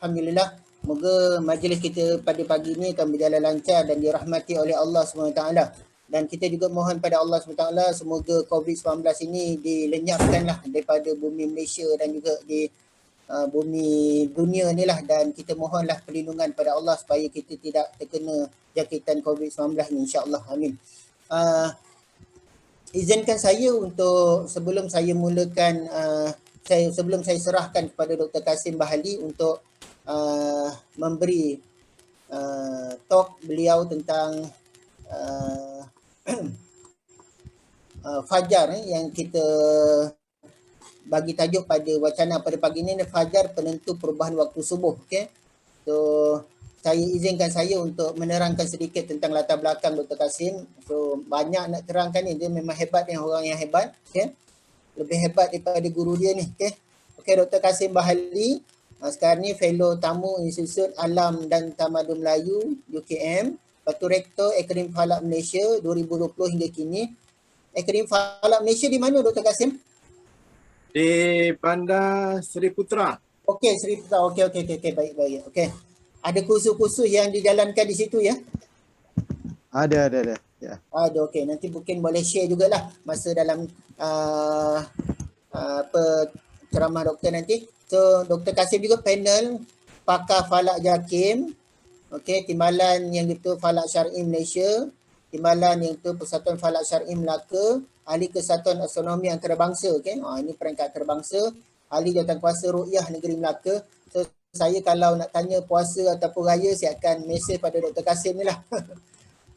Alhamdulillah. Moga majlis kita pada pagi ini akan berjalan lancar dan dirahmati oleh Allah SWT. Dan kita juga mohon pada Allah SWT semoga COVID-19 ini dilenyapkanlah daripada bumi Malaysia dan juga di bumi dunia ni lah. Dan kita mohonlah perlindungan pada Allah supaya kita tidak terkena jangkitan COVID-19 ni, insyaAllah. Amin. Izinkan saya untuk sebelum saya mulakan, sebelum saya serahkan kepada Dr. Kasim Bahali untuk memberi talk beliau tentang Fajar yang kita bagi tajuk pada wacana pada pagi ini, Fajar penentu perubahan waktu subuh. Okay? So saya izinkan saya untuk menerangkan sedikit tentang latar belakang Dr. Kasim. So banyak nak terangkan ni, dia memang hebat ni, orang yang hebat. Okay? Lebih hebat daripada guru dia ni. Okay? Okay, Dr. Kasim Bahali sekarang ni fellow tamu Institut Alam dan Tamadun Melayu UKM, lepas tu Rektor Akademi Falak Malaysia 2020 hingga kini. Akademi Falak Malaysia di mana Dr. Kasim? Di Bandar Seri Putra. Okey, Seri Putra. Okey, baik. Okey. Ada kursus-kursus yang dijalankan di situ ya? Ada. Ya. Ada, okey. Nanti mungkin boleh share jugalah masa dalam ceramah doktor nanti. So, Dr. Kasim juga panel pakar Falak Jakim. Okey, Timbalan yang itu Falak Syar'i Malaysia, Timbalan yang itu Persatuan Falak Syar'i Melaka, Ahli Kesatuan Astronomi Antarabangsa. Okey, ini peringkat antarabangsa, Ahli Jawatankuasa Ruqyah Negeri Melaka. So, saya kalau nak tanya puasa ataupun raya, saya akan mesej pada Dr. Kasim ni lah.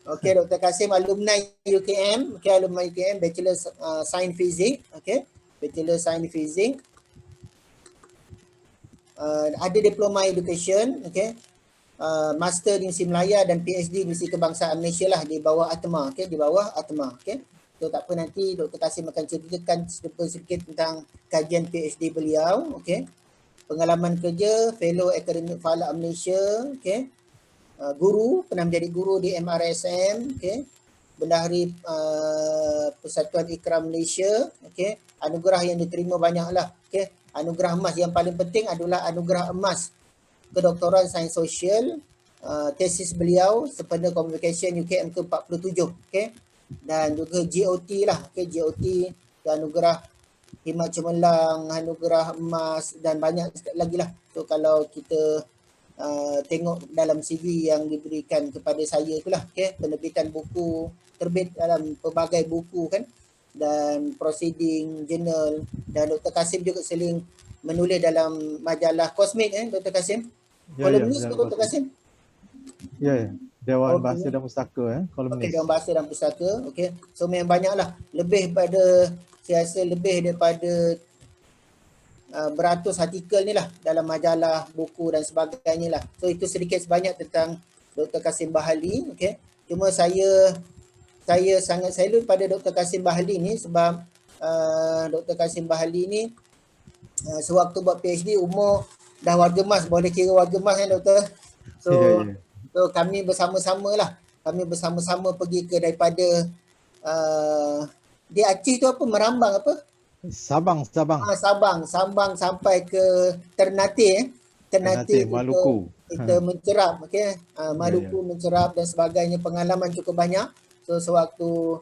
Okey, Dr. Kasim alumni UKM, alumni UKM, Bachelor Science Physics, Bachelor Science Physics. Ada Diploma Education, Master di Universiti Melaya dan PhD di Universiti Kebangsaan Malaysia lah di bawah ATMA, di bawah ATMA, So tak apa, nanti Dr. Kasim akan ceritakan sedikit tentang kajian PhD beliau, Pengalaman kerja, Fellow Akademik Falak Malaysia, Guru, pernah menjadi guru di MRSM, Bendahari Persatuan Ikram Malaysia, Anugerah yang diterima banyaklah, Anugerah emas yang paling penting adalah anugerah emas kedoktoran sains sosial, tesis beliau Sempena Communication UKM ke-47, dan juga GOT lah, GOT dan anugerah khidmat cemerlang, anugerah emas dan banyak lagi lah. So kalau kita tengok dalam CV yang diberikan kepada saya itulah, penerbitan buku, terbit dalam pelbagai buku dan proceeding, journal, dan Dr. Kasim juga sering menulis dalam majalah Cosmic, Dr. Kasim. Kolumnis ke Dr. Kasim? Ya. Dewan Bahasa dan Pustaka, kolumnis. Dewan Bahasa dan Pustaka. So memang banyaklah, lebih pada, saya rasa lebih daripada beratus artikel ni lah dalam majalah, buku dan sebagainya lah. So itu sedikit sebanyak tentang Dr. Kasim Bahali. Cuma saya sangat salut pada Dr. Kasim Bahali ni sebab Dr. Kasim Bahali ni sewaktu buat PhD umur dah warga emas, boleh kira warga emas doktor. So, so kami bersama-sama lah. Kami bersama-sama pergi ke daripada di Aceh tu apa, Merambang apa? Sabang. Sabang sampai ke Ternate, Ternate Maluku. Kita mencerap, Maluku mencerap dan sebagainya, pengalaman cukup banyak. So sewaktu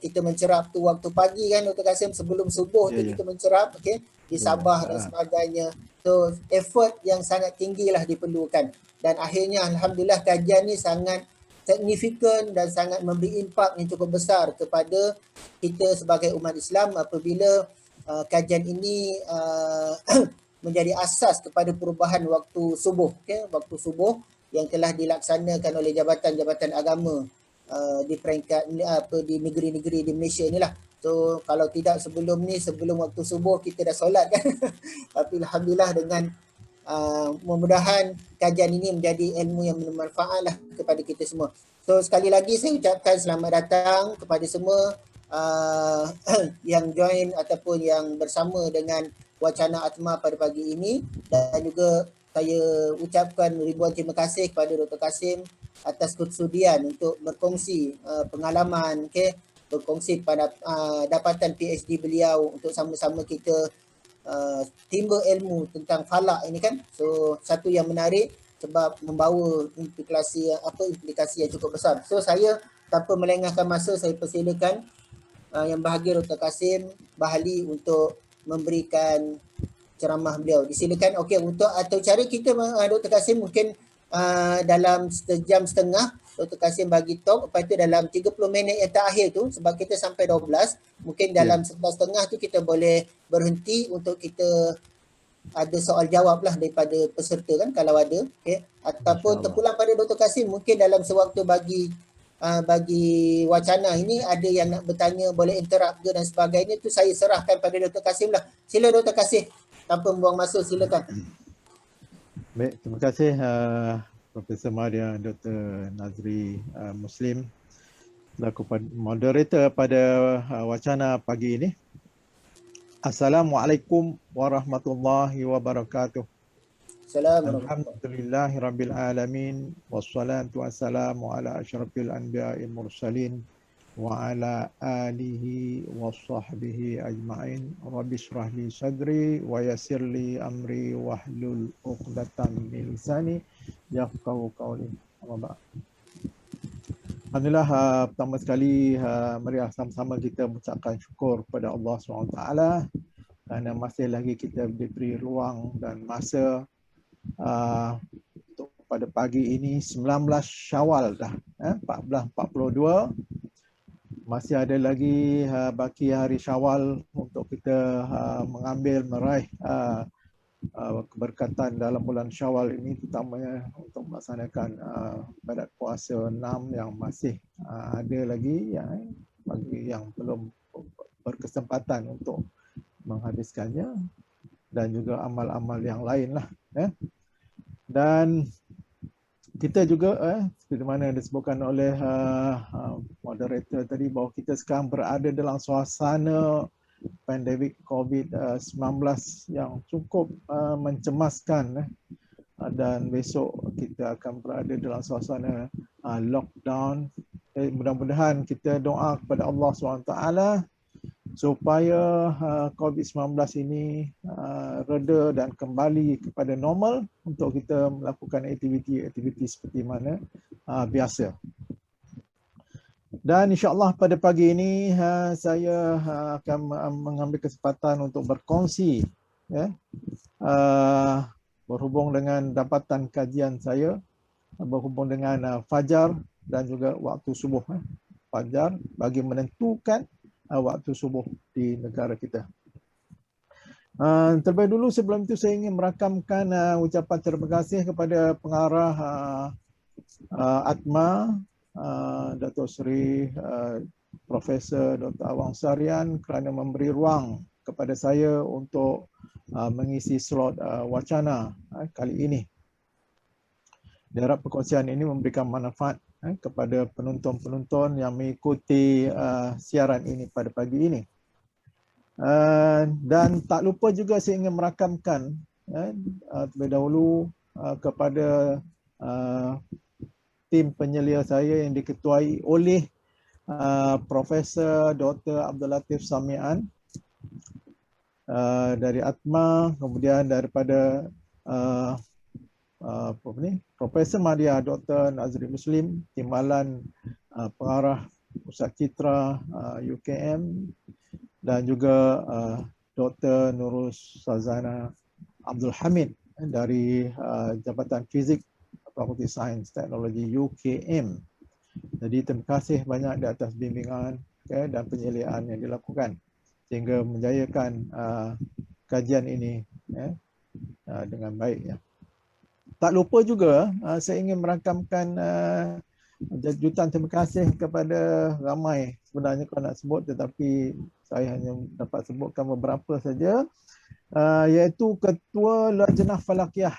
kita mencerap tu waktu pagi Dr. Kasim, sebelum subuh tu kita mencerap, di Sabah dan sebagainya. So effort yang sangat tinggi lah diperlukan. Dan akhirnya alhamdulillah kajian ni sangat signifikan dan sangat memberi impak yang cukup besar kepada kita sebagai umat Islam apabila kajian ini menjadi asas kepada perubahan waktu subuh, waktu subuh yang telah dilaksanakan oleh jabatan-jabatan agama di peringkat di negeri-negeri di Malaysia inilah. So kalau tidak sebelum ni, sebelum waktu subuh kita dah solat tapi alhamdulillah dengan mudah-mudahan kajian ini menjadi ilmu yang bermanfaat lah kepada kita semua. So sekali lagi saya ucapkan selamat datang kepada semua yang join ataupun yang bersama dengan wacana ATMA pada pagi ini, dan juga saya ucapkan ribuan terima kasih kepada Dr. Kasim atas kesudian untuk berkongsi pengalaman, berkongsi pada dapatan PhD beliau untuk sama-sama kita timba ilmu tentang falak ini kan. So satu yang menarik sebab membawa implikasi yang cukup besar. So saya tanpa melengahkan masa, saya persilakan Yang Bahagia Dr. Kasim Bahali untuk memberikan ceramah beliau. Disilakan. Okey, untuk atau cara kita Dr. Kasim mungkin dalam sejam setengah Dr. Kasim bagi talk, lepas tu dalam 30 minit yang terakhir tu, sebab kita sampai 12, mungkin dalam 11.30 tu kita boleh berhenti untuk kita ada soal jawab lah daripada peserta kan kalau ada. Okay. Ataupun terpulang pada Dr. Kasim, mungkin dalam sewaktu bagi wacana ini ada yang nak bertanya, boleh interrupt ke dan sebagainya, tu saya serahkan pada Dr. Kasim lah. Sila Dr. Kasim, tanpa membuang masa, silakan. Baik, terima kasih Profesor Madia Dr. Nazri Muslim selaku moderator pada wacana pagi ini. Assalamualaikum warahmatullahi wabarakatuh. Alhamdulillahirabbil alamin wassalatu wassalamu ala asyrafil anbiya'il mursalin wa ala alihi washabbihi ajma'in. Rabbi shrah li sadri wa yassir li amri wahlul 'uqdatam min lisani yafqahu qawli. Alhamdulillah, pertama sekali mari sama-sama kita mengucapkan syukur kepada Allah SWT kerana masih lagi kita diberi ruang dan masa untuk pada pagi ini 19 Syawal dah 1442, masih ada lagi baki hari Syawal untuk kita meraih keberkatan dalam bulan Syawal ini, terutamanya untuk melaksanakan ibadat puasa 6 yang masih ada lagi bagi yang belum berkesempatan untuk menghabiskannya, dan juga amal-amal yang lain lah. Dan kita juga seperti mana disebutkan oleh moderator tadi, bahawa kita sekarang berada dalam suasana pandemik COVID-19 yang cukup mencemaskan, dan besok kita akan berada dalam suasana lockdown. Mudah-mudahan kita doa kepada Allah SWT supaya COVID-19 ini reda dan kembali kepada normal untuk kita melakukan aktiviti seperti mana biasa. Dan insya-Allah pada pagi ini saya akan mengambil kesempatan untuk berkongsi berhubung dengan dapatan kajian saya berhubung dengan fajar dan juga waktu subuh. Fajar bagi menentukan waktu subuh di negara kita. Terlebih dulu sebelum itu saya ingin merakamkan ucapan terima kasih kepada pengarah ATMA Dato' Seri Profesor Dr. Awang Sarian kerana memberi ruang kepada saya untuk mengisi slot wacana kali ini. Diharap perkongsian ini memberikan manfaat kepada penonton-penonton yang mengikuti siaran ini pada pagi ini. Dan tak lupa juga saya ingin merakamkan terlebih dahulu kepada tim penyelia saya yang diketuai oleh Profesor Dr. Abdul Latif Samian dari ATMA, kemudian daripada Profesor Madia Dr. Nazri Muslim, Timbalan Pengarah Pusat Citra UKM, dan juga Dr. Nurus Sazana Abdul Hamid dari Jabatan Fizik Fakulti Sains Teknologi UKM. Jadi terima kasih banyak di atas bimbingan dan penyeliaan yang dilakukan sehingga menjayakan kajian ini dengan baik. Tak lupa juga saya ingin merakamkan jutaan terima kasih kepada ramai, sebenarnya kalau nak sebut tetapi saya hanya dapat sebutkan beberapa saja, iaitu Ketua Lajnah Falakiyah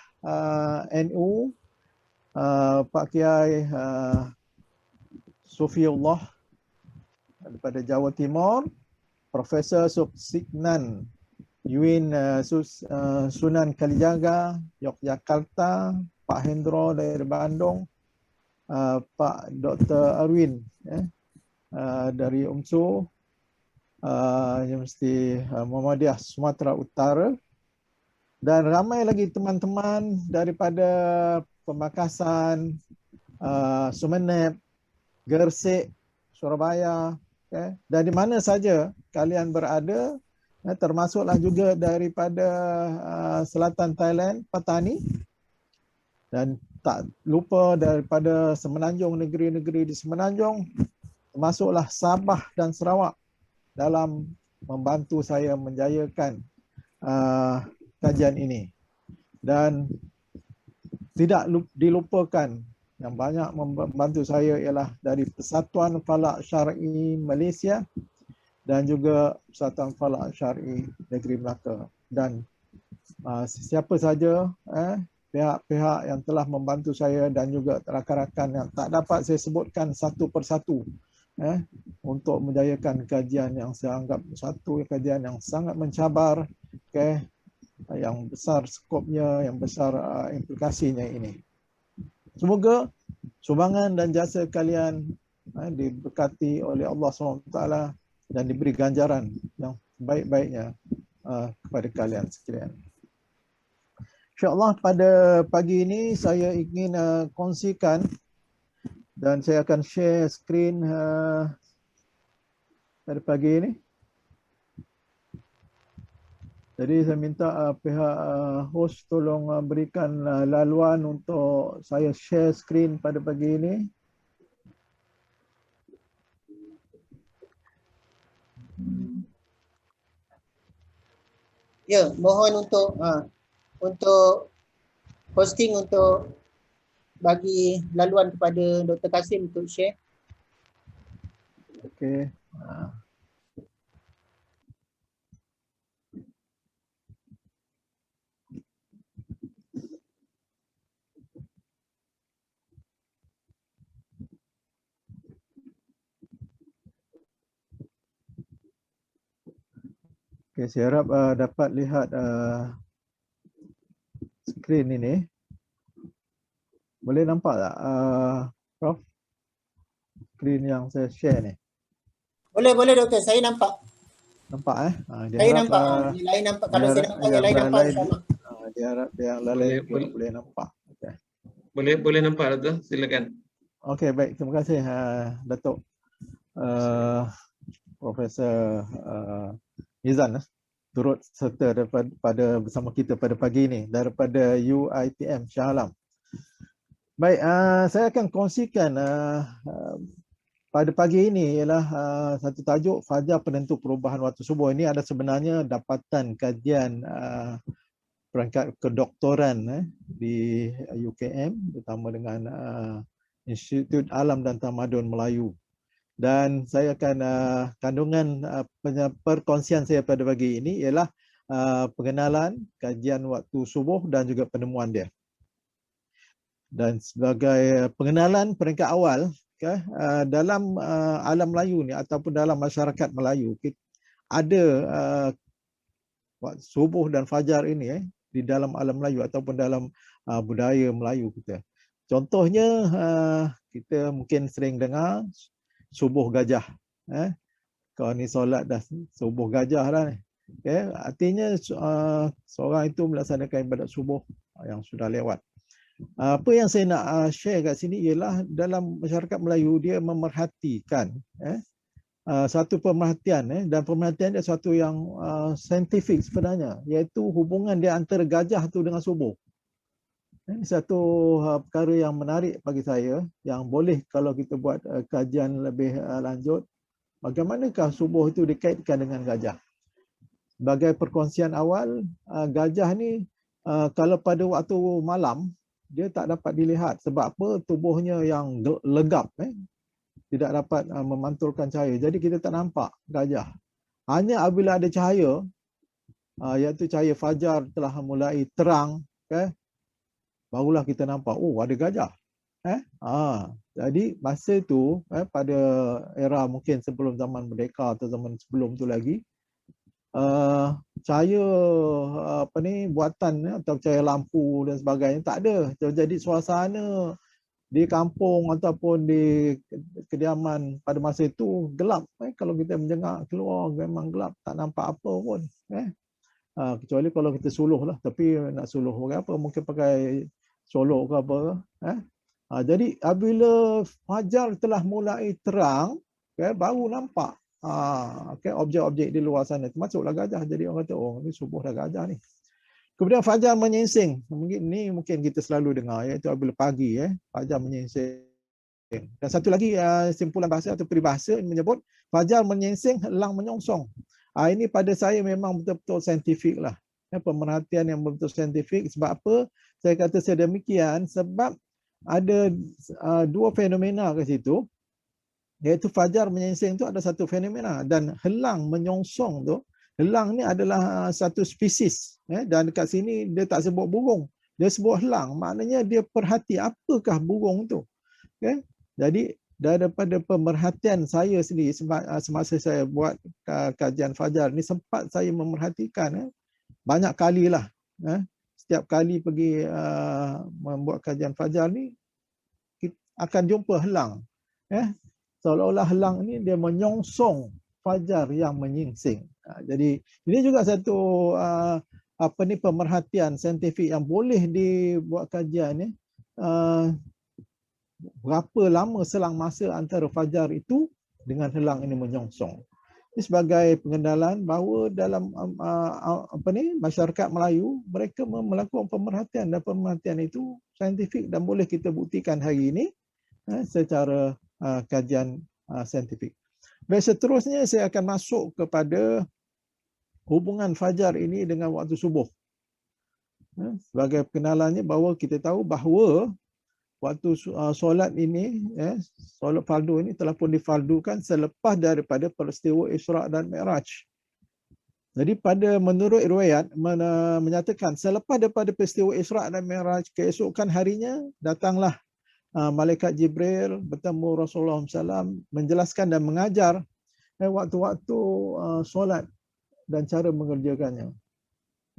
NU Pak Kiai Sufiullah daripada Jawa Timur, Profesor Subsignan Yuin Sunan Kalijaga Yogyakarta, Pak Hendro dari Bandung, Pak Dr. Arwin dari UMSU Universiti Muhammadiyah Sumatera Utara, Dan ramai lagi teman-teman daripada Pemakasan, Sumeneb, Gersik, Surabaya, dan di mana saja kalian berada, termasuklah juga daripada selatan Thailand, Patani, dan tak lupa daripada Semenanjung, negeri-negeri di Semenanjung, termasuklah Sabah dan Sarawak dalam membantu saya menjayakan kajian ini. Dan tidak dilupakan yang banyak membantu saya ialah dari Persatuan Falak Syar'i Malaysia dan juga Persatuan Falak Syar'i Negeri Melaka. Dan siapa saja pihak-pihak yang telah membantu saya dan juga rakan-rakan yang tak dapat saya sebutkan satu persatu untuk menjayakan kajian yang saya anggap satu kajian yang sangat mencabar, yang besar skopnya, yang besar implikasinya ini. Semoga sumbangan dan jasa kalian diberkati oleh Allah SWT dan diberi ganjaran yang baik-baiknya kepada kalian sekalian. InsyaAllah pada pagi ini saya ingin kongsikan dan saya akan share skrin pada pagi ini. Jadi saya minta pihak host tolong berikan laluan untuk saya share skrin pada pagi ini. Ya, mohon untuk hosting untuk bagi laluan kepada Dr. Kasim untuk share. Okey. Okay, saya harap dapat lihat skrin ini. Boleh nampak tak, Prof? Skrin yang saya share ni. Boleh Doktor, saya nampak. Nampak Saya nampak. Yang lain nampak. Kalau saya nampak, yang lain nampak insyaAllah. Dia harap yang lain boleh nampak. Okay. Boleh nampak Doktor, silakan. Okey, baik. Terima kasih Datuk Profesor Nizan turut serta daripada bersama kita pada pagi ini daripada UiTM Shah Alam. Baik, saya akan kongsikan pada pagi ini ialah satu tajuk fajar penentu perubahan waktu subuh. Ini ada sebenarnya dapatan kajian peringkat kedoktoran di UKM bersama dengan Institut Alam dan Tamadun Melayu. Dan saya akan kandungan perkongsian saya pada pagi ini ialah pengenalan kajian waktu subuh dan juga penemuan dia. Dan sebagai pengenalan peringkat awal dalam alam Melayu ni ataupun dalam masyarakat Melayu, ada waktu subuh dan fajar ini di dalam alam Melayu ataupun dalam budaya Melayu kita. Contohnya kita mungkin sering dengar subuh gajah. Kau ni solat dah subuh gajah dah ni. Artinya seorang itu melaksanakan ibadat subuh yang sudah lewat. Apa yang saya nak share kat sini ialah dalam masyarakat Melayu dia memerhatikan satu pemerhatian dan pemerhatian dia satu yang saintifik sebenarnya, iaitu hubungan dia antara gajah tu dengan subuh. Ini satu perkara yang menarik bagi saya yang boleh kalau kita buat kajian lebih lanjut. Bagaimanakah subuh itu dikaitkan dengan gajah? Sebagai perkongsian awal, gajah ni kalau pada waktu malam dia tak dapat dilihat sebab apa? Tubuhnya yang legap, tidak dapat memantulkan cahaya. Jadi kita tak nampak gajah. Hanya apabila ada cahaya, iaitu cahaya fajar telah mulai terang, barulah kita nampak, oh ada gajah. Jadi masa itu pada era mungkin sebelum zaman merdeka atau zaman sebelum tu lagi, cahaya buatan atau cahaya lampu dan sebagainya tak ada. Jadi suasana di kampung ataupun di kediaman pada masa itu gelap. Kalau kita menjengak keluar memang gelap, tak nampak apa pun. Kecuali kalau kita suluh lah, tapi nak suluh pakai apa, mungkin pakai solok ke apa. Jadi apabila fajar telah mulai terang, baru nampak objek-objek di luar sana, termasuklah gajah. Jadi orang kata, oh ni subuh dah gajah ni. Kemudian fajar menyingsing. Mungkin kita selalu dengar, iaitu apabila pagi, fajar menyingsing. Dan satu lagi simpulan bahasa atau peribahasa menyebut fajar menyingsing, helang menyongsong. Ini pada saya memang betul-betul saintifik lah. Pemerhatian yang betul saintifik. Sebab apa saya kata sedemikian? Sebab ada dua fenomena ke situ, iaitu fajar menyingsing tu ada satu fenomena, dan helang menyongsong tu, helang ni adalah satu spesies, dan dekat sini dia tak sebut burung, dia sebut helang. Maknanya dia perhati apakah burung tu. Jadi daripada pemerhatian saya sendiri, semasa saya buat kajian fajar ni, sempat saya memerhatikan banyak kali lah. Setiap kali pergi membuat kajian fajar ni, kita akan jumpa helang. Seolah-olah helang ni dia menyongsong fajar yang menyingsing. Jadi ini juga satu pemerhatian saintifik yang boleh dibuat kajian ni. Berapa lama selang masa antara fajar itu dengan helang ini menyongsong. Ini sebagai pengenalan bahawa dalam masyarakat Melayu, mereka melakukan pemerhatian, dan pemerhatian itu saintifik dan boleh kita buktikan hari ini secara kajian saintifik. Baik, seterusnya saya akan masuk kepada hubungan fajar ini dengan waktu subuh. Sebagai pengenalannya, bahawa kita tahu bahawa waktu solat ini, solat fardu ini telah pun difardukan selepas daripada peristiwa Isra' dan Mi'raj. Jadi menurut riwayat menyatakan selepas daripada peristiwa Isra' dan Mi'raj, keesokan harinya datanglah Malaikat Jibril bertemu Rasulullah SAW, menjelaskan dan mengajar waktu-waktu solat dan cara mengerjakannya.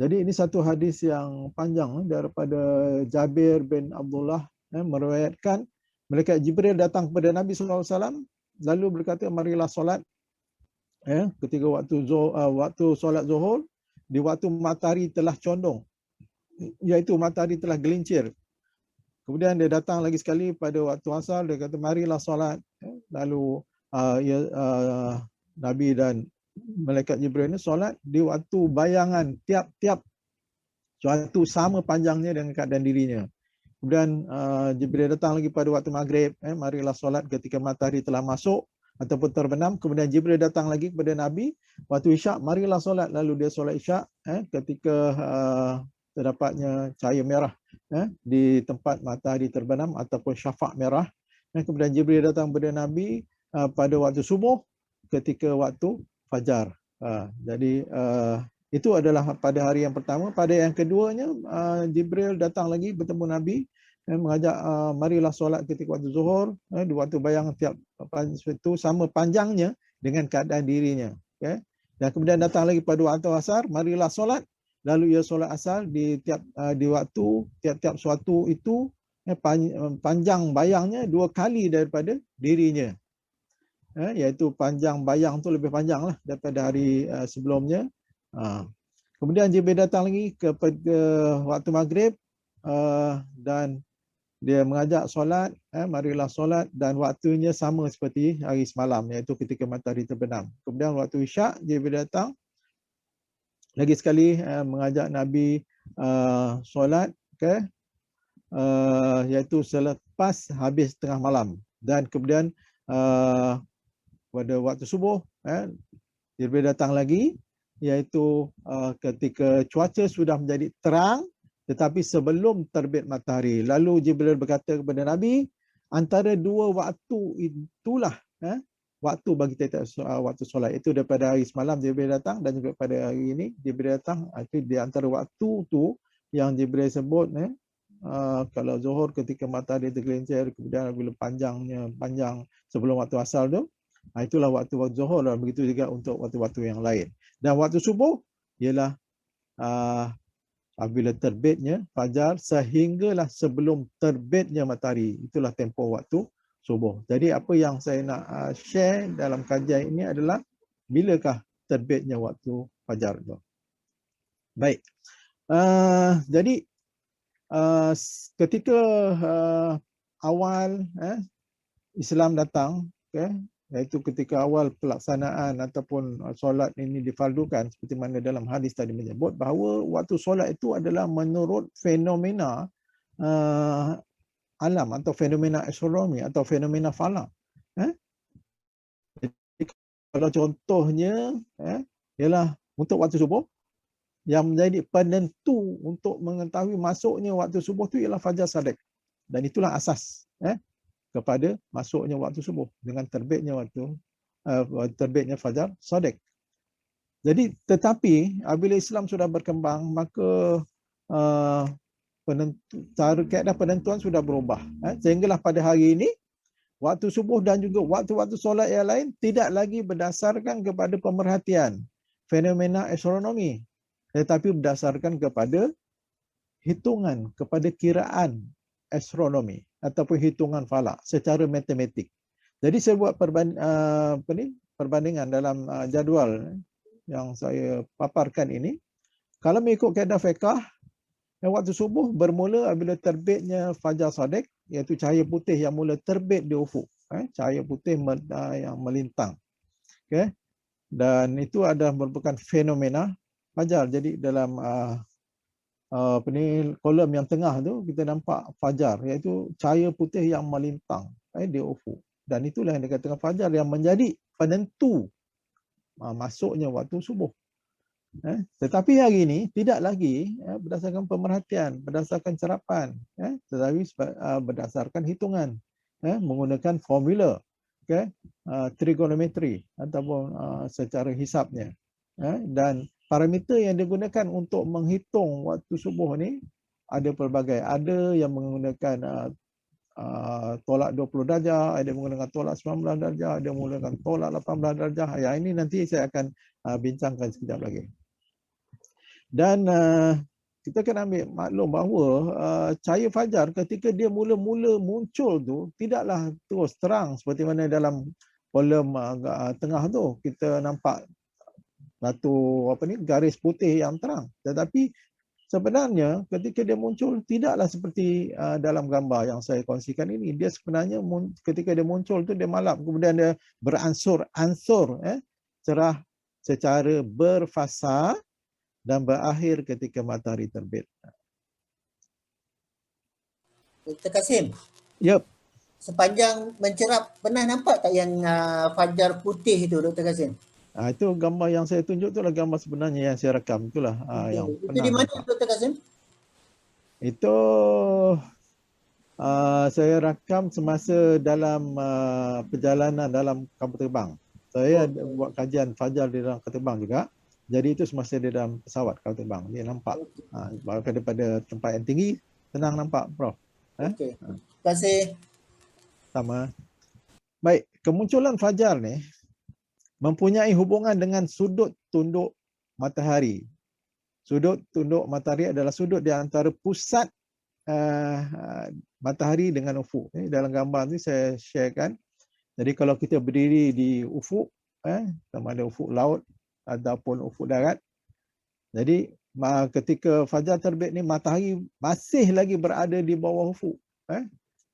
Jadi ini satu hadis yang panjang daripada Jabir bin Abdullah, meriwayatkan Malaikat Jibril datang kepada Nabi SAW lalu berkata, marilah solat ketika waktu solat zuhur, di waktu matahari telah condong, iaitu matahari telah gelincir. Kemudian dia datang lagi sekali pada waktu asar, dia kata marilah solat. Lalu Nabi dan Malaikat Jibril ini solat di waktu bayangan, tiap-tiap suatu sama panjangnya dengan keadaan dirinya. Kemudian Jibril datang lagi pada waktu maghrib, marilah solat ketika matahari telah masuk ataupun terbenam. Kemudian Jibril datang lagi kepada Nabi waktu isyak, marilah solat. Lalu dia solat isyak ketika terdapatnya cahaya merah di tempat matahari terbenam ataupun syafaq merah. Kemudian Jibril datang kepada Nabi pada waktu subuh ketika waktu fajar. Jadi itu adalah pada hari yang pertama. Pada yang keduanya, Jibril datang lagi bertemu Nabi, mengajak marilah solat ketika waktu zuhur, di waktu bayangan tiap itu sama panjangnya dengan keadaan dirinya. Dan kemudian datang lagi pada waktu asar, marilah solat. Lalu ia solat asar di waktu tiap-tiap suatu itu panjang bayangnya 2 kali daripada dirinya. Iaitu panjang bayang tu lebih panjang lah daripada hari sebelumnya. Kemudian Jibril datang lagi kepada waktu maghrib dan dia mengajak solat, marilah solat, dan waktunya sama seperti hari semalam, iaitu ketika matahari terbenam. Kemudian waktu isyak, Jibril datang lagi sekali mengajak Nabi solat, iaitu selepas habis tengah malam. Dan kemudian pada waktu subuh, Jibril datang lagi, iaitu ketika cuaca sudah menjadi terang tetapi sebelum terbit matahari. Lalu Jibril berkata kepada Nabi, antara dua waktu itulah waktu bagi kita waktu solat. Itu daripada hari semalam Jibril datang, dan juga pada hari ini Jibril datang. Itu di antara waktu tu yang Jibril sebut, kalau zuhur ketika matahari tergelincir, kemudian bila panjang sebelum waktu asar tu, itulah waktu zuhur. Dan begitu juga untuk waktu-waktu yang lain. Dan waktu subuh ialah apabila terbitnya fajar sehinggalah sebelum terbitnya matahari. Itulah tempoh waktu subuh. Jadi apa yang saya nak share dalam kajian ini adalah bilakah terbitnya waktu fajar itu. Baik. Jadi ketika awal Islam datang, iaitu ketika awal pelaksanaan ataupun solat ini difardukan, seperti mana dalam hadis tadi menyebut bahawa waktu solat itu adalah menurut fenomena alam atau fenomena astronomi atau fenomena falak. Jadi kalau contohnya ialah untuk waktu subuh, yang menjadi penentu untuk mengetahui masuknya waktu subuh itu ialah fajar sadiq. Dan itulah asas kepada masuknya waktu subuh dengan terbitnya fajar sadiq. Jadi tetapi apabila Islam sudah berkembang, maka cara kaedah penentuan sudah berubah. Sehinggalah pada hari ini waktu subuh dan juga waktu-waktu solat yang lain tidak lagi berdasarkan kepada pemerhatian fenomena astronomi, tetapi berdasarkan kepada hitungan, kepada kiraan astronomi ataupun hitungan falak secara matematik. Jadi saya buat perbandingan dalam jadual yang saya paparkan ini. Kalau mengikut kaedah fiqh, waktu subuh bermula apabila terbitnya fajar sadiq, iaitu cahaya putih yang mula terbit di ufuk, cahaya putih yang melintang. Dan itu adalah merupakan fenomena fajar. Jadi dalam kolom yang tengah tu kita nampak fajar, iaitu cahaya putih yang melintang di ufuk. Dan itulah yang dikatakan fajar yang menjadi penentu masuknya waktu subuh. Tetapi hari ini tidak lagi berdasarkan pemerhatian, berdasarkan cerapan, tetapi berdasarkan hitungan, menggunakan formula, trigonometri ataupun secara hisabnya. Dan parameter yang digunakan untuk menghitung waktu subuh ni ada pelbagai. Ada yang menggunakan tolak 20 darjah, ada yang menggunakan tolak 19 darjah, ada yang menggunakan tolak 18 darjah. Ya, ini nanti saya akan bincangkan sekejap lagi. Dan kita kena ambil maklum bahawa cahaya fajar ketika dia mula-mula muncul tu tidaklah terus terang seperti mana dalam kolom tengah tu kita nampak satu garis putih yang terang. Tetapi sebenarnya ketika dia muncul tidaklah seperti dalam gambar yang saya kongsikan ini. Dia sebenarnya ketika dia muncul tu dia malam, kemudian dia beransur-ansur cerah secara berfasa dan berakhir ketika matahari terbit. Dr. Kasim, Yep. sepanjang mencerap pernah nampak tak yang fajar putih itu, Dr. Kasim? Itu gambar yang saya tunjuk itulah gambar sebenarnya yang saya rekam itulah yang Itu pernah di mana, nampak. Dr. Kasim? Itu saya rakam semasa dalam perjalanan dalam kapal terbang. Saya buat kajian fajar di dalam kapal terbang juga. Jadi itu semasa di dalam pesawat kapal terbang. Dia nampak. Daripada tempat yang tinggi, senang nampak, Prof. Okey. Terima kasih. Sama. Baik, kemunculan fajar ni mempunyai hubungan dengan sudut tunduk matahari. Sudut tunduk matahari adalah sudut di antara pusat matahari dengan ufuk. Dalam gambar ni saya sharekan. Jadi kalau kita berdiri di ufuk, sama ada ufuk laut ataupun ufuk darat. Jadi ketika fajar terbit ni matahari masih lagi berada di bawah ufuk.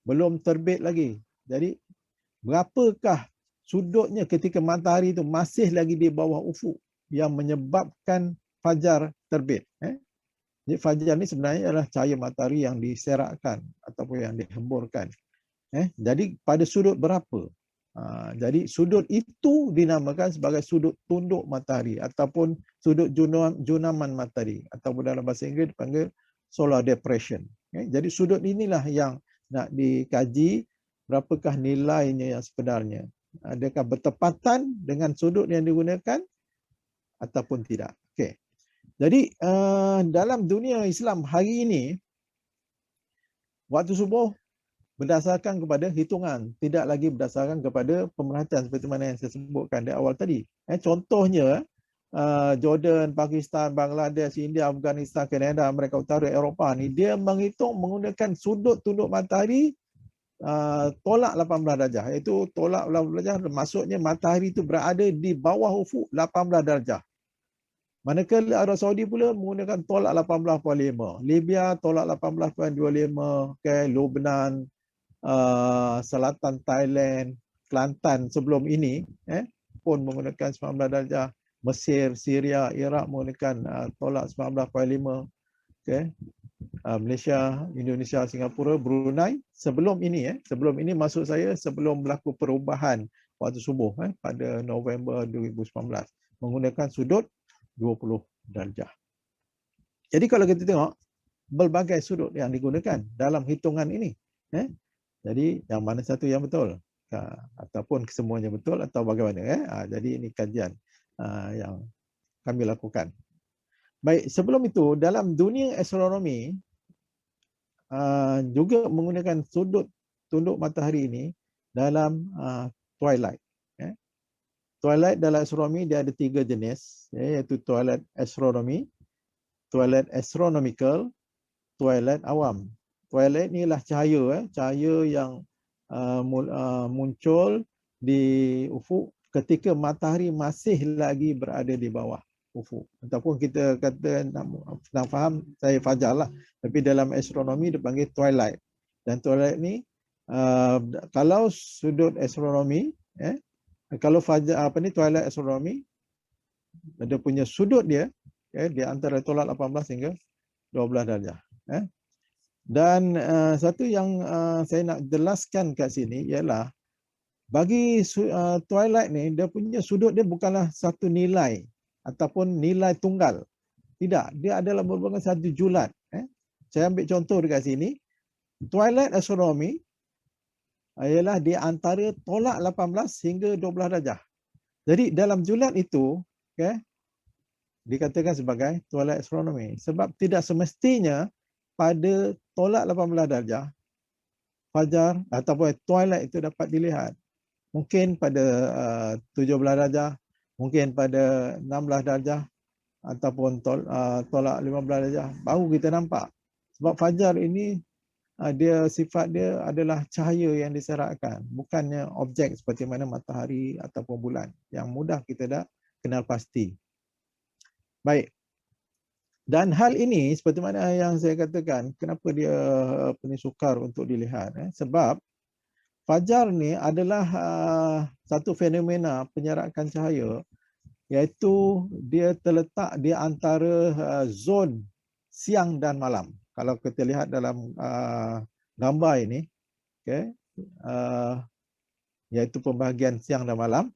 Belum terbit lagi. Jadi berapakah sudutnya ketika matahari itu masih lagi di bawah ufuk yang menyebabkan fajar terbit. Jadi fajar ni sebenarnya adalah cahaya matahari yang diserakkan ataupun yang dihemburkan. Jadi pada sudut berapa? Jadi sudut itu dinamakan sebagai sudut tunduk matahari ataupun sudut junaman matahari ataupun dalam bahasa Inggeris dipanggil solar depression. Jadi sudut inilah yang nak dikaji berapakah nilainya yang sebenarnya. Adakah bertepatan dengan sudut yang digunakan ataupun tidak. Okey. Jadi dalam dunia Islam hari ini waktu subuh berdasarkan kepada hitungan, tidak lagi berdasarkan kepada pemerhatian seperti mana yang saya sebutkan di awal tadi. Contohnya Jordan, Pakistan, Bangladesh, India, Afghanistan, Kanada, Amerika Utara, Eropah ni dia menghitung menggunakan sudut tunduk matahari tolak 18 darjah. Iaitu tolak 18 darjah maksudnya matahari itu berada di bawah ufuk 18 darjah. Manakala Arab Saudi pula menggunakan tolak 18.5. Libya tolak 18.25. Okay, Lebanon, Selatan Thailand, Kelantan sebelum ini pun menggunakan 19 darjah. Mesir, Syria, Iraq menggunakan tolak 19.5. Okay. Malaysia, Indonesia, Singapura, Brunei sebelum ini maksud saya sebelum berlaku perubahan waktu subuh pada November 2019 menggunakan sudut 20 darjah. Jadi kalau kita tengok berbagai sudut yang digunakan dalam hitungan ini. Jadi yang mana satu yang betul? Ataupun kesemuanya betul atau bagaimana? Jadi ini kajian yang kami lakukan. Baik, sebelum itu dalam dunia astronomi juga menggunakan sudut tunduk matahari ini dalam twilight. Twilight dalam astronomi dia ada 3 jenis, iaitu twilight astronomy, twilight astronomical, twilight awam. Twilight ni lah cahaya, cahaya yang muncul di ufuk ketika matahari masih lagi berada di bawah ufuk. Ataupun kita kata nak faham saya fajar lah. Tapi dalam astronomi dipanggil twilight. Dan twilight ni kalau sudut astronomi kalau fajar twilight astronomy ada punya sudut dia di antara tolak 18 hingga 12 darjah. Dan satu yang saya nak jelaskan kat sini ialah bagi twilight ni dia punya sudut dia bukanlah satu nilai ataupun nilai tunggal. Tidak, dia adalah merupakan satu julat. Saya ambil contoh dekat sini. Twilight astronomy ialah di antara tolak 18 hingga 12 darjah. Jadi dalam julat itu dikatakan sebagai twilight astronomy. Sebab tidak semestinya pada tolak 18 darjah fajar ataupun twilight itu dapat dilihat. Mungkin pada 17 darjah, mungkin pada 16 darjah ataupun tolak 15 darjah baru kita nampak. Sebab fajar ini dia sifat dia adalah cahaya yang diserakkan, bukannya objek seperti mana matahari ataupun bulan yang mudah kita dah kenal pasti. Baik. Dan hal ini seperti mana yang saya katakan, kenapa dia sukar untuk dilihat? Sebab fajar ni adalah satu fenomena penyerakan cahaya, iaitu dia terletak di antara zon siang dan malam. Kalau kita lihat dalam gambar ini, iaitu pembahagian siang dan malam.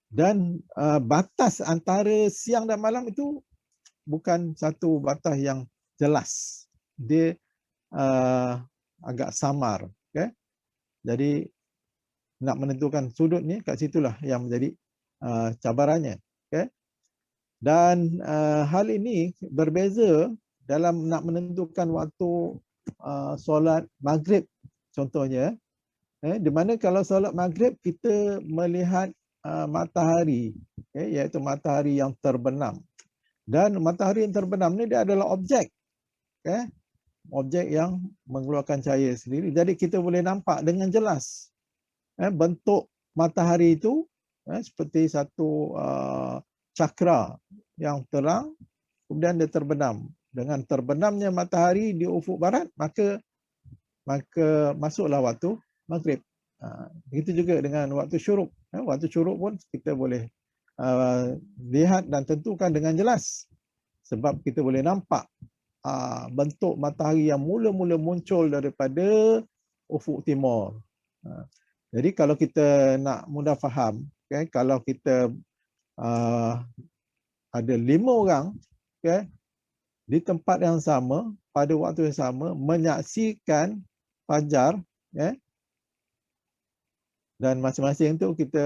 Dan batas antara siang dan malam itu bukan satu batas yang jelas. Dia agak samar. Jadi nak menentukan sudut ni kat situlah yang menjadi cabarannya. Dan hal ini berbeza dalam nak menentukan waktu solat maghrib contohnya. Di mana kalau solat maghrib kita melihat matahari, iaitu matahari yang terbenam. Dan matahari yang terbenam ni dia adalah objek. Objek yang mengeluarkan cahaya sendiri. Jadi kita boleh nampak dengan jelas bentuk matahari itu seperti satu cakra yang terang, kemudian dia terbenam. Dengan terbenamnya matahari di ufuk barat, maka masuklah waktu maghrib. Begitu juga dengan waktu syuruk. Waktu syuruk pun kita boleh lihat dan tentukan dengan jelas. Sebab kita boleh nampak bentuk matahari yang mula-mula muncul daripada ufuk timur. Jadi kalau kita nak mudah faham, kalau kita ada 5 orang di tempat yang sama, pada waktu yang sama, menyaksikan fajar, dan masing-masing tu kita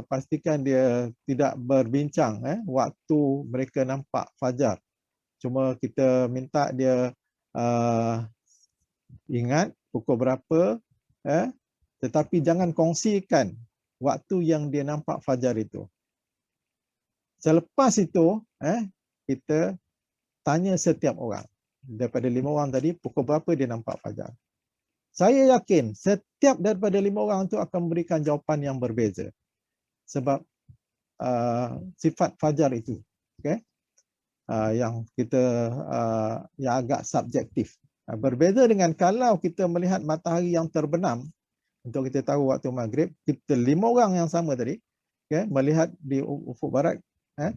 pastikan dia tidak berbincang waktu mereka nampak fajar. Cuma kita minta dia ingat pukul berapa, tetapi jangan kongsikan waktu yang dia nampak fajar itu. Selepas itu, kita tanya setiap orang. Daripada 5 orang tadi, pukul berapa dia nampak fajar. Saya yakin setiap daripada 5 orang itu akan memberikan jawapan yang berbeza. Sebab sifat fajar itu Okay? Yang kita yang agak subjektif. Berbeza dengan kalau kita melihat matahari yang terbenam, untuk kita tahu waktu maghrib, kita 5 orang yang sama tadi, okay, melihat di ufuk barat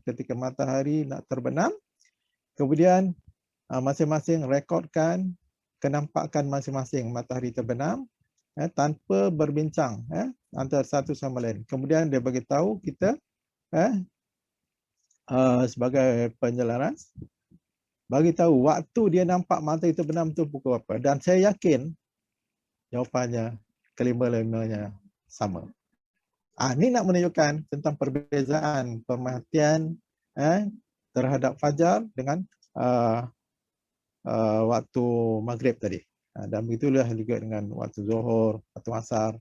ketika matahari nak terbenam, kemudian masing-masing rekodkan kenampakan masing-masing matahari terbenam tanpa berbincang antara satu sama lain. Kemudian dia bagi tahu kita sebagai penyelaras, bagi tahu waktu dia nampak matahari terbenam tu pukul apa. Dan saya yakin jawapannya kelima-limanya sama. Ini nak menunjukkan tentang perbezaan perhatian terhadap fajar dengan waktu maghrib tadi. Dan begitulah juga dengan waktu zuhur, waktu asar.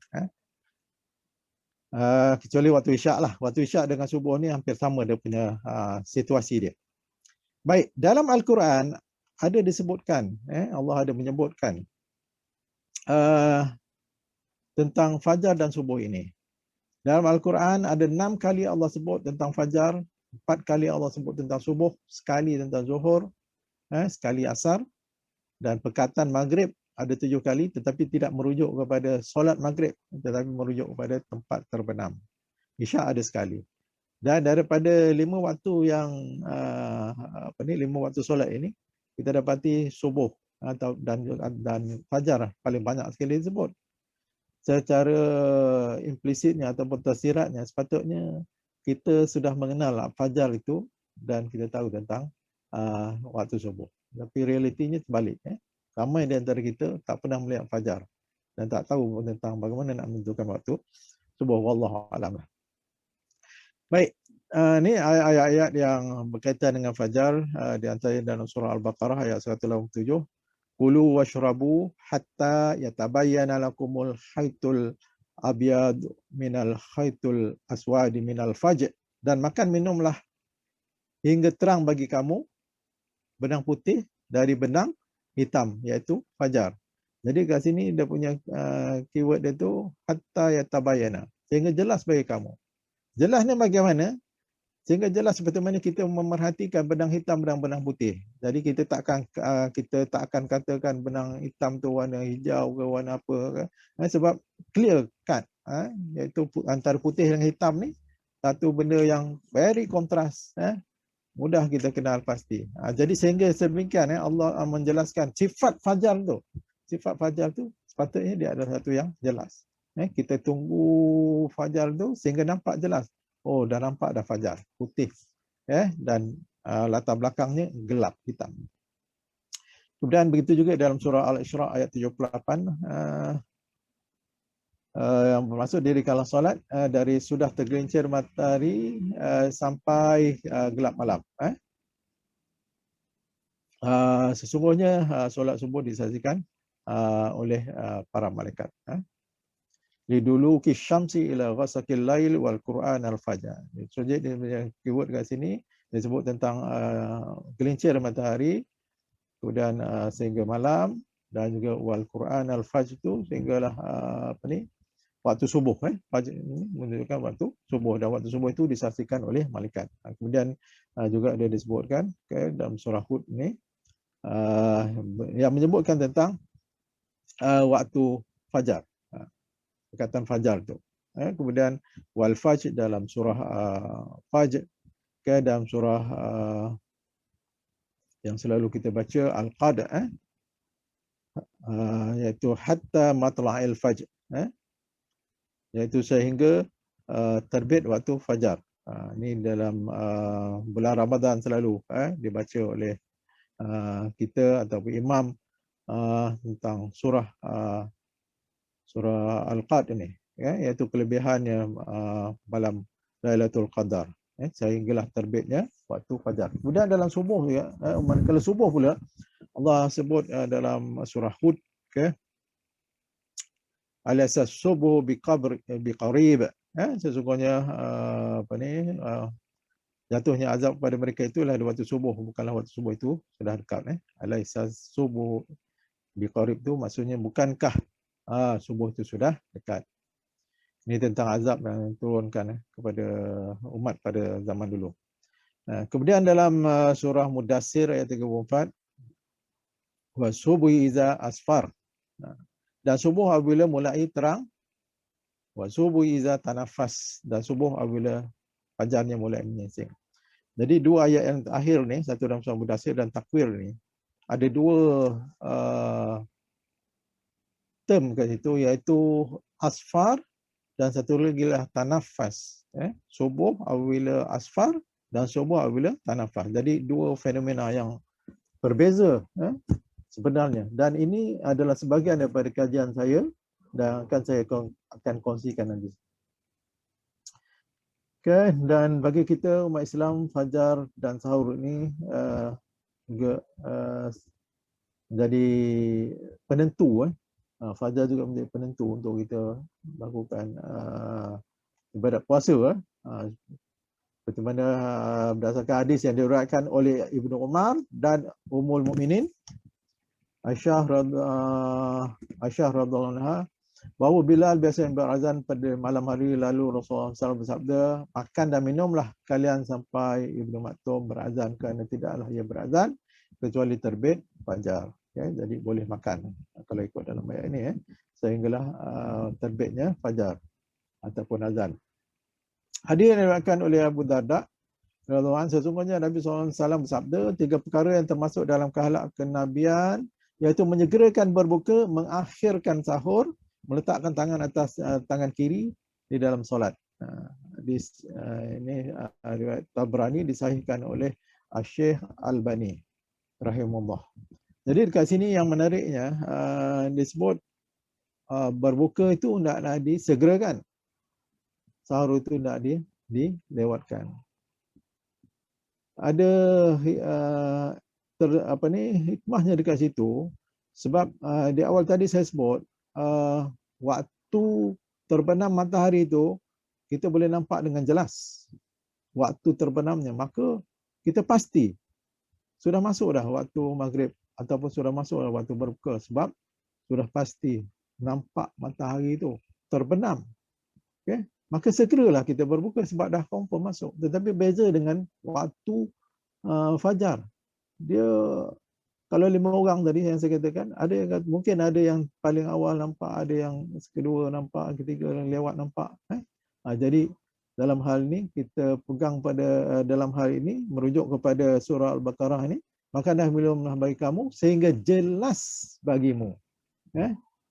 Kecuali waktu isyak lah. Waktu isyak dengan subuh ni hampir sama dia punya situasi dia. Baik, dalam Al-Quran ada disebutkan, Allah ada menyebutkan tentang fajar dan subuh ini. Dalam Al-Quran ada 6 kali Allah sebut tentang fajar, 4 kali Allah sebut tentang subuh, sekali tentang zuhur, sekali asar, dan perkataan maghrib ada 7 kali tetapi tidak merujuk kepada solat maghrib, tetapi merujuk kepada tempat terbenam. Isyak ada sekali. Dan daripada 5 waktu yang 5 waktu solat ini, kita dapati subuh dan fajar paling banyak sekali disebut. Secara implisitnya ataupun tafsiratnya, sepatutnya kita sudah mengenal fajar itu dan kita tahu tentang waktu subuh. Tapi realitinya terbalik. Ramai di antara kita tak pernah melihat fajar dan tak tahu tentang bagaimana nak menentukan waktu subuh. Wallahu a'lam. Baik, ni ayat-ayat yang berkaitan dengan fajar, di antaranya dalam surah Al-Baqarah ayat 187. Kulu washrabu hatta yatabayyana lakumul khaytul abyad minal khaytul aswadi minal fajr. Dan makan minumlah hingga terang bagi kamu benang putih dari benang hitam, iaitu fajar. Jadi kat sini dia punya keyword dia tu hatta yatabayyana, sehingga jelas bagi kamu. Jelasnya bagaimana? Sehingga jelas seperti mana kita memerhatikan benang hitam dan benang putih. Jadi kita tak akan katakan benang hitam tu warna hijau ke warna apa ke. Sebab clear cut, iaitu antara putih dan hitam ni satu benda yang very contrast, mudah kita kenal pasti. Jadi sehingga sedemikian Allah menjelaskan sifat fajar tu. Sifat fajar tu sepatutnya dia adalah satu yang jelas. Kita tunggu fajar tu sehingga nampak jelas. Oh, dah nampak dah fajar, putih. Dan latar belakangnya gelap, hitam. Kemudian begitu juga dalam surah Al-Isra ayat 78, yang bermaksud diri kala solat dari sudah tergelincir matahari sampai gelap malam. Sesungguhnya solat subuh disaksikan oleh para malaikat. Liduluki syamsi ila ghasaqil lail wal Qur'an al-fajr. So jadi keyword kat sini disebut tentang gelincir matahari, kemudian sehingga malam, dan juga wal Qur'an al-fajr itu sehinggalah waktu subuh. Fajr ini menunjukkan waktu subuh, dan waktu subuh itu disaksikan oleh malaikat. Kemudian juga dia disebutkan dalam surah Hud ini yang menyebutkan tentang waktu fajar. Perkataan fajar tu. Kemudian wal fajr dalam surah Fajr, dalam surah yang selalu kita baca Al-Qad, iaitu hatta matla'il fajr, iaitu sehingga terbit waktu fajar. Ini dalam bulan Ramadan selalu dibaca oleh kita ataupun imam tentang surah Al-Qad ini, iaitu kelebihannya malam Lailatul Qadar, sehinggalah terbitnya waktu fajar. Kemudian dalam subuh ya, manakala subuh pula Allah sebut dalam surah Hud, alaysa subuh biqarib, sesungguhnya jatuhnya azab pada mereka itulah di waktu subuh, bukanlah waktu subuh itu sudah dekat. Alaysa subuh biqarib itu maksudnya bukankah subuh itu sudah dekat. Ini tentang azab yang turunkan kepada umat pada zaman dulu. Kemudian dalam surah Mudassir ayat 34, wa subuhi iza asfar. Dan subuh apabila mulai terang, wa subuhi iza tanafas, dan subuh apabila fajarnya mulai menyingsing. Jadi dua ayat yang terakhir ni, satu dalam surah Mudassir dan Takwir ni, ada dua term kat situ, iaitu asfar dan satu lagi lah tanafas. Subuh apabila asfar dan subuh apabila tanafas. Jadi dua fenomena yang berbeza sebenarnya. Dan ini adalah sebahagian daripada kajian saya dan saya akan kongsikan nanti. Okay, dan bagi kita umat Islam, fajar dan sahur ini juga menjadi penentu. Fajar juga menjadi penentu untuk kita lakukan ibadat puasa. Seperti mana berdasarkan hadis yang diriwayatkan oleh Ibnu Umar dan Ummul Mukminin Aisyah radhiyallahu anha, bahawa Bilal biasa berazan pada malam hari, lalu Rasulullah SAW bersabda, makan dan minumlah kalian sampai Ibnu Maktum berazan, kerana tidaklah ia berazan kecuali terbit fajar. Jadi boleh makan kalau ikut dalam ayat ini, sehinggalah terbitnya fajar ataupun azan. Hadis yang diriwayatkan oleh Abu Darda radhiyallahu anhu, sesungguhnya Nabi SAW bersabda, 3 perkara yang termasuk dalam kehalak kenabian, iaitu menyegerakan berbuka, mengakhirkan sahur, meletakkan tangan atas tangan kiri di dalam solat. Ini riwayat Tabrani disahihkan oleh Syekh Albani rahimahullah. Jadi dekat sini yang menariknya disebut berbuka itu hendaklah disegerakan. Sahur itu hendak dilewatkan. Ada hikmahnya dekat situ, sebab di awal tadi saya sebut waktu terbenam matahari itu kita boleh nampak dengan jelas waktu terbenamnya, maka kita pasti sudah masuk dah waktu maghrib ataupun sudah masuk dah waktu berbuka, sebab sudah pasti nampak matahari itu terbenam. Okay? Maka segeralah kita berbuka sebab dah confirm masuk. Tetapi beza dengan waktu fajar. Dia kalau 5 orang tadi yang saya katakan, ada yang mungkin ada yang paling awal nampak, ada yang kedua nampak, ketiga yang lewat nampak. Jadi dalam hal ini kita pegang pada dalam hal ini merujuk kepada surah Al-Baqarah ini, maka dah minumlah bagi kamu sehingga jelas bagimu.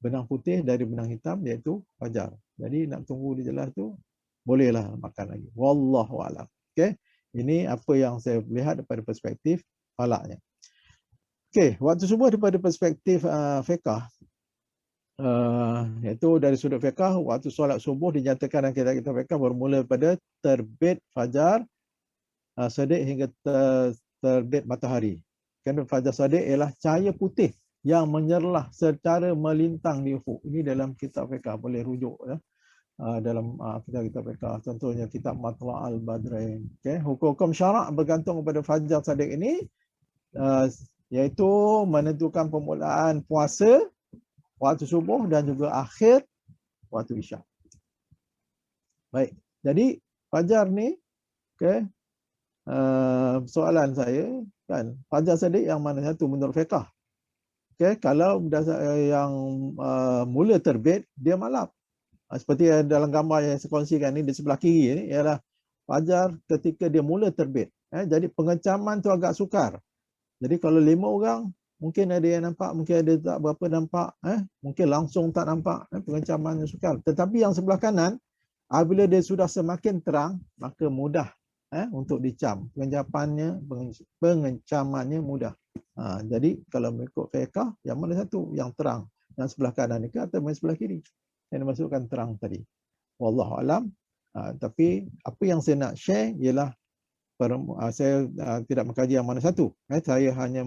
Benang putih dari benang hitam, iaitu fajar. Jadi nak tunggu dia jelas tu, bolehlah makan lagi. Wallahu a'lam. Okay? Ini apa yang saya lihat daripada perspektif falaknya. Okay, waktu subuh daripada perspektif fiqh, iaitu dari sudut fiqh, waktu solat subuh dinyatakan dalam kitab-kitab fiqh bermula pada terbit fajar shadiq hingga terbit matahari. Kerana fajar shadiq ialah cahaya putih yang menyerlah secara melintang di ufuk. Ini dalam kitab fiqh, boleh rujuk dalam kitab-kitab fiqh. Contohnya kitab Matla'al Badrain. Okay. Hukum-hukum syarak bergantung kepada fajar shadiq ini, iaitu menentukan permulaan puasa, waktu subuh dan juga akhir waktu isyak. Baik, jadi fajar ni, okay, soalan saya kan, fajar shadiq yang mana satu menurut fiqh? Okay, kalau yang mula terbit, dia malam. Seperti dalam gambar yang saya kongsikan ni, di sebelah kiri ni ialah fajar ketika dia mula terbit. Jadi pengecaman tu agak sukar. Jadi kalau 5 orang, mungkin ada yang nampak, mungkin ada tak berapa nampak, mungkin langsung tak nampak, pengecamannya sukar. Tetapi yang sebelah kanan, apabila dia sudah semakin terang, maka mudah untuk dicam. Pengecamannya mudah. Jadi kalau mengikut fiqh, yang mana satu yang terang? Yang sebelah kanan ni ke atau yang sebelah kiri? Yang dimasukkan terang tadi. Wallahu alam. Tapi apa yang saya nak share ialah saya tidak mengkaji yang mana satu. Saya hanya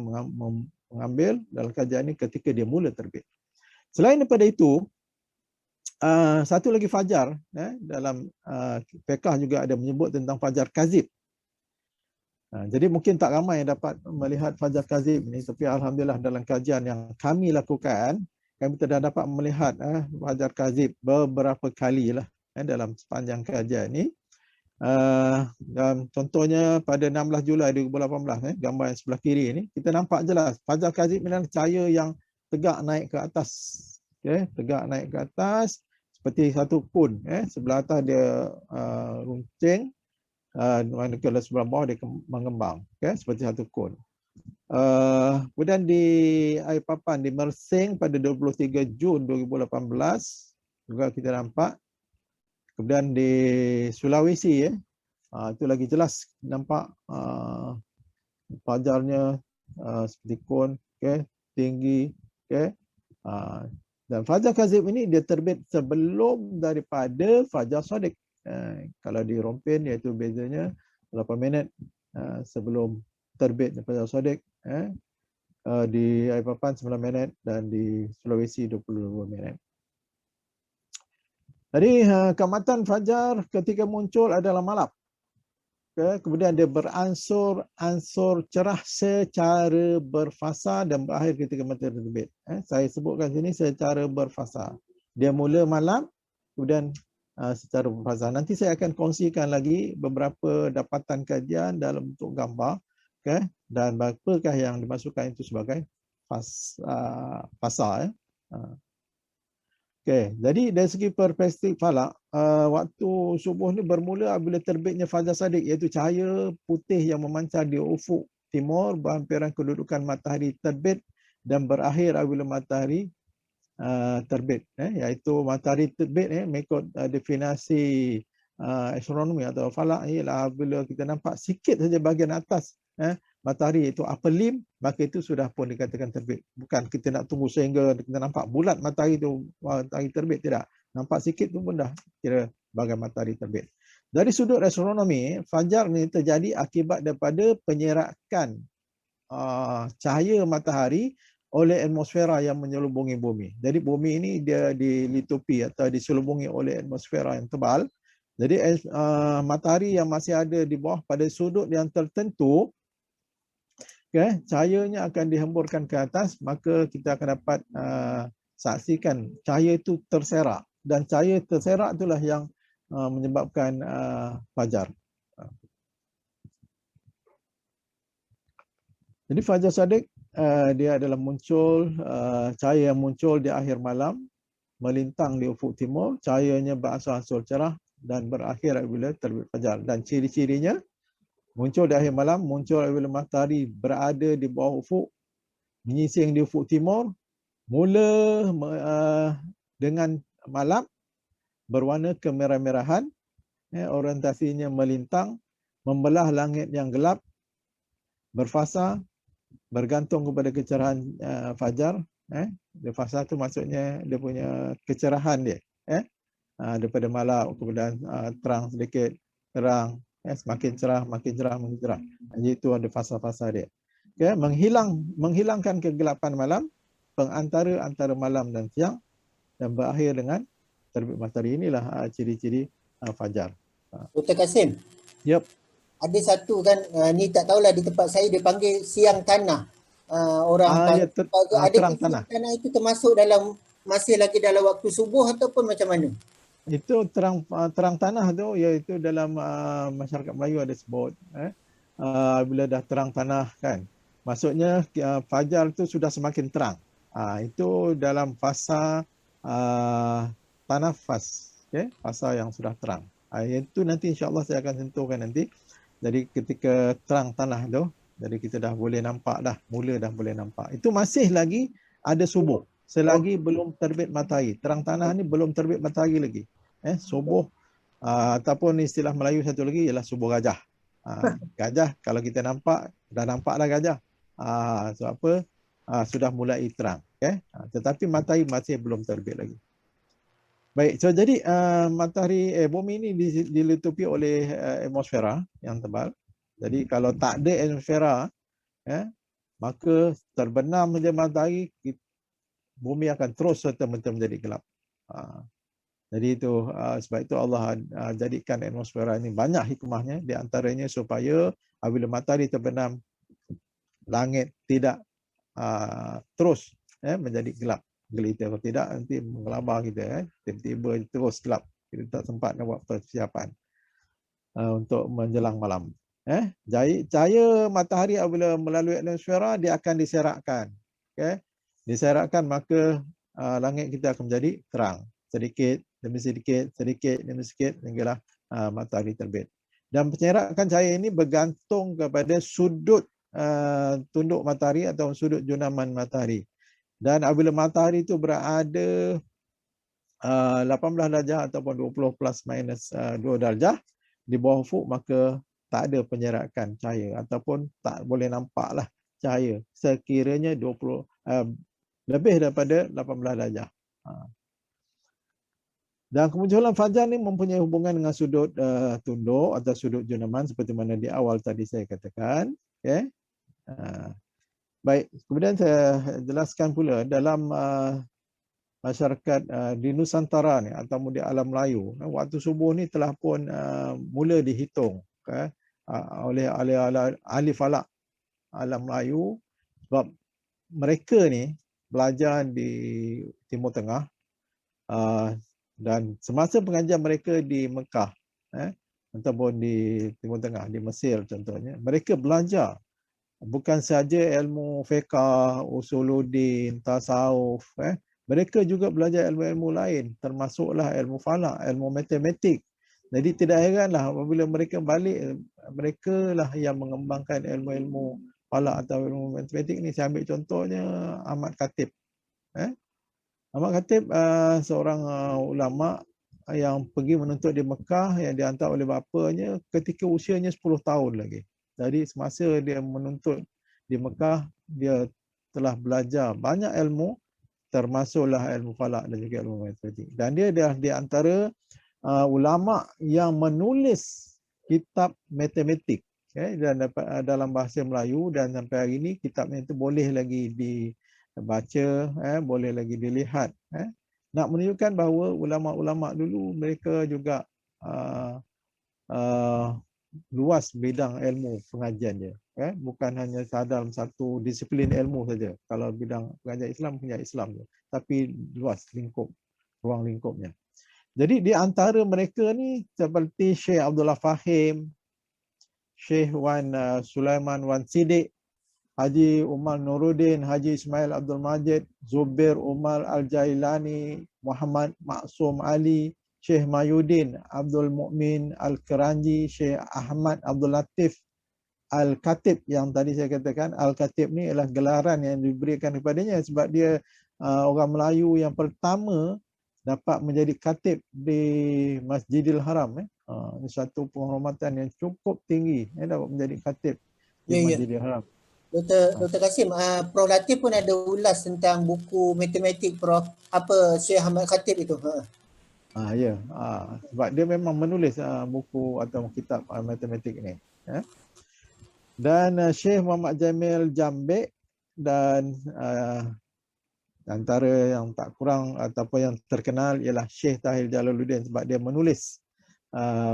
mengambil dalam kajian ini ketika dia mula terbit. Selain daripada itu, satu lagi fajar, dalam fiqh juga ada menyebut tentang fajar kazib. Jadi mungkin tak ramai yang dapat melihat fajar kazib ni, tapi alhamdulillah dalam kajian yang kami lakukan, kami telah dapat melihat fajar kazib beberapa kali lah dalam sepanjang kajian ini. Contohnya pada 16 Julai 2018, gambar yang sebelah kiri ini, kita nampak jelas fajar kazib adalah cahaya yang tegak naik ke atas. Tegak naik ke atas seperti satu kun. Sebelah atas dia runcing, manakala sebelah bawah dia mengembang. Seperti satu kun. Kemudian di air papan di Mersing pada 23 Jun 2018 juga kita nampak. Kemudian di Sulawesi itu lagi jelas nampak fajarnya seperti kun, tinggi, dan fajar kazib ini dia terbit sebelum daripada fajar shadiq. Kalau di Rompin iaitu bezanya 8 minit sebelum terbit fajar shadiq, di Airpapan 9 minit dan di Sulawesi 22 minit. Jadi keamatan fajar ketika muncul adalah malam. Kemudian dia beransur-ansur cerah secara berfasa dan berakhir ketika matahari terbit. Saya sebutkan sini secara berfasa. Dia mula malam, kemudian secara berfasa. Nanti saya akan kongsikan lagi beberapa dapatan kajian dalam bentuk gambar, dan apakah yang dimasukkan itu sebagai fasa. Jadi dari segi perspektif falak, waktu subuh ni bermula apabila terbitnya fajar shadiq, iaitu cahaya putih yang memancar di ufuk timur berhampiran kedudukan matahari terbit dan berakhir apabila matahari terbit. Iaitu matahari terbit mengikut definisi astronomi atau falak ialah apabila kita nampak sikit saja bahagian atas matahari itu upper limb, maka itu sudah pun dikatakan terbit. Bukan kita nak tunggu sehingga kita nampak bulat matahari itu matahari terbit, tidak. Nampak sikit tu pun dah kira bahagian matahari terbit. Dari sudut astronomi, fajar ni terjadi akibat daripada penyerakan cahaya matahari oleh atmosfera yang menyelubungi bumi. Jadi bumi ini dia dilitupi atau diselubungi oleh atmosfera yang tebal. Jadi matahari yang masih ada di bawah pada sudut yang tertentu, cahayanya akan dihemburkan ke atas, maka kita akan dapat saksikan cahaya itu terserak, dan cahaya terserak itulah yang menyebabkan fajar. Jadi fajar shadiq dia adalah muncul cahaya yang muncul di akhir malam, melintang di ufuk timur, cahayanya beransur-ansur cerah dan berakhir apabila terbit fajar. Dan ciri-cirinya muncul di akhir malam, muncul apabila matahari berada di bawah ufuk, menyising di ufuk timur, mula dengan malam, berwarna kemerah-merahan, orientasinya melintang, membelah langit yang gelap, berfasa, bergantung kepada kecerahan fajar. Fasa tu maksudnya dia punya kecerahan dia. Daripada malam kemudian terang sedikit, terang, semakin cerah, makin cerah, makin cerah. Jadi itu ada fasa-fasa dia. Menghilangkan kegelapan malam, pengantara antara malam dan siang, dan berakhir dengan terbit matahari. Inilah ciri-ciri fajar. Dr. Kasim. Yep. Ada satu kan, ni tak tahulah di tempat saya dia panggil siang tanah. Orang terang tanah. Siang tanah itu termasuk dalam masih lagi dalam waktu subuh ataupun macam mana? Itu terang tanah tu, iaitu dalam masyarakat Melayu ada sebut bila dah terang tanah kan, maksudnya fajar tu sudah semakin terang. Itu dalam fasa tanafas, fasa yang sudah terang. Itu nanti insya-Allah saya akan sentuhkan nanti. Jadi ketika terang tanah tu, jadi kita dah boleh nampak dah, mula dah boleh nampak. Itu masih lagi ada subuh. Selagi belum terbit matahari. Terang tanah ni belum terbit matahari lagi. Subuh ataupun istilah Melayu satu lagi ialah subuh gajah. Gajah kalau kita nampak, dah nampak dah gajah. Sebab apa? Sudah mulai terang. Tetapi matahari masih belum terbit lagi. Baik, so jadi matahari bumi ini dilitupi oleh atmosfera yang tebal. Jadi kalau tak ada atmosfera, maka terbenam saja matahari, bumi akan terus serta-merta menjadi gelap. Jadi itu sebab itu Allah jadikan atmosfera ini banyak hikmahnya, di antaranya supaya apabila matahari terbenam, langit tidak terus menjadi gelap gelita. Kalau tidak nanti menggelabah kita, tiba-tiba terus gelap, kita tak sempat nak buat persiapan. untuk menjelang malam. Cahaya matahari apabila melalui atmosfera dia akan diserakkan. Diserakkan, maka langit kita akan menjadi terang. Sedikit demi sedikit, sedikit demi sedikit hinggalah matahari terbit. Dan penyerakan cahaya ini bergantung kepada sudut tunduk matahari atau sudut junaman matahari. Dan apabila matahari itu berada 18 darjah ataupun 20 plus minus 2 darjah di bawah ufuk, maka tak ada penyerakan cahaya ataupun tak boleh nampaklah cahaya sekiranya 20 lebih daripada 18 darjah. Dan kemunculan fajar ni mempunyai hubungan dengan sudut tunduk atau sudut junaman seperti mana di awal tadi saya katakan. Baik, kemudian saya jelaskan pula dalam masyarakat di Nusantara ni atau di alam Melayu, waktu subuh ni telah pun mula dihitung oleh ahli falak alam Melayu, sebab mereka ni belajar di Timur Tengah dan semasa pengajian mereka di Mekah ataupun di Timur Tengah, di Mesir contohnya, mereka belajar bukan saja ilmu fiqh, usuluddin, tasawuf, mereka juga belajar ilmu-ilmu lain, termasuklah ilmu falak, ilmu matematik. Jadi tidak heranlah apabila mereka balik, mereka lah yang mengembangkan ilmu-ilmu falak atau ilmu matematik ni. Saya ambil contohnya Ahmad Khatib. Ahmad Khatib seorang ulama yang pergi menuntut di Mekah, yang dihantar oleh bapanya ketika usianya 10 tahun lagi. Jadi semasa dia menuntut di Mekah, dia telah belajar banyak ilmu, termasuklah ilmu falak dan juga ilmu matematik. Dan dia adalah di antara ulama yang menulis kitab matematik dan dalam bahasa Melayu, dan sampai hari ini kitabnya itu boleh lagi dibaca, boleh lagi dilihat. Nak menunjukkan bahawa ulama-ulama dulu mereka juga luas bidang ilmu pengajian dia. Bukan hanya dalam satu disiplin ilmu saja. Kalau bidang pengajian Islam punya Islam je, tapi luas lingkup, ruang lingkupnya. Jadi di antara mereka ni seperti Syekh Abdullah Fahim, Syekh Wan Sulaiman Wan Sidik, Haji Umar Nuruddin, Haji Ismail Abdul Majid, Zubair Umar Al-Jailani, Muhammad Maksum Ali, Syekh Mayuddin Abdul Mukmin Al-Keranji, Syekh Ahmad Abdul Latif Al-Khatib, yang tadi saya katakan Al-Khatib ni adalah gelaran yang diberikan kepadanya sebab dia orang Melayu yang pertama dapat menjadi khatib di Masjidil Haram. Ini satu penghormatan yang cukup tinggi, dapat menjadi khatib di Masjidil Haram. Dr. Kasim, Prof Latif pun ada ulas tentang buku matematik Prof, apa Syekh Ahmad Khatib itu. Ya, sebab dia memang menulis buku atau kitab matematik ni. Dan Syekh Muhammad Jamil Jambek, dan antara yang tak kurang ataupun yang terkenal ialah Syekh Tahir Jalaluddin, sebab dia menulis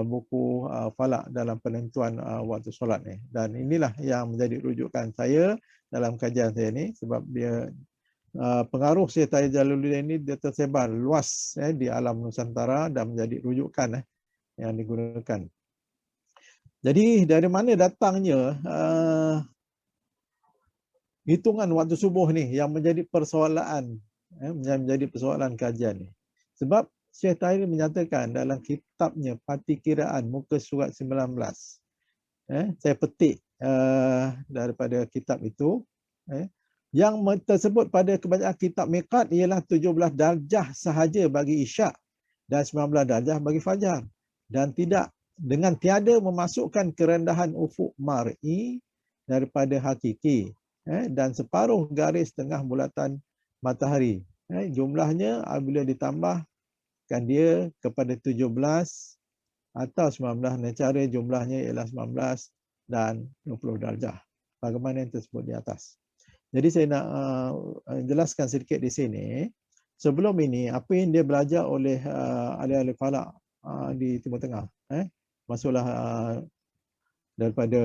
buku falak dalam penentuan waktu solat ni. Dan inilah yang menjadi rujukan saya dalam kajian saya ni, sebab dia pengaruh Syekh Tahir Jalaluddin ini dia tersebar luas di alam Nusantara dan menjadi rujukan yang digunakan. Jadi dari mana datangnya hitungan waktu subuh ni yang menjadi persoalan, menjadi persoalan kajian ni? Sebab Syekh Tahir menyatakan dalam kitabnya Partikiraan muka surat 19. Saya petik daripada kitab itu. Yang tersebut pada kebanyakan kitab miqat ialah 17 darjah sahaja bagi isyak dan 19 darjah bagi fajar, dan tidak dengan tiada memasukkan kerendahan ufuk mar'i daripada hakiki, dan separuh garis tengah bulatan matahari. Jumlahnya apabila ditambahkan dia kepada 17 atau 19, cara jumlahnya ialah 19 dan 20 darjah. Bagaimana yang tersebut di atas. Jadi saya nak jelaskan sedikit di sini. Sebelum ini, apa yang dia belajar oleh ahli-ahli falak di Timur Tengah, masuklah daripada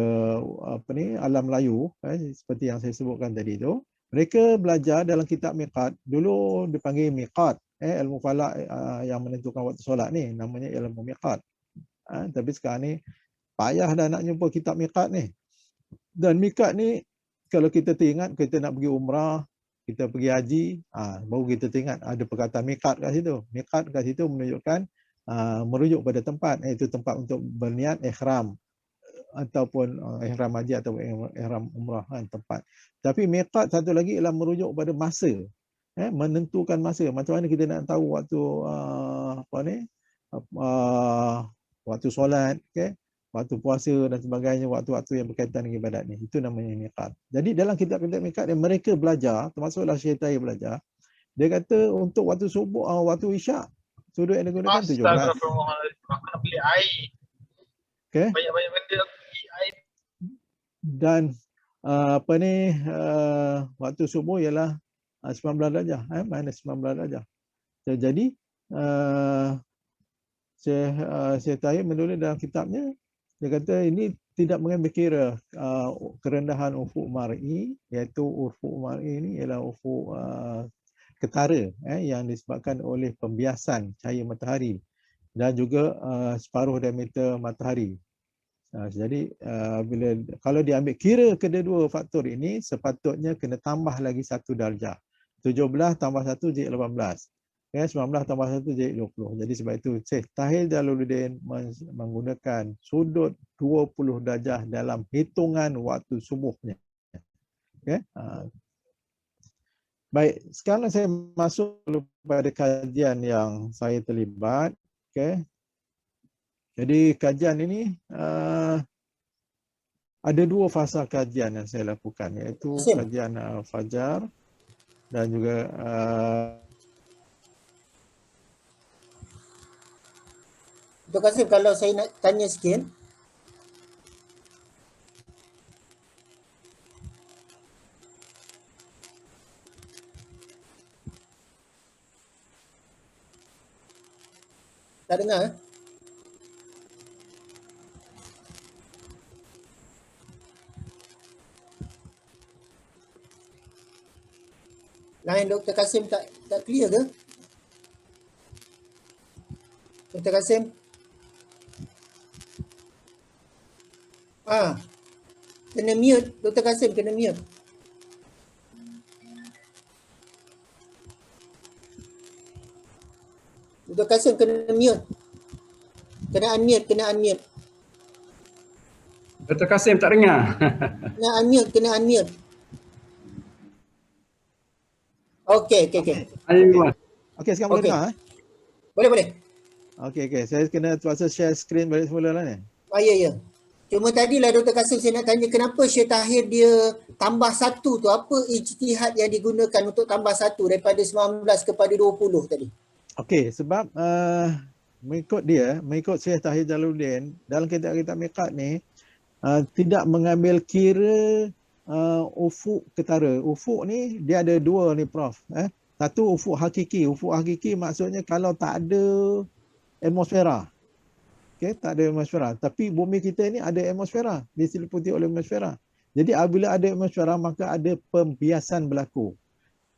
alam Melayu, seperti yang saya sebutkan tadi itu. Mereka belajar dalam kitab miqat. Dulu dipanggil miqat, ilmu falak yang menentukan waktu solat ni namanya ilmu miqat. Tapi sekarang ni payah dah nak jumpa kitab miqat ni. Dan miqat ni kalau kita teringat kita nak pergi umrah, kita pergi haji, baru kita teringat ada perkataan miqat kat situ. Miqat kat situ menunjukkan merujuk pada tempat, iaitu tempat untuk berniat ihram ataupun ihram haji atau ihram umrah, tempat. Tapi miqat satu lagi ialah merujuk pada masa. Menentukan masa. Macam mana kita nak tahu waktu waktu solat, waktu puasa dan sebagainya, waktu-waktu yang berkaitan dengan ibadat ni. Itu namanya miqat. Jadi dalam kitab-kitab miqat yang mereka belajar, termasuklah Syekh Tahir belajar, dia kata untuk waktu subuh, waktu isyak, sudut yang digunakan 17. Astagfirullahaladzim. Aku nak beli air. Okay. Banyak-banyak benda aku beli air. Dan waktu subuh ialah 19 darjah, minus 19 darjah. Jadi Syekh Tahir menulis dalam kitabnya, dia kata ini tidak mengambil kira kerendahan ufuk mar'i, iaitu ufuk mar'i ini ialah ufuk ketara yang disebabkan oleh pembiasan cahaya matahari dan juga separuh diameter matahari. Jadi kalau diambil kira kedua-dua faktor ini, sepatutnya kena tambah lagi 1 darjah. 17 tambah 1 jadi 18. 19 tambah 1 jadi 20. Jadi sebab itu Syekh Tahir Jalaluddin menggunakan sudut 20 darjah dalam hitungan waktu subuhnya. Baik, sekarang saya masuk pada kajian yang saya terlibat. Jadi kajian ini ada 2 fasa kajian yang saya lakukan, iaitu kajian fajar dan juga Dr. Kasim, kalau saya nak tanya sikit. Tak dengar? Line Dr. Kasim tak clear ke? Dr. Kasim? Kena mute. Dr. Kasim kena mute. Dr. Kasim kena mute. Kena unmute. Dr. Kasim tak dengar. Kena unmute. Okey. Okey, sekarang boleh dengar? Boleh. Okey. Saya kena terpaksa share screen balik semula lah ni. Ya. Cuma tadilah Dr. Kasim saya nak tanya kenapa Syekh Tahir dia tambah 1 tu, apa ijtihad yang digunakan untuk tambah 1 daripada 19 kepada 20 tadi? Okey, sebab mengikut Syekh Tahir Jalaluddin dalam kitab-kitab miqat ni tidak mengambil kira ufuk ketara. Ufuk ni dia ada 2 ni Prof. Satu ufuk hakiki. Ufuk hakiki maksudnya kalau tak ada atmosfera. Tak ada atmosfera. Tapi bumi kita ni ada atmosfera, diseliputi oleh atmosfera. Jadi apabila ada atmosfera maka ada pembiasan berlaku.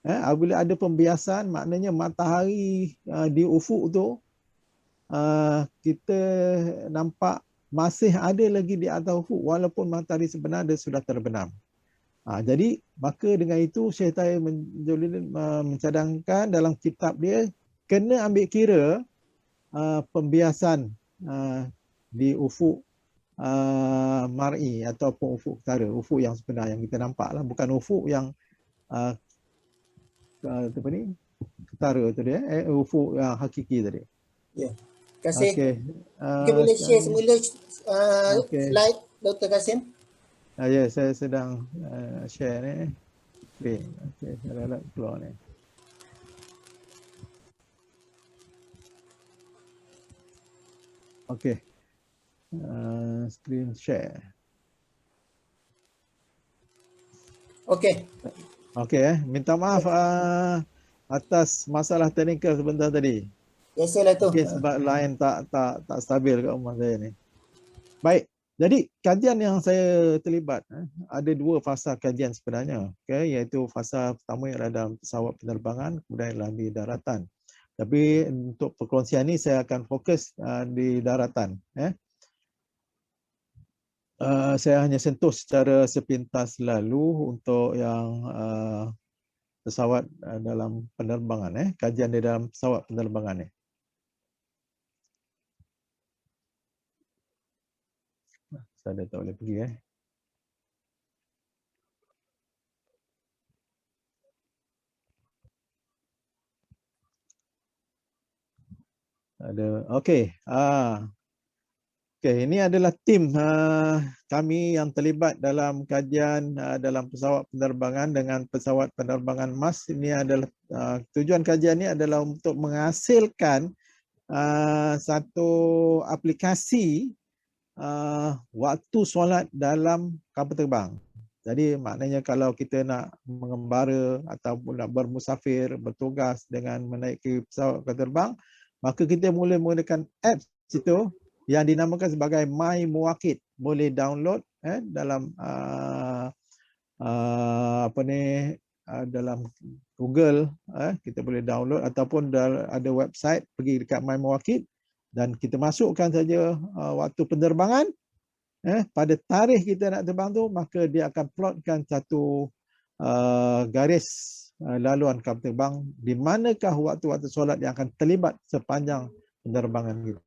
Apabila ada pembiasan maknanya matahari di ufuk tu kita nampak masih ada lagi di atas ufuk walaupun matahari sebenar dia sudah terbenam. Jadi maka dengan itu Syekh Tahir mencadangkan dalam kitab dia kena ambil kira pembiasan di ufuk mar'i ataupun ufuk ketara, ufuk yang sebenar yang kita nampak lah, bukan ufuk yang ketara tadi, ufuk yang hakiki tadi. Ya. Terima kasih. Okey. Boleh share semula slide Dr. Kasim? Ya, saya sedang share ni. Okey, saya nak keluar ni. Okey. Screen share. Okey. Minta maaf atas masalah teknikal sebentar tadi. Biasalah tu. Sebab line tak stabil kat rumah saya ni. Baik. Jadi kajian yang saya terlibat ada 2 fasa kajian sebenarnya, iaitu fasa pertama ialah dalam pesawat penerbangan, kemudian ialah di daratan. Tapi untuk perkongsian ni saya akan fokus di daratan. Saya hanya sentuh secara sepintas lalu untuk yang pesawat dalam penerbangan, kajian di dalam pesawat penerbangan ni. Saya dah tak boleh pergi Ada. Okey. Okey, ini adalah tim kami yang terlibat dalam kajian dalam pesawat penerbangan dengan pesawat penerbangan MAS. Ini adalah tujuan kajian ini adalah untuk menghasilkan satu aplikasi waktu solat dalam kapal terbang. Jadi maknanya kalau kita nak mengembara ataupun nak bermusafir, bertugas dengan menaiki pesawat kapal terbang, maka kita boleh menggunakan apps itu yang dinamakan sebagai My Muwakid. Boleh download dalam dalam Google, kita boleh download ataupun ada website, pergi dekat My Muwakid dan kita masukkan saja waktu penerbangan. Pada tarikh kita nak terbang tu, maka dia akan plotkan satu garis laluan kapal terbang di manakah waktu-waktu solat yang akan terlibat sepanjang penerbangan kita.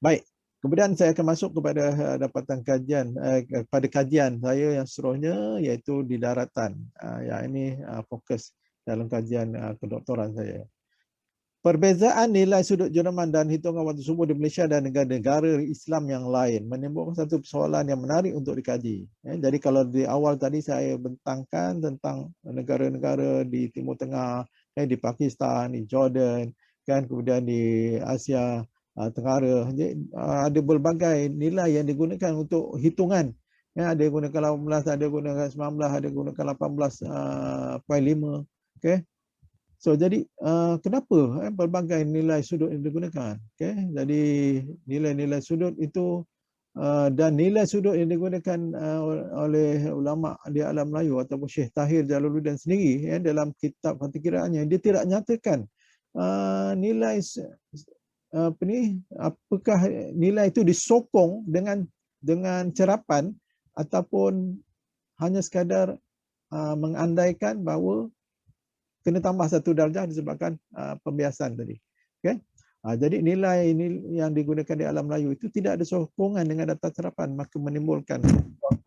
Baik, kemudian saya akan masuk kepada dapatan kajian, kepada kajian saya yang seterusnya, iaitu di daratan. Yang ini fokus dalam kajian kedoktoran saya. Perbezaan nilai sudut jerman dan hitungan waktu subuh di Malaysia dan negara-negara Islam yang lain menimbulkan satu persoalan yang menarik untuk dikaji. Jadi kalau di awal tadi saya bentangkan tentang negara-negara di Timur Tengah, di Pakistan, di Jordan, kemudian di Asia Tenggara, ada berbagai nilai yang digunakan untuk hitungan. Ada yang gunakan 18, ada yang gunakan 19, ada yang gunakan 18.5. So jadi kenapa pelbagai nilai sudut yang digunakan? Jadi nilai-nilai sudut itu dan nilai sudut yang digunakan oleh ulama di alam Melayu ataupun Syekh Tahir Jalaluddin sendiri dalam kitab Fathikiraannya, dia tidak nyatakan nilai apakah nilai itu disokong dengan cerapan ataupun hanya sekadar mengandaikan bahawa kena tambah satu darjah disebabkan pembiasan tadi. Jadi nilai ini yang digunakan di alam Melayu itu tidak ada sokongan dengan data cerapan, maka menimbulkan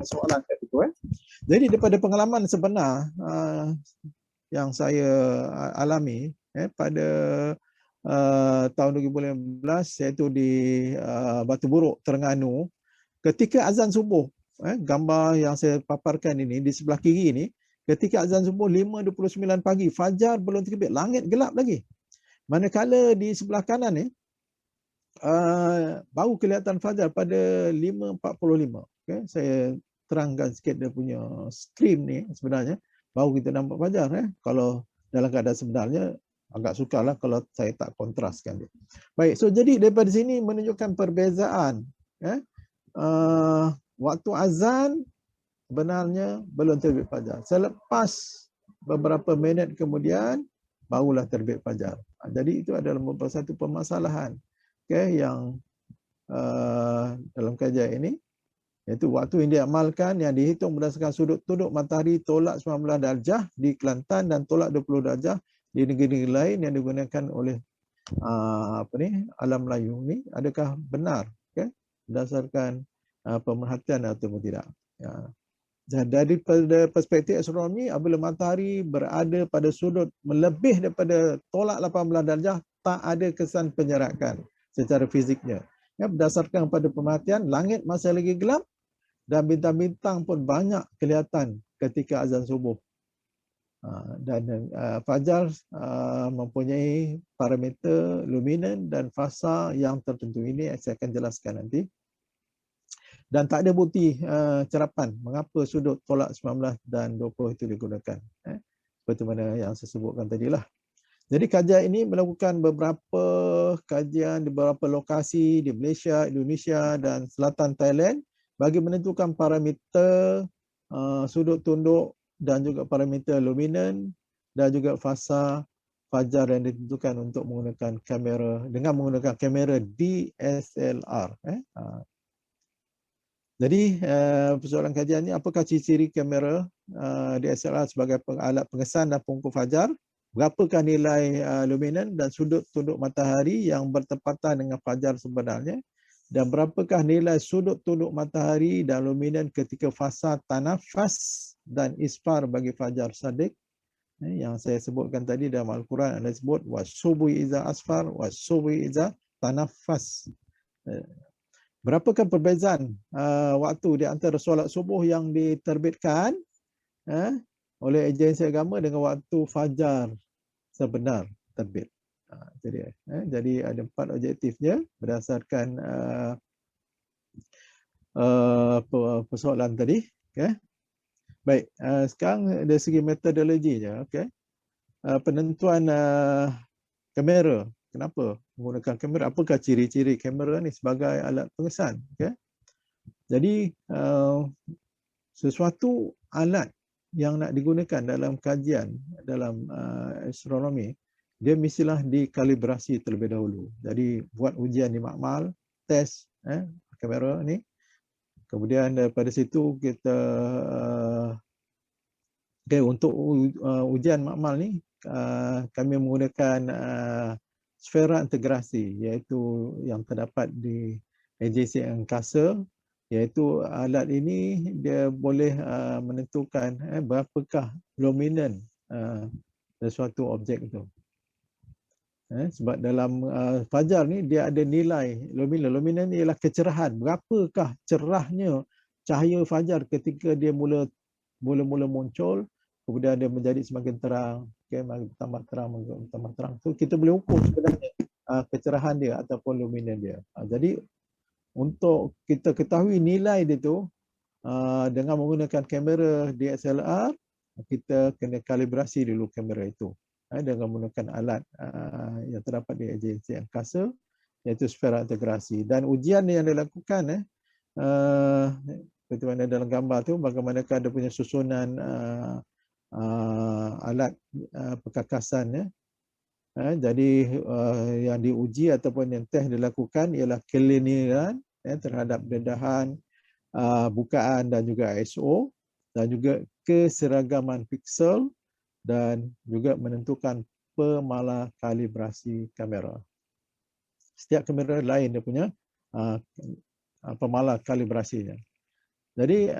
persoalan itu. Jadi daripada pengalaman sebenar yang saya alami pada tahun 2015, iaitu di Batu Buruk, Terengganu, ketika azan subuh, gambar yang saya paparkan ini di sebelah kiri ini, ketika azan subuh 5.29 pagi, fajar belum terbit, langit gelap lagi. Manakala di sebelah kanan ni baru kelihatan fajar pada 5.45. Saya terangkan sikit dia punya screen ni sebenarnya, baru kita nampak fajar. Kalau dalam keadaan sebenarnya agak sukarlah kalau saya tak kontraskan dia. Baik, so jadi daripada sini menunjukkan perbezaan. Waktu azan sebenarnya belum terbit fajar. Selepas beberapa minit kemudian barulah terbit fajar. Jadi itu adalah merupakan satu permasalahan yang dalam kajian ini, iaitu waktu yang diamalkan yang dihitung berdasarkan sudut tunduk matahari tolak 19 darjah di Kelantan dan tolak 20 darjah di negeri-negeri lain yang digunakan oleh alam Melayu ni, adakah benar berdasarkan pemerhatian ataupun tidak. Dari perspektif astronomi, apabila matahari berada pada sudut melebih daripada tolak 18 darjah, tak ada kesan penyerakan secara fiziknya. Berdasarkan pada pemerhatian, langit masih lagi gelap dan bintang-bintang pun banyak kelihatan ketika azan subuh. Dan fajar mempunyai parameter luminan dan fasa yang tertentu. Ini saya akan jelaskan nanti. Dan tak ada bukti cerapan mengapa sudut tolak 19 dan 20 itu digunakan. Seperti mana yang saya sebutkan tadilah. Jadi kajian ini melakukan beberapa kajian di beberapa lokasi di Malaysia, Indonesia dan selatan Thailand bagi menentukan parameter sudut tunduk dan juga parameter luminan dan juga fasa fajar yang ditentukan untuk menggunakan kamera dengan menggunakan kamera DSLR. Jadi persoalan kajian ni, apakah ciri-ciri kamera DSLR sebagai alat pengesan dan pengukur fajar? Berapakah nilai luminan dan sudut tunduk matahari yang bertepatan dengan fajar sebenarnya? Dan berapakah nilai sudut tunduk matahari dan luminan ketika fasa tanafas dan isfar bagi fajar sadiq? Yang saya sebutkan tadi dalam Al-Quran ada sebut wasubuhi iza asfar wasubuhi iza tanafas. Berapakah perbezaan waktu di antara solat subuh yang diterbitkan oleh agensi agama dengan waktu fajar sebenar terbit? Jadi ada 4 objektifnya berdasarkan persoalan tadi. Okay. Baik, sekarang dari segi metodologinya, okay. Penentuan kamera. Kenapa menggunakan kamera? Apakah ciri-ciri kamera ni sebagai alat pengesan? Okay. Jadi sesuatu alat yang nak digunakan dalam kajian dalam astronomi, dia mestilah dikalibrasi terlebih dahulu. Jadi buat ujian di makmal, test kamera ni. Kemudian daripada situ kita untuk ujian makmal ni kami menggunakan sfera integrasi, iaitu yang terdapat di agensi angkasa, iaitu alat ini dia boleh menentukan berapakah luminan sesuatu objek itu. Sebab dalam fajar ni dia ada nilai luminan. Luminan ialah kecerahan. Berapakah cerahnya cahaya fajar ketika dia mula-mula muncul, kemudian dia menjadi semakin terang, tambah terang. So kita boleh ukur sebenarnya kecerahan dia ataupun luminan dia. Jadi untuk kita ketahui nilai dia tu dengan menggunakan kamera DSLR, kita kena kalibrasi dulu kamera itu dengan menggunakan alat yang terdapat di agensi angkasa, iaitu sfera integrasi. Dan ujian yang dilakukan seperti mana dalam gambar tu, bagaimanakah dia punya susunan alat perkakasan. Jadi yang diuji ataupun yang test dilakukan ialah keliniran terhadap dedahan, bukaan dan juga ISO, dan juga keseragaman piksel, dan juga menentukan pemala kalibrasi kamera. Setiap kamera lain dia punya pemala kalibrasinya. Jadi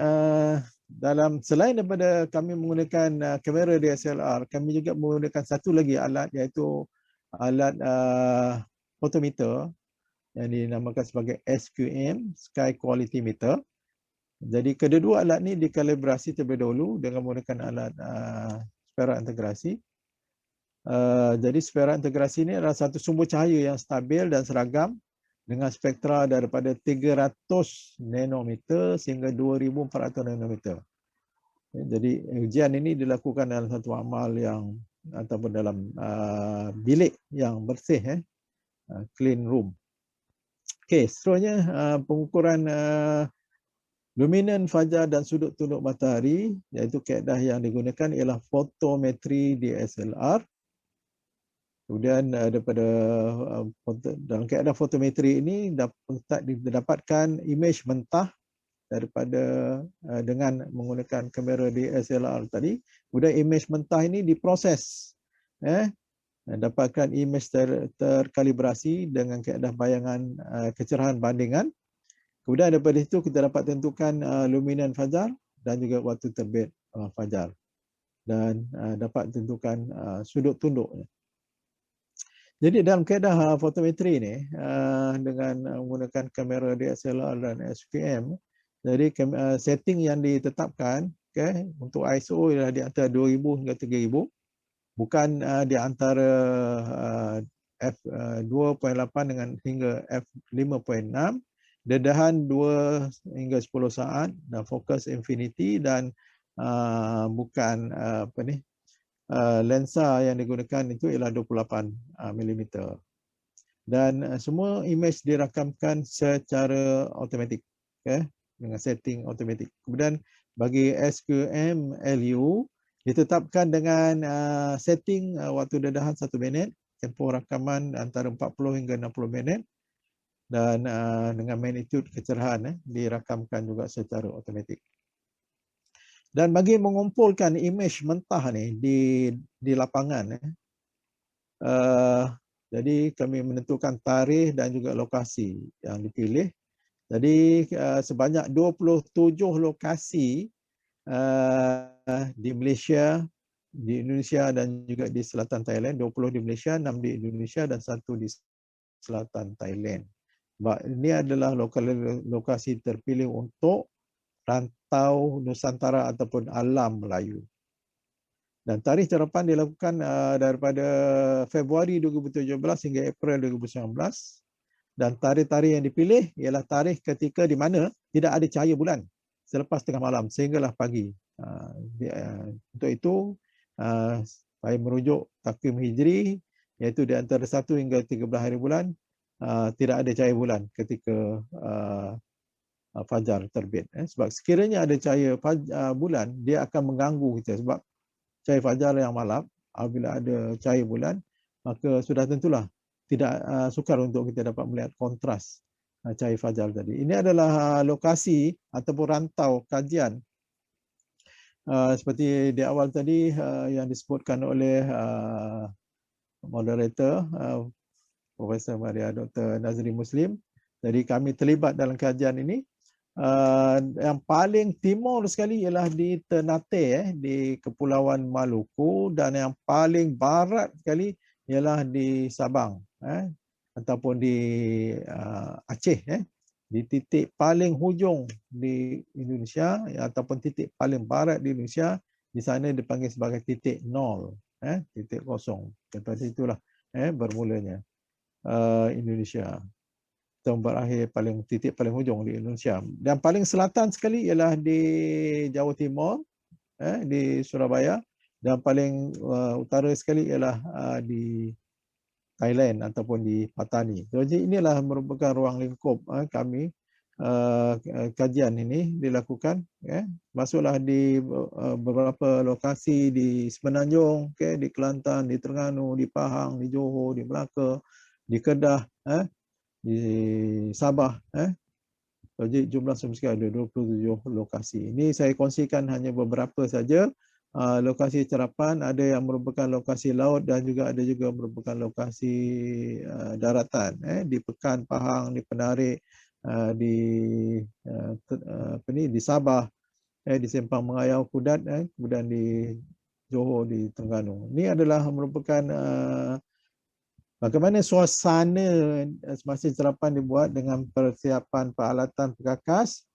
dalam selain daripada kami menggunakan kamera DSLR, kami juga menggunakan satu lagi alat, iaitu alat photometer yang dinamakan sebagai SQM, Sky Quality Meter. Jadi kedua-dua alat ni dikalibrasi terlebih dahulu dengan menggunakan alat sfera integrasi. Jadi sfera integrasi ini adalah satu sumber cahaya yang stabil dan seragam dengan spektra daripada 300 nanometer sehingga 2400 nanometer. Jadi ujian ini dilakukan dalam satu amal yang ataupun dalam bilik yang bersih, clean room. Okey, seterusnya pengukuran luminan fajar dan sudut tunduk matahari, iaitu kaedah yang digunakan ialah fotometri DSLR. Kemudian daripada dalam kaedah fotometri ini dapat didapatkan imej mentah daripada dengan menggunakan kamera DSLR tadi. Kemudian imej mentah ini diproses, dapatkan imej terkalibrasi dengan kaedah bayangan kecerahan bandingan. Kemudian daripada itu kita dapat tentukan luminan fajar dan juga waktu terbit fajar, dan dapat tentukan sudut tunduknya. Jadi dalam kaedah fotometri ini dengan menggunakan kamera DSLR dan SQM, jadi setting yang ditetapkan untuk ISO ialah di antara 2000 hingga 3000, bukan di antara f2.8 dengan hingga f5.6, dedahan 2 hingga 10 saat dan fokus infinity, dan bukan lensa yang digunakan itu ialah 28 mm. Dan semua imej dirakamkan secara automatik, dengan setting automatik. Kemudian bagi SQM LU ditetapkan dengan setting waktu dedahan 1 minit, tempoh rakaman antara 40 hingga 60 minit, dan dengan magnitude kecerahan dirakamkan juga secara automatik. Dan bagi mengumpulkan imej mentah ni di lapangan, jadi kami menentukan tarikh dan juga lokasi yang dipilih. Jadi sebanyak 27 lokasi di Malaysia, di Indonesia dan juga di selatan Thailand. 20 di Malaysia, 6 di Indonesia dan 1 di selatan Thailand. Ini adalah lokasi terpilih untuk rantau Nusantara ataupun alam Melayu. Dan tarikh carapan dilakukan daripada Februari 2017 hingga April 2019. Dan tarikh-tarikh yang dipilih ialah tarikh ketika di mana tidak ada cahaya bulan selepas tengah malam sehinggalah pagi. Untuk itu, saya merujuk takvim Hijri, iaitu di antara 1 hingga 13 hari bulan, tidak ada cahaya bulan ketika fajar terbit. Sebab sekiranya ada cahaya bulan, dia akan mengganggu kita. Sebab cahaya fajar yang malam, apabila ada cahaya bulan, maka sudah tentulah tidak sukar untuk kita dapat melihat kontras cahaya fajar tadi. Ini adalah lokasi ataupun rantau kajian seperti di awal tadi yang disebutkan oleh moderator Profesor Maria Dr. Nazri Muslim. Jadi kami terlibat dalam kajian ini. Yang paling timur sekali ialah di Ternate di Kepulauan Maluku, dan yang paling barat sekali ialah di Sabang ataupun di Aceh, di titik paling hujung di Indonesia ataupun titik paling barat di Indonesia. Di sana dipanggil sebagai titik 0, titik kosong. Daripada itulah bermulanya Indonesia. Berakhir titik paling hujung di Indonesia. Dan paling selatan sekali ialah di Jawa Timur, di Surabaya, dan paling utara sekali ialah di Thailand ataupun di Patani. Jadi inilah merupakan ruang lingkup kami. Kajian ini dilakukan, masuklah di beberapa lokasi di Semenanjung, di Kelantan, di Terengganu, di Pahang, di Johor, di Melaka, di Kedah, di Sabah. Jadi jumlah semestinya ada 27 lokasi. Ini saya kongsikan hanya beberapa saja lokasi cerapan. Ada yang merupakan lokasi laut dan juga ada juga merupakan lokasi daratan. Di Pekan, Pahang, di Penarik, di Sabah, di Sempang Mengayau, Kudat, kemudian di Johor, di Terengganu. Ini adalah merupakan bagaimana suasana semasa cerapan dibuat dengan persiapan peralatan perkakas.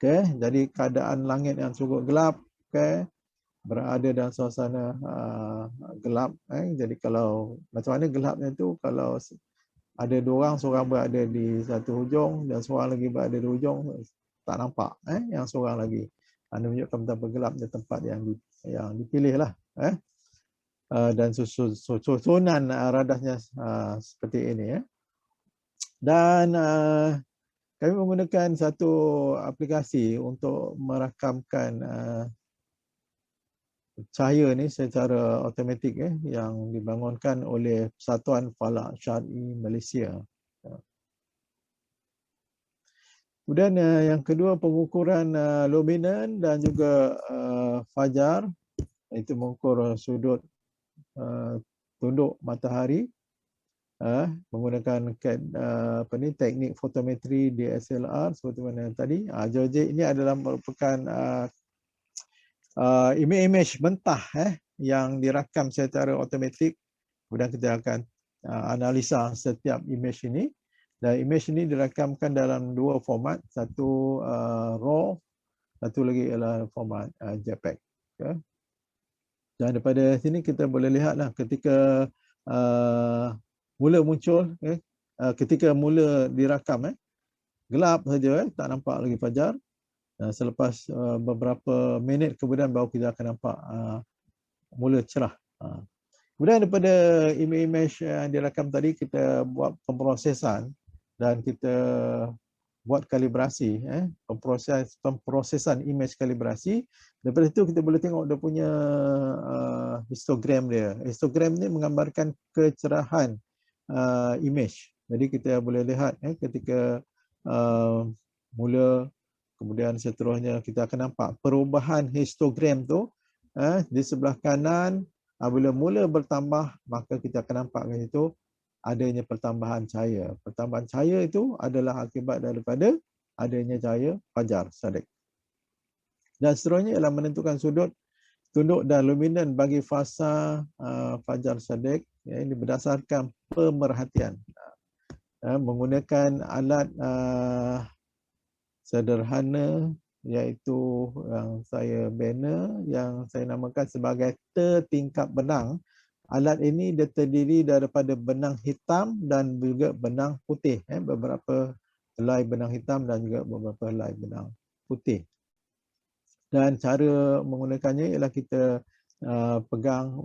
Jadi keadaan langit yang cukup gelap, berada dalam suasana gelap. Jadi kalau macam mana gelapnya tu, kalau ada 2 orang, seorang berada di satu hujung dan seorang lagi berada di hujung, tak nampak yang seorang lagi. Anda menunjukkan betapa gelapnya tempat yang dipilih lah. Dan susunan radasnya seperti ini. Dan kami menggunakan satu aplikasi untuk merakamkan cahaya ni secara automatik yang dibangunkan oleh Persatuan Falak Syar'i Malaysia. Kemudian yang kedua, pengukuran luminan dan juga fajar, itu mengukur sudut tunduk matahari menggunakan teknik fotometri DSLR seperti mana tadi. Jadi ini adalah merupakan imej mentah yang dirakam secara automatik. Kemudian kita akan analisa setiap imej ini. Dan imej ini dirakamkan dalam 2 format. Satu RAW, satu lagi ialah format JPEG. Dan daripada sini kita boleh lihatlah ketika mula muncul, ketika mula dirakam, gelap saja, tak nampak lagi fajar. Selepas beberapa minit kemudian baru kita akan nampak mula cerah. Kemudian daripada imej yang dirakam tadi, kita buat pemprosesan dan kita buat kalibrasi, pemprosesan imej kalibrasi. Daripada itu kita boleh tengok dia punya histogram dia. Histogram ni menggambarkan kecerahan imej. Jadi kita boleh lihat ketika mula, kemudian seterusnya kita akan nampak perubahan histogram tu di sebelah kanan. Bila mula bertambah, maka kita akan nampak di situ adanya pertambahan cahaya. Pertambahan cahaya itu adalah akibat daripada adanya cahaya fajar Shadiq. Dan seterusnya ialah menentukan sudut, tunduk dan luminan bagi fasa fajar Shadiq. Ini berdasarkan pemerhatian. Menggunakan alat sederhana, iaitu yang saya bina, yang saya namakan sebagai tertingkap benang. Alat ini dia terdiri daripada benang hitam dan juga benang putih. Beberapa helai benang hitam dan juga beberapa helai benang putih. Dan cara menggunakannya ialah kita pegang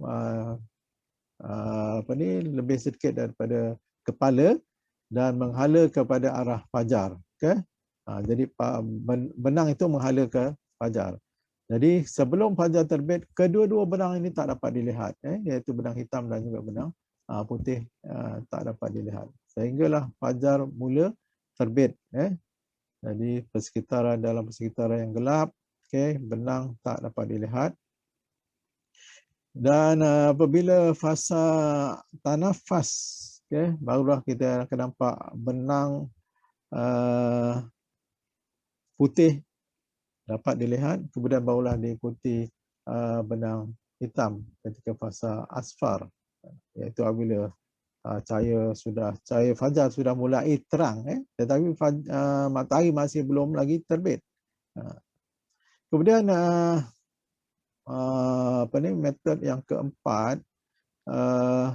lebih sedikit daripada kepala dan menghala kepada arah fajar. Jadi benang itu menghala ke fajar. Jadi sebelum fajar terbit, kedua-dua benang ini tak dapat dilihat, iaitu benang hitam dan juga benang putih tak dapat dilihat. Sehinggalah fajar mula terbit. Jadi dalam persekitaran yang gelap, benang tak dapat dilihat. Dan apabila fasa tanafas, barulah kita akan nampak benang putih dapat dilihat, kemudian barulah diikuti benang hitam ketika fasa asfar, iaitu apabila cahaya fajar sudah mulai terang, tetapi matahari masih belum lagi terbit. Kemudian metod yang keempat,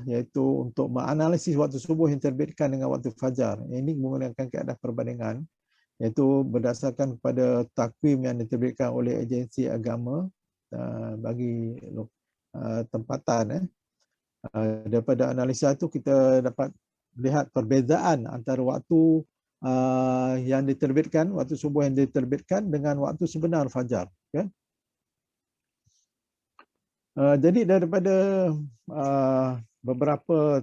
iaitu untuk menganalisis waktu subuh yang terbitkan dengan waktu fajar. Ini menggunakan kaedah perbandingan, iaitu berdasarkan kepada takwim yang diterbitkan oleh agensi agama bagi tempatan. Daripada analisa itu kita dapat lihat perbezaan antara waktu yang diterbitkan, waktu subuh yang diterbitkan dengan waktu sebenar fajar. Jadi daripada beberapa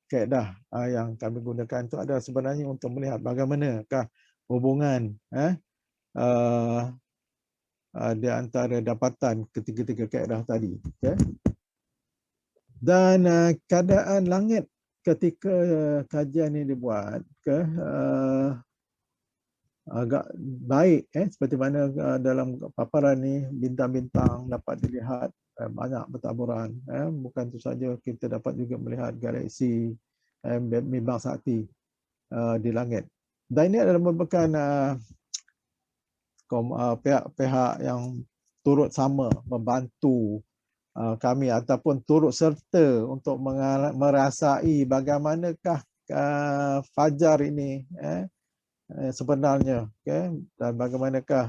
kaedah yang kami gunakan itu ada sebenarnya untuk melihat bagaimanakah hubungan di antara dapatan ketiga-tiga kaedah tadi. Dan keadaan langit ketika kajian ini dibuat agak baik, seperti mana dalam paparan ni bintang-bintang dapat dilihat banyak bertaburan. Bukan itu saja, kita dapat juga melihat galaksi Bima Sakti di langit. Dan ini adalah merupakan pihak-pihak yang turut sama membantu kami ataupun turut serta untuk merasai bagaimanakah fajar ini sebenarnya, dan bagaimanakah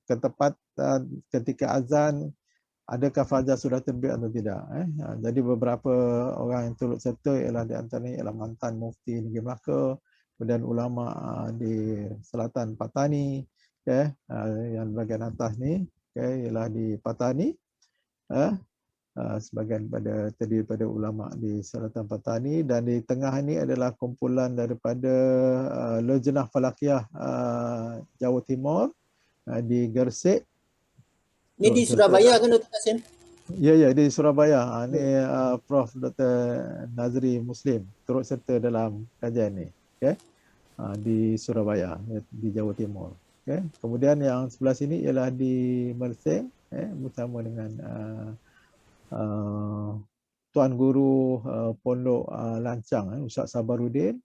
ketepatan ketika azan, adakah fajar sudah terbit atau tidak. Jadi beberapa orang yang turut serta ialah di antaranya ialah mantan mufti Negeri Melaka, kemudian ulama di Selatan Patani, yang bahagian atas ni ialah di Patani, sebahagian terdiri daripada ulama di Selatan Patani, dan di tengah ini adalah kumpulan daripada Lajnah Falakiyah Jawa Timur di Gersik. Ini di Surabaya kan Dr. Kasim? Ya, di Surabaya. Ini Prof. Dr. Nazri Muslim turut serta dalam kajian ni. Di Surabaya, di Jawa Timur. Kemudian yang sebelah sini ialah di Mersing, bersama dengan Tuan Guru Pondok Lancang, Ustaz Sabarudin.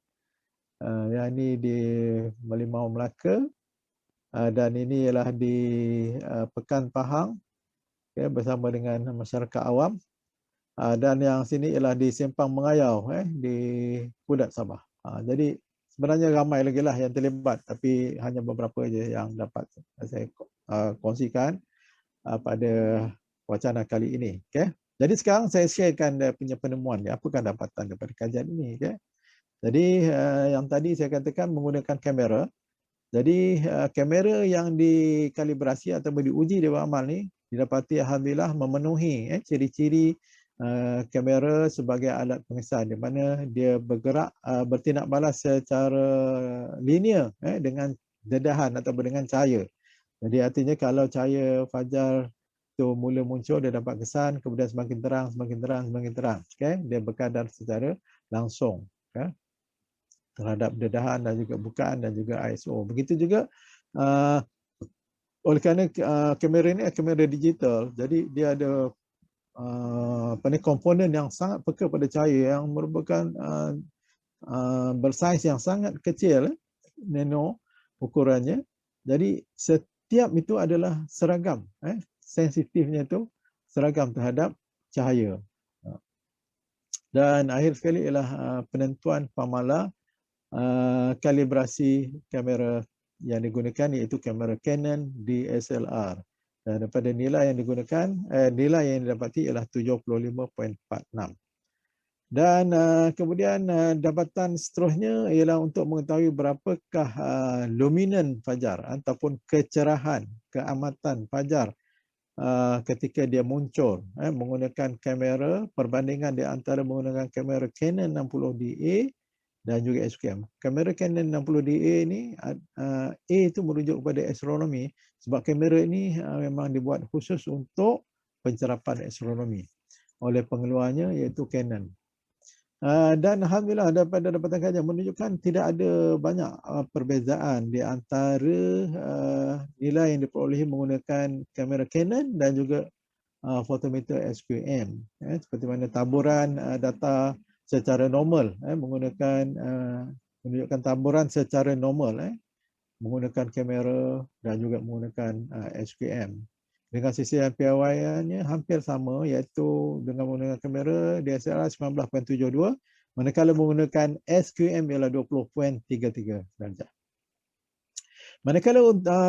Yang ini di Merlimau Melaka. Dan ini ialah di Pekan Pahang, bersama dengan masyarakat awam. Dan yang sini ialah di Simpang Mengayau, di Kudat Sabah. Jadi sebenarnya ramai lagi lah yang terlibat, tapi hanya beberapa saja yang dapat saya kongsikan pada wacana kali ini. Jadi sekarang saya sharekan dia punya penemuan, apakah dapatan daripada kajian ini. Jadi yang tadi saya katakan menggunakan kamera. Jadi kamera yang dikalibrasi atau diuji di bawah amal ni didapati alhamdulillah memenuhi ciri-ciri kamera sebagai alat pengesan, di mana dia bergerak bertindak balas secara linear dengan dedahan ataupun dengan cahaya. Jadi artinya kalau cahaya fajar tu mula muncul, dia dapat kesan, kemudian semakin terang, semakin terang, semakin terang. Okay? Dia berkadar secara langsung terhadap dedahan dan juga bukaan dan juga ISO. Begitu juga oleh kerana kamera ini kamera digital, jadi dia ada komponen yang sangat peka pada cahaya yang merupakan bersaiz yang sangat kecil, nano ukurannya. Jadi setiap itu adalah seragam, sensitifnya itu seragam terhadap cahaya. Dan akhir sekali ialah penentuan pamala kalibrasi kamera yang digunakan, iaitu kamera Canon DSLR. Dan daripada nilai yang digunakan, nilai yang didapati ialah 75.46. Dan kemudian dapatan seterusnya ialah untuk mengetahui berapakah luminan fajar ataupun kecerahan, keamatan fajar ketika dia muncul menggunakan kamera, perbandingan di antara menggunakan kamera Canon 60DA dan juga SQM. Kamera Canon 60DA ni A itu merujuk kepada astronomi, sebab kamera ini memang dibuat khusus untuk pencerapan astronomi oleh pengeluarnya, iaitu Canon. Dan alhamdulillah daripada dapatan kajian menunjukkan tidak ada banyak perbezaan di antara nilai yang diperolehi menggunakan kamera Canon dan juga fotometer SQM. Seperti mana taburan data secara normal, menunjukkan taburan secara normal menggunakan kamera dan juga menggunakan SQM. Dengan sisian piawaiannya hampir sama, iaitu dengan menggunakan kamera DSLR 19.72, manakala menggunakan SQM ialah 20.33 darjah. Manakala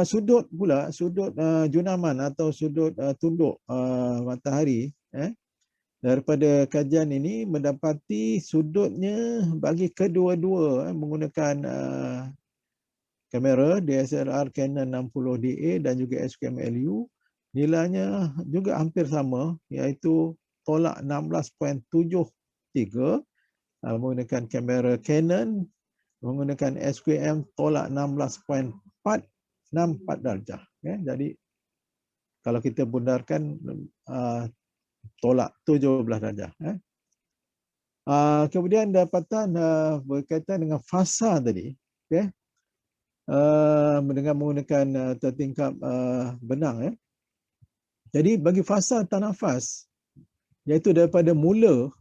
sudut pula, sudut junaman atau sudut tunduk matahari, daripada kajian ini mendapati sudutnya bagi kedua-dua menggunakan kamera DSLR Canon 60DA dan juga SQM LU, nilainya juga hampir sama, iaitu tolak 16.73 menggunakan kamera Canon, menggunakan SQM tolak 16.464 darjah. Jadi kalau kita bundarkan tolak 17 darjah. Kemudian dapatan berkaitan dengan fasa tadi, dengan menggunakan tertingkap benang. Jadi bagi fasa tanafas, iaitu daripada mula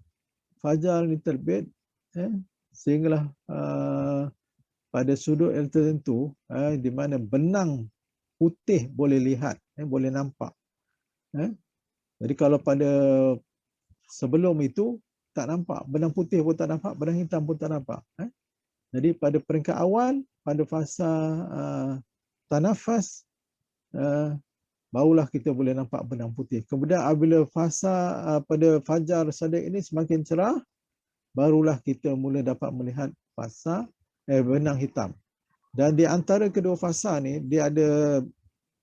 fajar ini terbit sehinggalah pada sudut yang tertentu di mana benang putih boleh lihat, boleh nampak. Jadi kalau pada sebelum itu tak nampak, benang putih pun tak nampak, benang hitam pun tak nampak. Jadi pada peringkat awal, pada fasa tanafas, barulah kita boleh nampak benang putih. Kemudian apabila fasa pada fajar sadiq ini semakin cerah, barulah kita mula dapat melihat fasa benang hitam. Dan di antara kedua fasa ni dia ada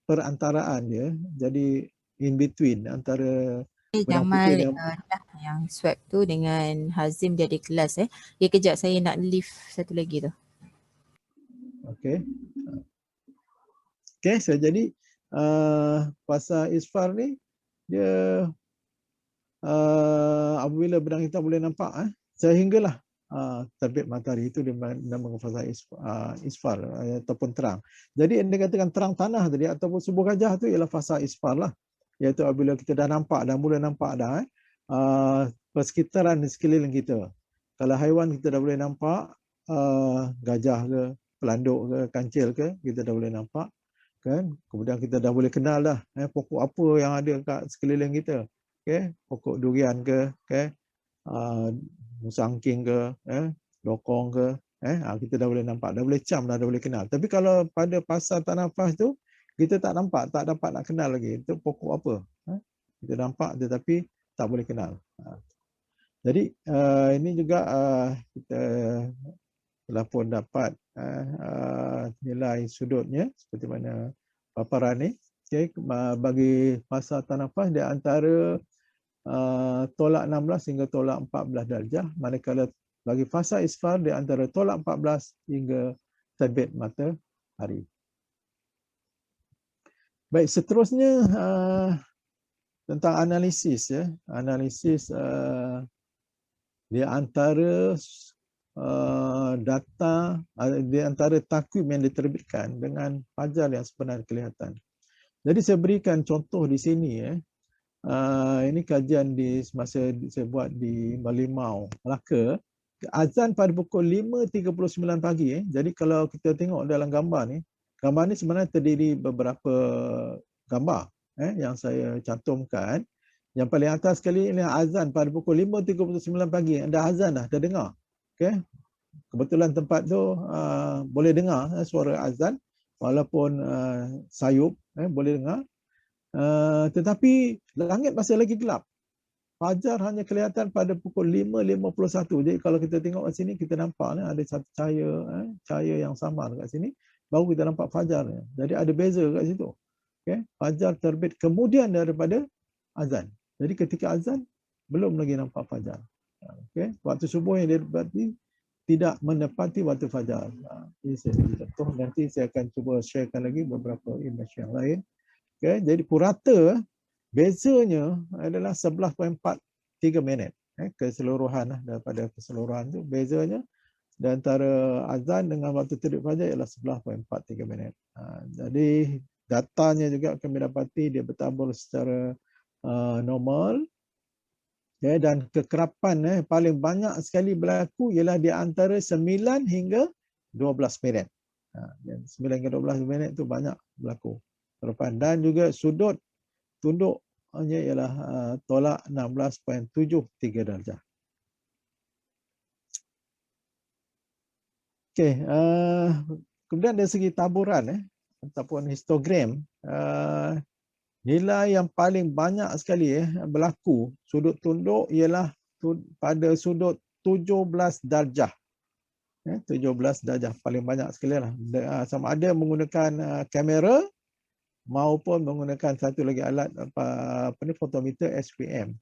perantaraan dia. Jadi in between antara benang putih Jamal dengan yang swab tu dengan Hazim dia ada kelas Dia kejap saya nak lift satu lagi tu. okey. Okey, so jadi fasa isfar ni dia apabila benang hitam boleh nampak sehinggalah terbit matahari, itu dinamakan fasa isfar ataupun terang. Jadi yang dikatakan terang tanah tadi ataupun subuh gajah tu ialah fasa isfar lah, iaitu apabila kita dah nampak, dah mula nampak dah persekitaran di sekeliling kita. Kalau haiwan kita dah boleh nampak, gajah ke, pelanduk ke, kancil ke, kita dah boleh nampak kan. Kemudian kita dah boleh kenal dah pokok apa yang ada kat sekeliling kita. Pokok durian ke, musangking ke, lokong ke, kita dah boleh nampak, dah boleh cam dah boleh kenal. Tapi kalau pada fasa tanafas tu kita tak nampak, tak dapat nak kenal lagi itu pokok apa. Kita nampak tetapi tak boleh kenal. Jadi ini juga kita telah pun dapat nilai sudutnya seperti mana paparan ni. Bagi fasa tanafas di antara tolak 16 hingga tolak 14 darjah, manakala bagi fasa isfar di antara tolak 14 hingga terbit matahari. Baik, seterusnya tentang analisis ya. Analisis di antara data, di antara takwim yang diterbitkan dengan fajar yang sebenar kelihatan. Jadi saya berikan contoh di sini ya. Ini kajian di semasa saya buat di Malimau, Melaka. Azan pada pukul 5.39 pagi. Jadi kalau kita tengok dalam gambar ni sebenarnya terdiri beberapa gambar yang saya cantumkan. Yang paling atas sekali ini azan pada pukul 5.39 pagi. Ada azan dah, terdengar. Okay. Kebetulan tempat tu boleh dengar suara azan walaupun sayup, boleh dengar. Tetapi langit masih lagi gelap. Fajar hanya kelihatan pada pukul 5.51. Jadi kalau kita tengok kat sini, kita nampak ada satu cahaya yang samar kat sini. Baru kita nampak fajar. Jadi ada beza kat situ. Okay. Fajar terbit kemudian daripada azan. Jadi ketika azan, belum lagi nampak fajar. Okay. Waktu subuh yang didapati tidak menepati waktu fajar. Ini saya beri contoh. Nanti saya akan cuba sharekan lagi beberapa image yang lain. Okay. Jadi purata, bezanya adalah 11.43 minit. Keseluruhan daripada keseluruhan tu. Bezanya di antara azan dengan waktu terbit fajar ialah 11.43 minit. Jadi datanya juga kami dapati dia bertabur secara normal. Ya, dan kekerapan paling banyak sekali berlaku ialah di antara 9 hingga 12 minit. 9 hingga 12 minit tu banyak berlaku kekerapan. Dan juga sudut tunduknya ialah tolak 16.73 darjah. Okey, kemudian dari segi taburan ataupun histogram, nilai yang paling banyak sekali berlaku sudut tunduk ialah pada sudut 17 darjah. 17 darjah paling banyak sekali lah. Sama ada menggunakan kamera maupun menggunakan satu lagi alat fotometer SPM.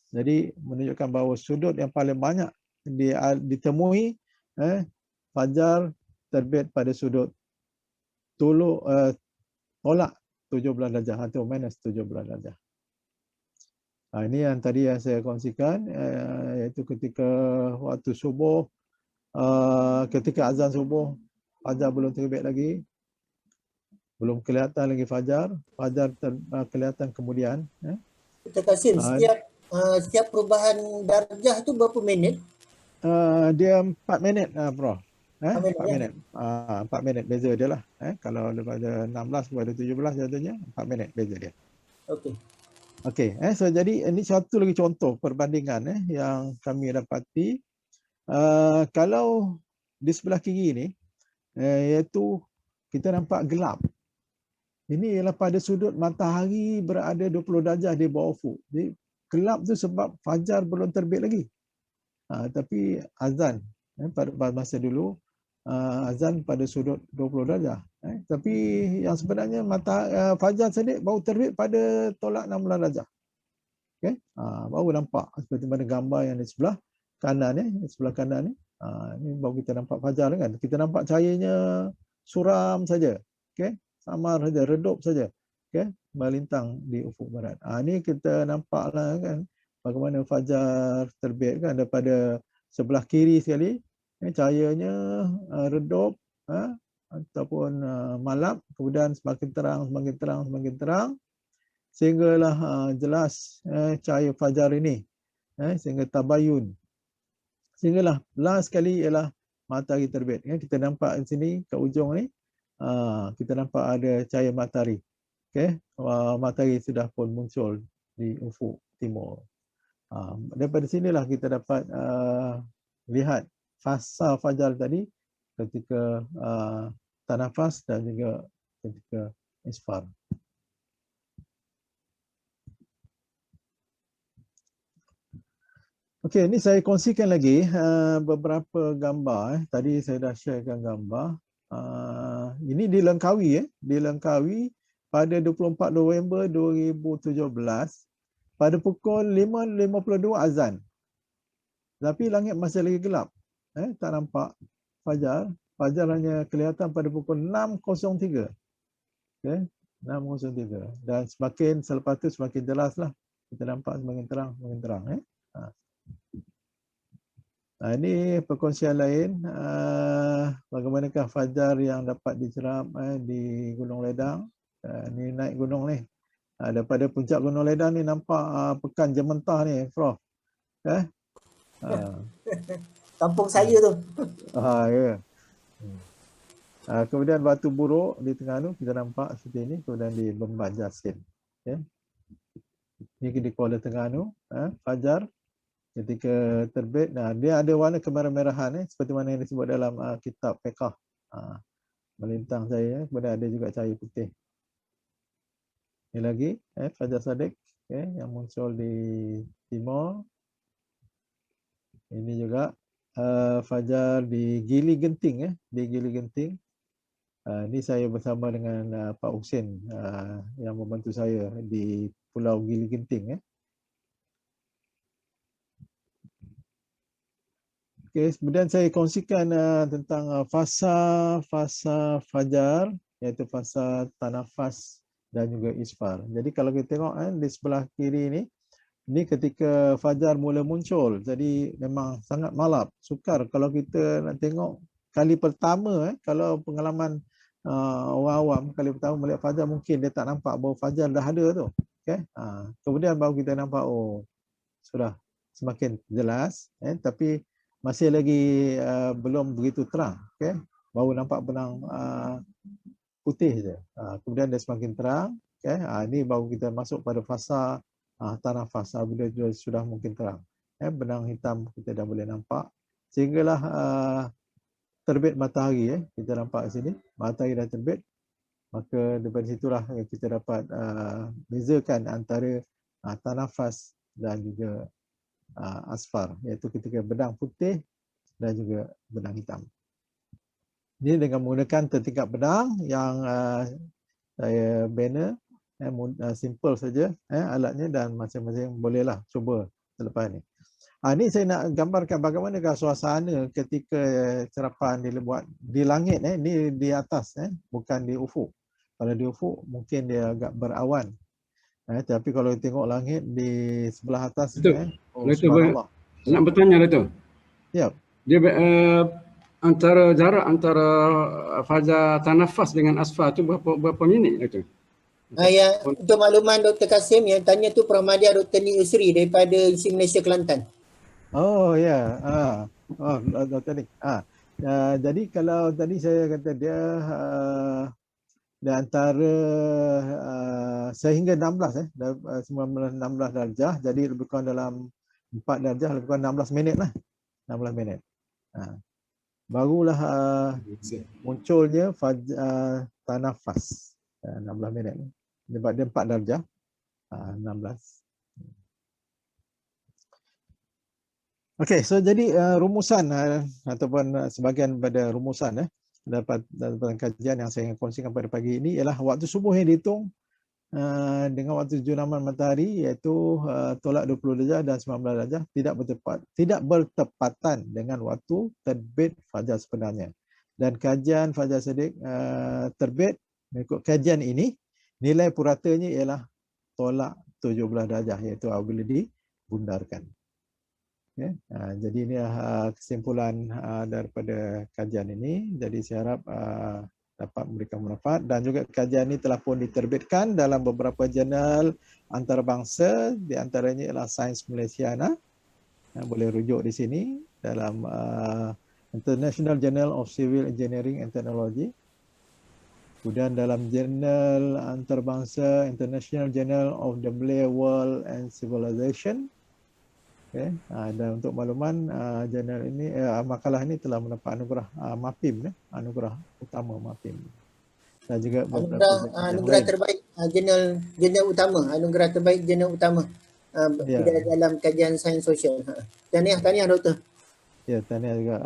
Jadi menunjukkan bahawa sudut yang paling banyak ditemui fajar terbit pada sudut tolak 17 darjah atau minus 17 darjah. Ini yang tadi yang saya kongsikan, iaitu ketika waktu subuh, ketika azan subuh, fajar belum terbit lagi, belum kelihatan lagi fajar kelihatan kemudian. Dr. Kasim, setiap perubahan darjah tu berapa minit? Dia 4 minit, Prof. 4 4 minit. 4 minit beza dia lah. Kalau daripada 16 kepada 17 jatuhnya 4 minit beza dia. Okey. Okey, so jadi ini satu lagi contoh perbandingan yang kami dapati. Kalau di sebelah kiri ni, iaitu kita nampak gelap. Ini ialah pada sudut matahari berada 20 darjah di bawah ufuk. Jadi gelap tu sebab fajar belum terbit lagi. Tapi azan pada masa dulu, azan pada sudut 20 darjah. Tapi yang sebenarnya fajar sendiri baru terbit pada tolak 16 darjah. Okay? Baru nampak seperti mana gambar yang di sebelah kanan di sebelah kanan ni. Ini baru kita nampak fajar kan. Kita nampak cahayanya suram saja. Okay? Samar saja, redup saja. Okay? Melintang di ufuk barat. Ini kita nampaklah kan bagaimana fajar terbit kan daripada sebelah kiri sekali. Cahayanya redup ataupun malap, kemudian semakin terang sehinggalah jelas cahaya fajar ini sehingga tabayun, sehinggalah last sekali ialah matahari terbit. Kita nampak di sini kat ujung ni kita nampak ada cahaya matahari. Okay? Matahari sudah pun muncul di ufuk timur. Daripada sinilah kita dapat lihat fasa fajar tadi ketika tanafas dan juga ketika isfar. Okey, ini saya kongsikan lagi beberapa gambar. Tadi saya dah sharekan gambar. Ini di Langkawi pada 24 November 2017. pada pukul 5.52 azan. Tapi langit masih lagi gelap. Tak nampak fajar. Fajar hanya kelihatan pada pukul 6.03. Okay? 6.03. Dan semakin selepas tu semakin jelas lah. Kita nampak semakin terang, semakin terang. Ini perkongsian lain. Bagaimanakah fajar yang dapat dicerap di Gunung Ledang. Ni naik gunung ni. Daripada puncak Gunung Ledang ni nampak pekan Jementah ni, Prof. Kampung saya tu. Ya. Kemudian Batu Buruk di Terengganu kita nampak seperti ini. Kemudian di Bembang Jasin. Okay. Ini di Kuala Terengganu. Fajar ketika terbit. Dia ada warna kemerah-merahan seperti mana yang disebut dalam kitab fiqh. Melintang cahaya. Kemudian ada juga cahaya putih. Ini lagi fajar Sadiq yang muncul di timur. Ini juga fajar di Gili Genting di Gili Genting. Ini saya bersama dengan Pak Husin yang membantu saya di Pulau Gili Genting. Okay, kemudian saya kongsikan tentang fasa fajar, iaitu fasa tanafas dan juga isfar. Jadi kalau kita tengok di sebelah kiri ini ketika fajar mula muncul. Jadi memang sangat malap, sukar kalau kita nak tengok kali pertama. Kalau pengalaman orang awam kali pertama melihat fajar, mungkin dia tak nampak bahawa fajar dah ada tu. Okay? Kemudian baru kita nampak sudah semakin jelas, tapi masih lagi belum begitu terang. Okay? Baru nampak benang putih je. Kemudian dia semakin terang. Okay? Ini baru kita masuk pada fasa tanafas bila sudah mungkin terang. Benang hitam kita dah boleh nampak. Sehinggalah terbit matahari. Kita nampak di sini. Matahari dah terbit. Maka daripada situlah kita dapat bezakan antara tanafas dan juga asfar. Iaitu ketika benang putih dan juga benang hitam. Ini dengan menggunakan tertingkap benang yang saya banner. Simple saja alatnya dan masing-masing bolehlah cuba selepas ni. Ini saya nak gambarkan bagaimanakah suasana ketika cerapan dibuat di langit. Ini di atas, bukan di ufuk. Kalau di ufuk mungkin dia agak berawan. Tapi kalau tengok langit di sebelah atas, subhanallah. Nak bertanya Dato'. Ya. Dia antara jarak antara fajar tanafas dengan asfar tu berapa minit Dato'? Untuk makluman Dr. Kasim, yang tanya tu Pramadia Dr. Ni Usri daripada ISI Malaysia Kelantan. Oh ya. Dr. Ni. Jadi kalau tadi saya kata dia antara sehingga 16 19-16 darjah, jadi lebih kurang dalam 4 darjah, lebih kurang 16 minit lah. 16 minit. Barulah munculnya tanafas. 16 minit. Sebab dia 4 darjah. 16. Okey, so jadi rumusan ataupun sebahagian pada rumusan dapat kajian yang saya ingin kongsikan pada pagi ini ialah waktu subuh yang dihitung dengan waktu jurnaman matahari, iaitu tolak 20 darjah dan 19 darjah tidak bertepatan dengan waktu terbit fajar sebenarnya. Dan kajian fajar Sadiq terbit mengikut kajian ini, nilai puratanya ialah tolak 17 darjah, iaitu apabila dibundarkan. Okay. Jadi ini kesimpulan daripada kajian ini. Jadi saya harap dapat memberikan manfaat, dan juga kajian ini telah pun diterbitkan dalam beberapa jurnal antarabangsa, di antaranya ialah Sains Malaysiana. Boleh rujuk di sini dalam International Journal of Civil Engineering and Technology. Kemudian dalam jurnal antarabangsa International Journal of the Malay World and Civilization. Okay. Dan untuk makluman, jurnal ini, makalah ini telah mendapat anugerah MAPIM, anugerah utama MAPIM. Dan juga anugerah terbaik jurnal utama, anugerah terbaik jurnal utama dalam kajian sains sosial. Tahniah Doktor. Ya, tahniah juga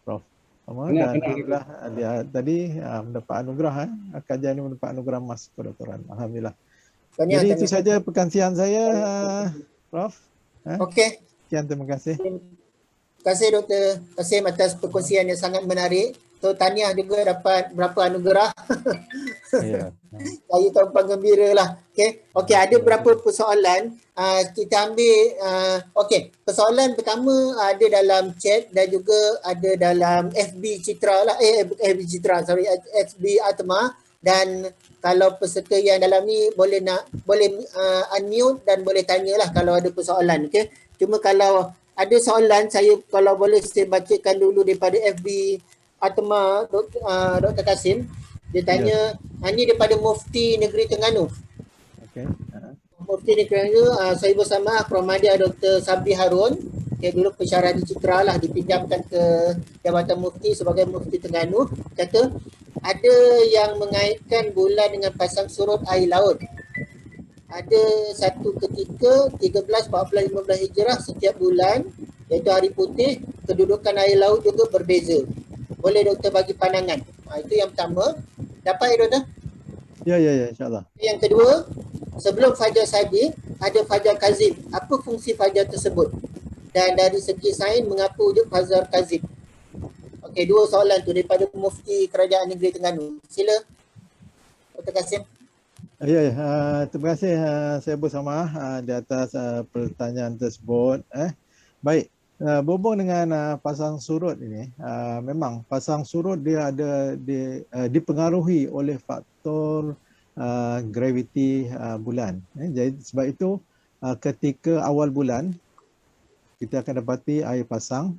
Prof. Dan alhamdulillah dia tadi mendapat anugerah, kajian ini mendapat anugerah emas kedoktoran. Alhamdulillah. Tahniah, Jadi itu tahniah. saja perkongsian saya, Prof. Okey. Sekian, terima kasih. Terima kasih Dr. Kasim atas perkongsian yang sangat menarik. So, tahniah juga dapat berapa anugerah. Ya. Saya tumpang gembira lah. Okey, ada berapa persoalan. Kita ambil, okey, persoalan pertama ada dalam chat dan juga ada dalam FB Citra lah. FB Citra, sorry, FB Atma. Dan kalau peserta yang dalam ni boleh unmute dan boleh tanyalah kalau ada persoalan. Okey. Cuma kalau ada soalan, saya kalau boleh saya bacakan dulu daripada FB Atma Dr. Kasim. Dia tanya, ini daripada Mufti Negeri Terengganu. Okey. Mufti Negeri Terengganu, saya bersama Promadia Dr. Sabri Harun. Dulu pensyarah di Citra lah, dipinjamkan ke Jabatan Mufti sebagai Mufti Terengganu. Kata, ada yang mengaitkan bulan dengan pasang surut air laut. Ada satu ketika 13, 14, 15 Hijrah setiap bulan, iaitu hari putih, kedudukan air laut juga berbeza. Boleh doktor bagi pandangan? Itu yang pertama. Dapat ya doktor? Ya, insyaAllah. Yang kedua, sebelum Fajar Sadiq, ada Fajar Kazib. Apa fungsi Fajar tersebut? Dan dari segi sains, mengapa wujud Fajar Kazib? Okey, dua soalan tu daripada Mufti Kerajaan Negeri Terengganu. Sila, Dr. Kasim. Ya, terima kasih saya bersama di atas pertanyaan tersebut. Baik, berhubung dengan pasang surut ini, memang pasang surut dia ada dipengaruhi oleh faktor graviti bulan. Jadi sebab itu ketika awal bulan kita akan dapati air pasang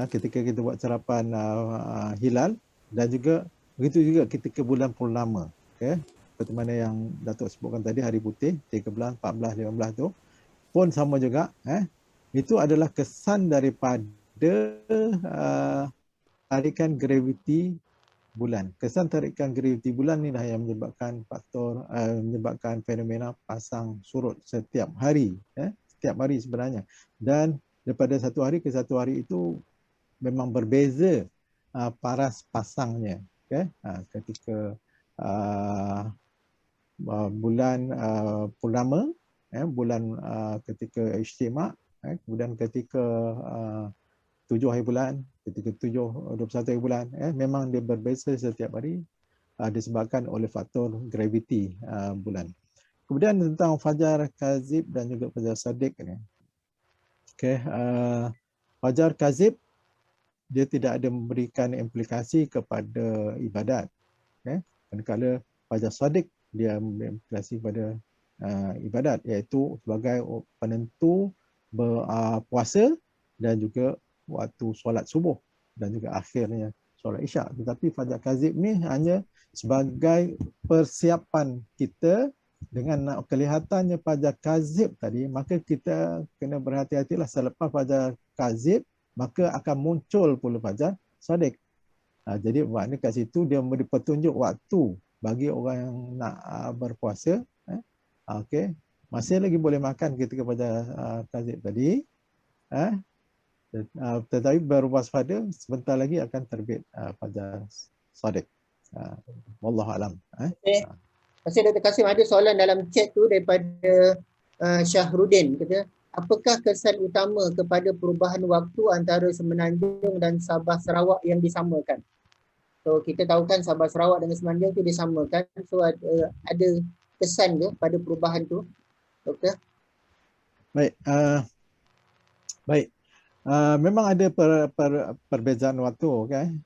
ketika kita buat sarapan hilal, dan juga begitu juga ketika bulan purnama. Okey. Seperti mana yang Datuk sebutkan tadi, hari putih 13, 14, 15 tu pun sama juga. Itu adalah kesan daripada tarikan graviti bulan. Kesan tarikan graviti bulan inilah yang menyebabkan faktor menyebabkan fenomena pasang surut setiap hari. Setiap hari sebenarnya. Dan daripada satu hari ke satu hari itu memang berbeza paras pasangnya. Ketika bulan purnama, bulan ketika ijtima', kemudian ketika 7 hari bulan, ketika 21 hari bulan, memang dia berbeza setiap hari disebabkan oleh faktor graviti bulan. Kemudian tentang Fajar Kazib dan juga Fajar Sadiq ni. Fajar Kazib dia tidak ada memberikan implikasi kepada ibadat. Manakala Fajar Sadiq dia berimplikasi pada ibadat, iaitu sebagai penentu berpuasa dan juga waktu solat subuh dan juga akhirnya solat isyak. Tetapi Fajar Kazib ni hanya sebagai persiapan kita. Dengan kelihatannya Fajar Kazib tadi, maka kita kena berhati-hatilah selepas Fajar Kazib maka akan muncul pula Fajar Sadiq. Jadi maknanya kat situ dia memberi petunjuk waktu bagi orang yang nak berpuasa. Okey, masih lagi boleh makan ketika Fajar Kazib tadi. Tetapi berwaspada sebentar lagi akan terbit Fajar Sadiq. Wallahu alam. Terima kasih Dr. Kasim. Ada soalan dalam chat tu daripada Syahrudin. Kata, apakah kesan utama kepada perubahan waktu antara Semenanjung dan Sabah Sarawak yang disamakan? So kita tahu kan Sabah Sarawak dengan Semenanjung tu disamakan. So ada kesan ke pada perubahan tu, Doktor? Baik. Baik. Memang ada perbezaan waktu, kan?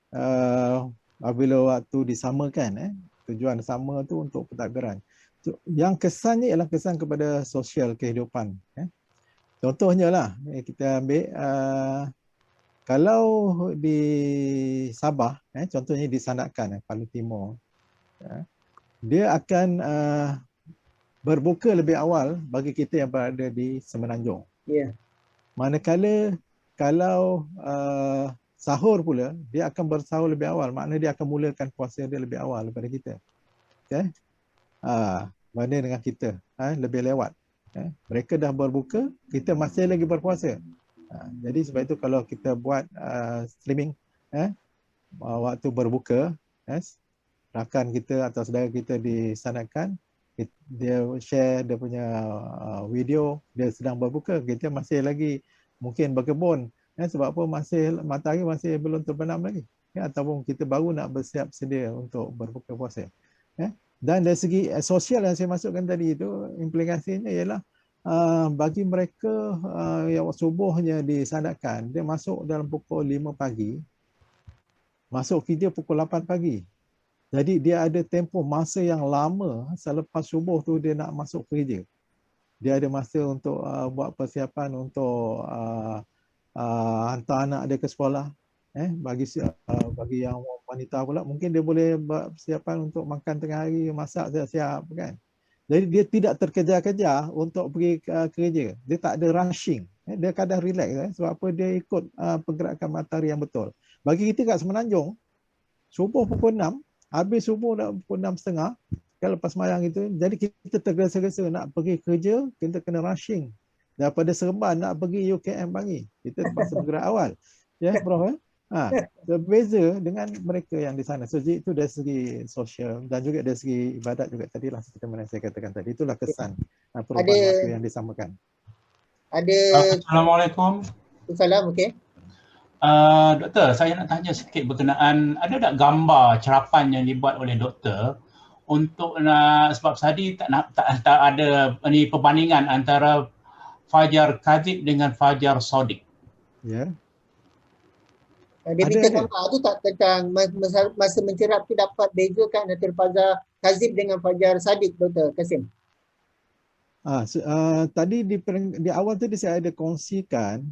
Apabila waktu disamakan, tujuan sama tu untuk pentadbiran. Yang kesannya ialah kesan kepada sosial kehidupan. Contohnya lah, kita ambil kalau di Sabah, contohnya di Sanakan, paling timur, dia akan berbuka lebih awal bagi kita yang berada di Semenanjung. Manakala kalau sahur pula, dia akan bersahur lebih awal. Maknanya dia akan mulakan puasa dia lebih awal daripada kita. Berbanding dengan kita, lebih lewat. Mereka dah berbuka, kita masih lagi berpuasa. Jadi sebab itu kalau kita buat streaming waktu berbuka, rakan kita atau saudara kita disanakan, dia share dia punya video, dia sedang berbuka, kita masih lagi mungkin berkebun. Sebab apa, masih matahari masih belum terbenam lagi. Ataupun kita baru nak bersiap sedia untuk berbuka puasa. Dan dari segi sosial yang saya masukkan tadi itu, implikasinya ialah bagi mereka yang subuhnya disandarkan, dia masuk dalam pukul 5 pagi, masuk kerja pukul 8 pagi. Jadi dia ada tempoh masa yang lama selepas subuh tu dia nak masuk kerja. Dia ada masa untuk buat persiapan untuk hantar anak dia ke sekolah. Bagi yang wanita pula, mungkin dia boleh buat persiapan untuk makan tengah hari, masak siap-siap kan. Jadi dia tidak terkejar-kejar untuk pergi kerja. Dia tak ada rushing. Dia kadang relax sebab apa, dia ikut pergerakan matahari yang betul. Bagi kita kat Semenanjung, subuh pukul 6, habis subuh dah pukul 6.30 kan, lepas mayang itu, jadi kita tergesa-gesa nak pergi kerja, kita kena rushing. Daripada Seremban nak pergi UKM pagi, kita terpaksa bergerak awal. Ya, Prof. Berbeza dengan mereka yang di sana. So itu dari segi sosial dan juga dari segi ibadat juga tadilah seperti mana saya katakan tadi. Itulah kesan perubahan waktu yang disamakan. Assalamualaikum. Salam, okey. Doktor, saya nak tanya sikit berkenaan, ada tak gambar cerapan yang dibuat oleh doktor untuk sebab tadi tak ada ni perbandingan antara fajar kadzib dengan fajar shadiq. Ya. Dia minta gambar tu tak tentang masa mencerap tu dapat bezakan antara fajar kadzib dengan fajar shadiq, Dr. Kasim. Tadi di awal tadi saya ada kongsikan,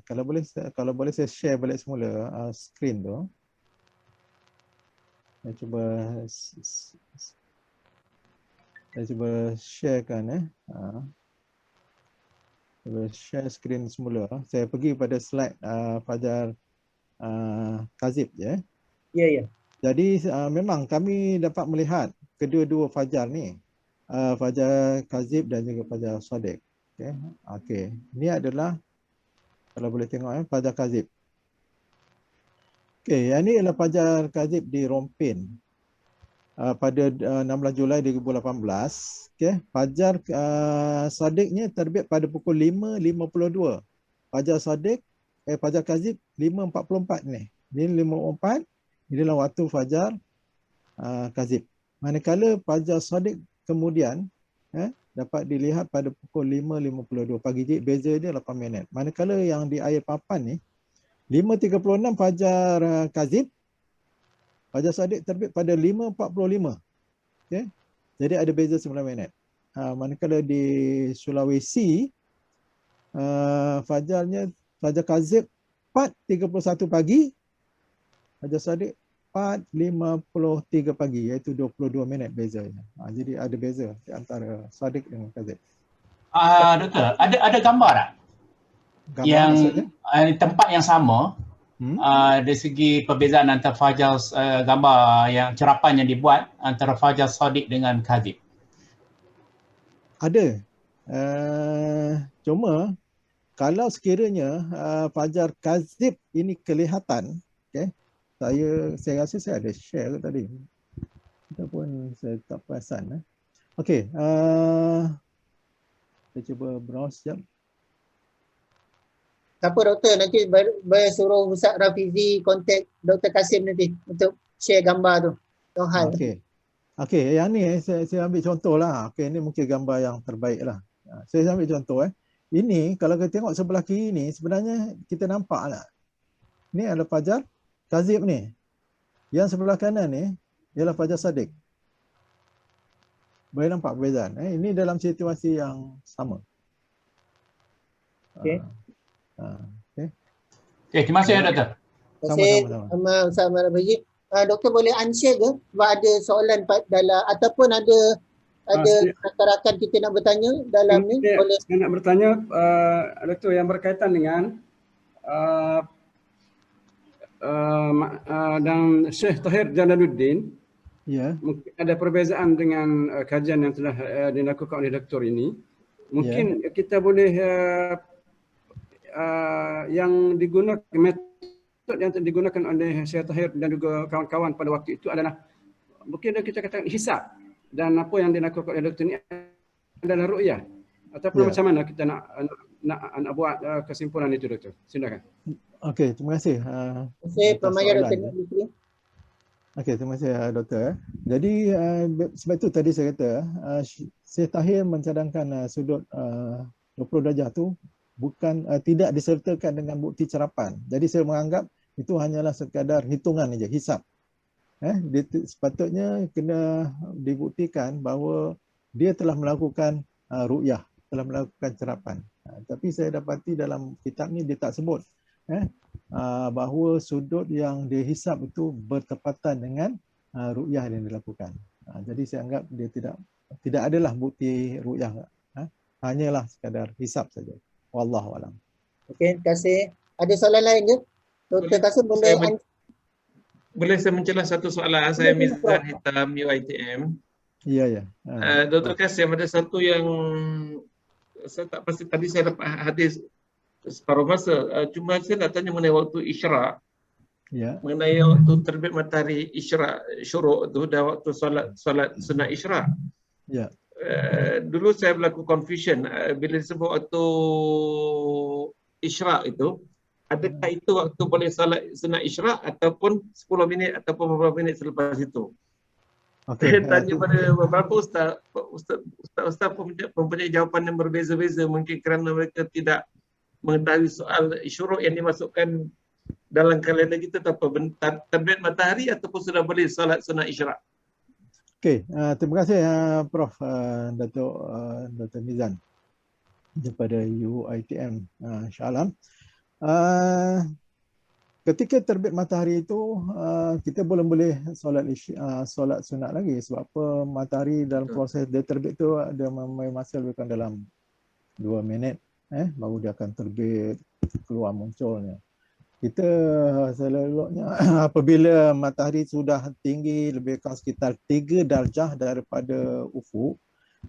kalau boleh saya share balik semula skrin tu. Saya cuba sharekan cuba share skrin semula. Saya pergi pada slide fajar kadzib je. Ya. Jadi memang kami dapat melihat kedua-dua fajar ni, fajar kadzib dan juga fajar shadiq. Okey. Ini adalah, kalau boleh tengok fajar kadzib. Okey, yang ni adalah fajar kadzib di Rompin pada 16 Julai 2018. Okey, fajar shadiqnya terbit pada pukul 5.52. Fajar shadiq fajar kadzib 5.44 ni. Ini 5.44, ini adalah waktu fajar kadzib. Manakala fajar shadiq kemudian dapat dilihat pada pukul 5.52 pagi, beza dia 8 minit. Manakala yang di air papan ni 5.36 fajar kadzib, fajar shadiq terbit pada 5.45. Okey. Jadi ada beza 9 minit. Manakala di Sulawesi fajar kadzib 4.31 pagi, fajar shadiq 4.53 pagi, iaitu 22 minit bezanya. Jadi ada beza di antara shadiq dengan kadzib. Doktor, ada gambar tak? Gambar yang tempat yang sama, dari segi perbezaan antara fajar gambar yang cerapan yang dibuat antara fajar shadiq dengan kadzib? Ada. Cuma kalau sekiranya fajar kadzib ini kelihatan, saya rasa saya ada share tadi ataupun saya tak perasan. Okey, saya cuba browse sekejap. Tak apa Doktor, nanti suruh Ustaz Rafizi kontak Dr. Kasim nanti untuk share gambar tu. Okey, yang ni saya ambil contoh lah. Okey, ini mungkin gambar yang terbaik lah. Saya ambil contoh. Ini kalau kita tengok sebelah kiri ni, sebenarnya kita nampak lah. Ni adalah fajar kadzib ni. Yang sebelah kanan ni ialah fajar shadiq. Boleh nampak perbezaan. Ini dalam situasi yang sama. Okey. Terima kasih Doktor. Terima kasih Ustaz Rafizi. Doktor boleh unshare ke? Sebab ada soalan dalam ataupun ada rakan-rakan kita nak bertanya dalam ni, boleh. Saya nak bertanya Doktor yang berkaitan dengan dan Syekh Tahir Jalaluddin. Ya. Mungkin ada perbezaan dengan kajian yang telah dilakukan oleh doktor ini. Mungkin kita boleh yang digunakan, metode yang digunakan oleh Syekh Tahir dan juga kawan-kawan pada waktu itu adalah mungkin kita katakan hisab. dan apa yang dilakukan oleh doktor ni adalah ru'yah ataupun Ya. macam mana kita nak buat kesimpulan itu, doktor? Silakan. Okey, terima kasih. Terima kasih Atas Prof. Maya, Dr. soalan, Nidri. Okey, terima kasih doktor. Jadi sebab itu tadi saya kata Syekh Tahir mencadangkan sudut 20 darjah tu bukan tidak disertakan dengan bukti cerapan. Jadi saya menganggap itu hanyalah sekadar hitungan saja, hisap. Sepatutnya kena dibuktikan bahawa dia telah melakukan ru'yah, telah melakukan cerapan. Tapi saya dapati dalam kitab ni dia tak sebut bahawa sudut yang dihisap itu bertepatan dengan ru'yah yang dilakukan. Jadi saya anggap dia tidak adalah bukti ru'yah. Hanyalah sekadar hisap saja. Wallahu alam. Okey, terima kasih. Ada soalan lain ke? Dr. Kasim boleh Boleh saya mencelah satu soalan? Saya Mizan Hitam UiTM. Ya. Dr. Kasim, ada satu yang saya tak pasti, tadi saya dapat hadis separuh masa. Cuma saya nak tanya mengenai waktu isyraq. Ya. Mengenai waktu terbit matahari isyraq, syuruk tu dan waktu solat sunat isyraq. Ya. Dulu saya berlaku confusion bila disebut waktu isyraq itu. Adakah itu waktu boleh salat sunat isyraq ataupun 10 minit ataupun beberapa minit selepas itu? Okey. Saya tanya pada beberapa ustaz mempunyai jawapan yang berbeza-beza, mungkin kerana mereka tidak mengetahui soal syuruk yang dimasukkan dalam kalender kita ataupun terbit matahari ataupun sudah boleh salat sunat isyraq. Okey, terima kasih Prof Dr. Mizan daripada UiTM Shah Alam. Ketika terbit matahari itu kita belum boleh solat sunat lagi sebab apa, matahari dalam proses dia terbit tu ada masa lebih kurang dalam 2 minit baru dia akan terbit keluar munculnya. Kita selalunya apabila matahari sudah tinggi lebih kurang sekitar 3 darjah daripada ufuk.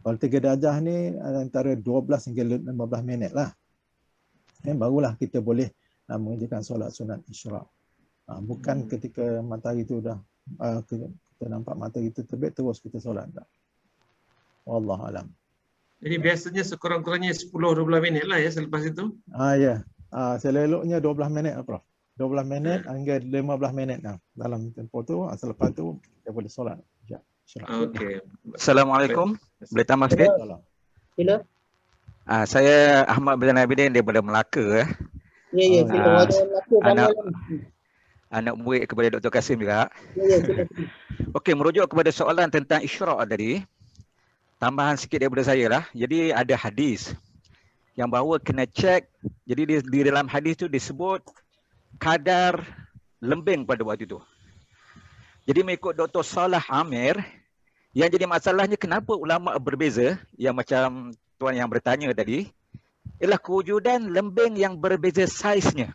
Kalau 3 darjah ni antara 12 hingga 15 minit lah. Barulah kita boleh mengerjakan solat sunat isyraq. Bukan ketika matahari itu dah kita nampak matahari itu terbit terus kita solat dah. Wallahu alam. Jadi biasanya sekurang-kurangnya 10-12 minit lah ya selepas itu. Ya. Seleloknya 12 minit lah, Prof. 12 minit hingga 15 minit lah. Dalam tempoh tu, selepas tu kita boleh solat. Okey. Assalamualaikum. Boleh tambah sikit? Sila. Saya Ahmad bin Abidin daripada Melaka. Ya, sila. Ada laku Anak murid kepada Dr. Kasim juga. Ya, sila. Okey, merujuk kepada soalan tentang isyraq tadi. Tambahan sikit daripada saya lah. Jadi ada hadis yang bahawa kena cek. Jadi di dalam hadis tu disebut kadar lembing pada waktu itu. Jadi mengikut Dr. Salah Amir, yang jadi masalahnya kenapa ulama berbeza, yang macam tuan yang bertanya tadi, ialah kewujudan lembing yang berbeza saiznya.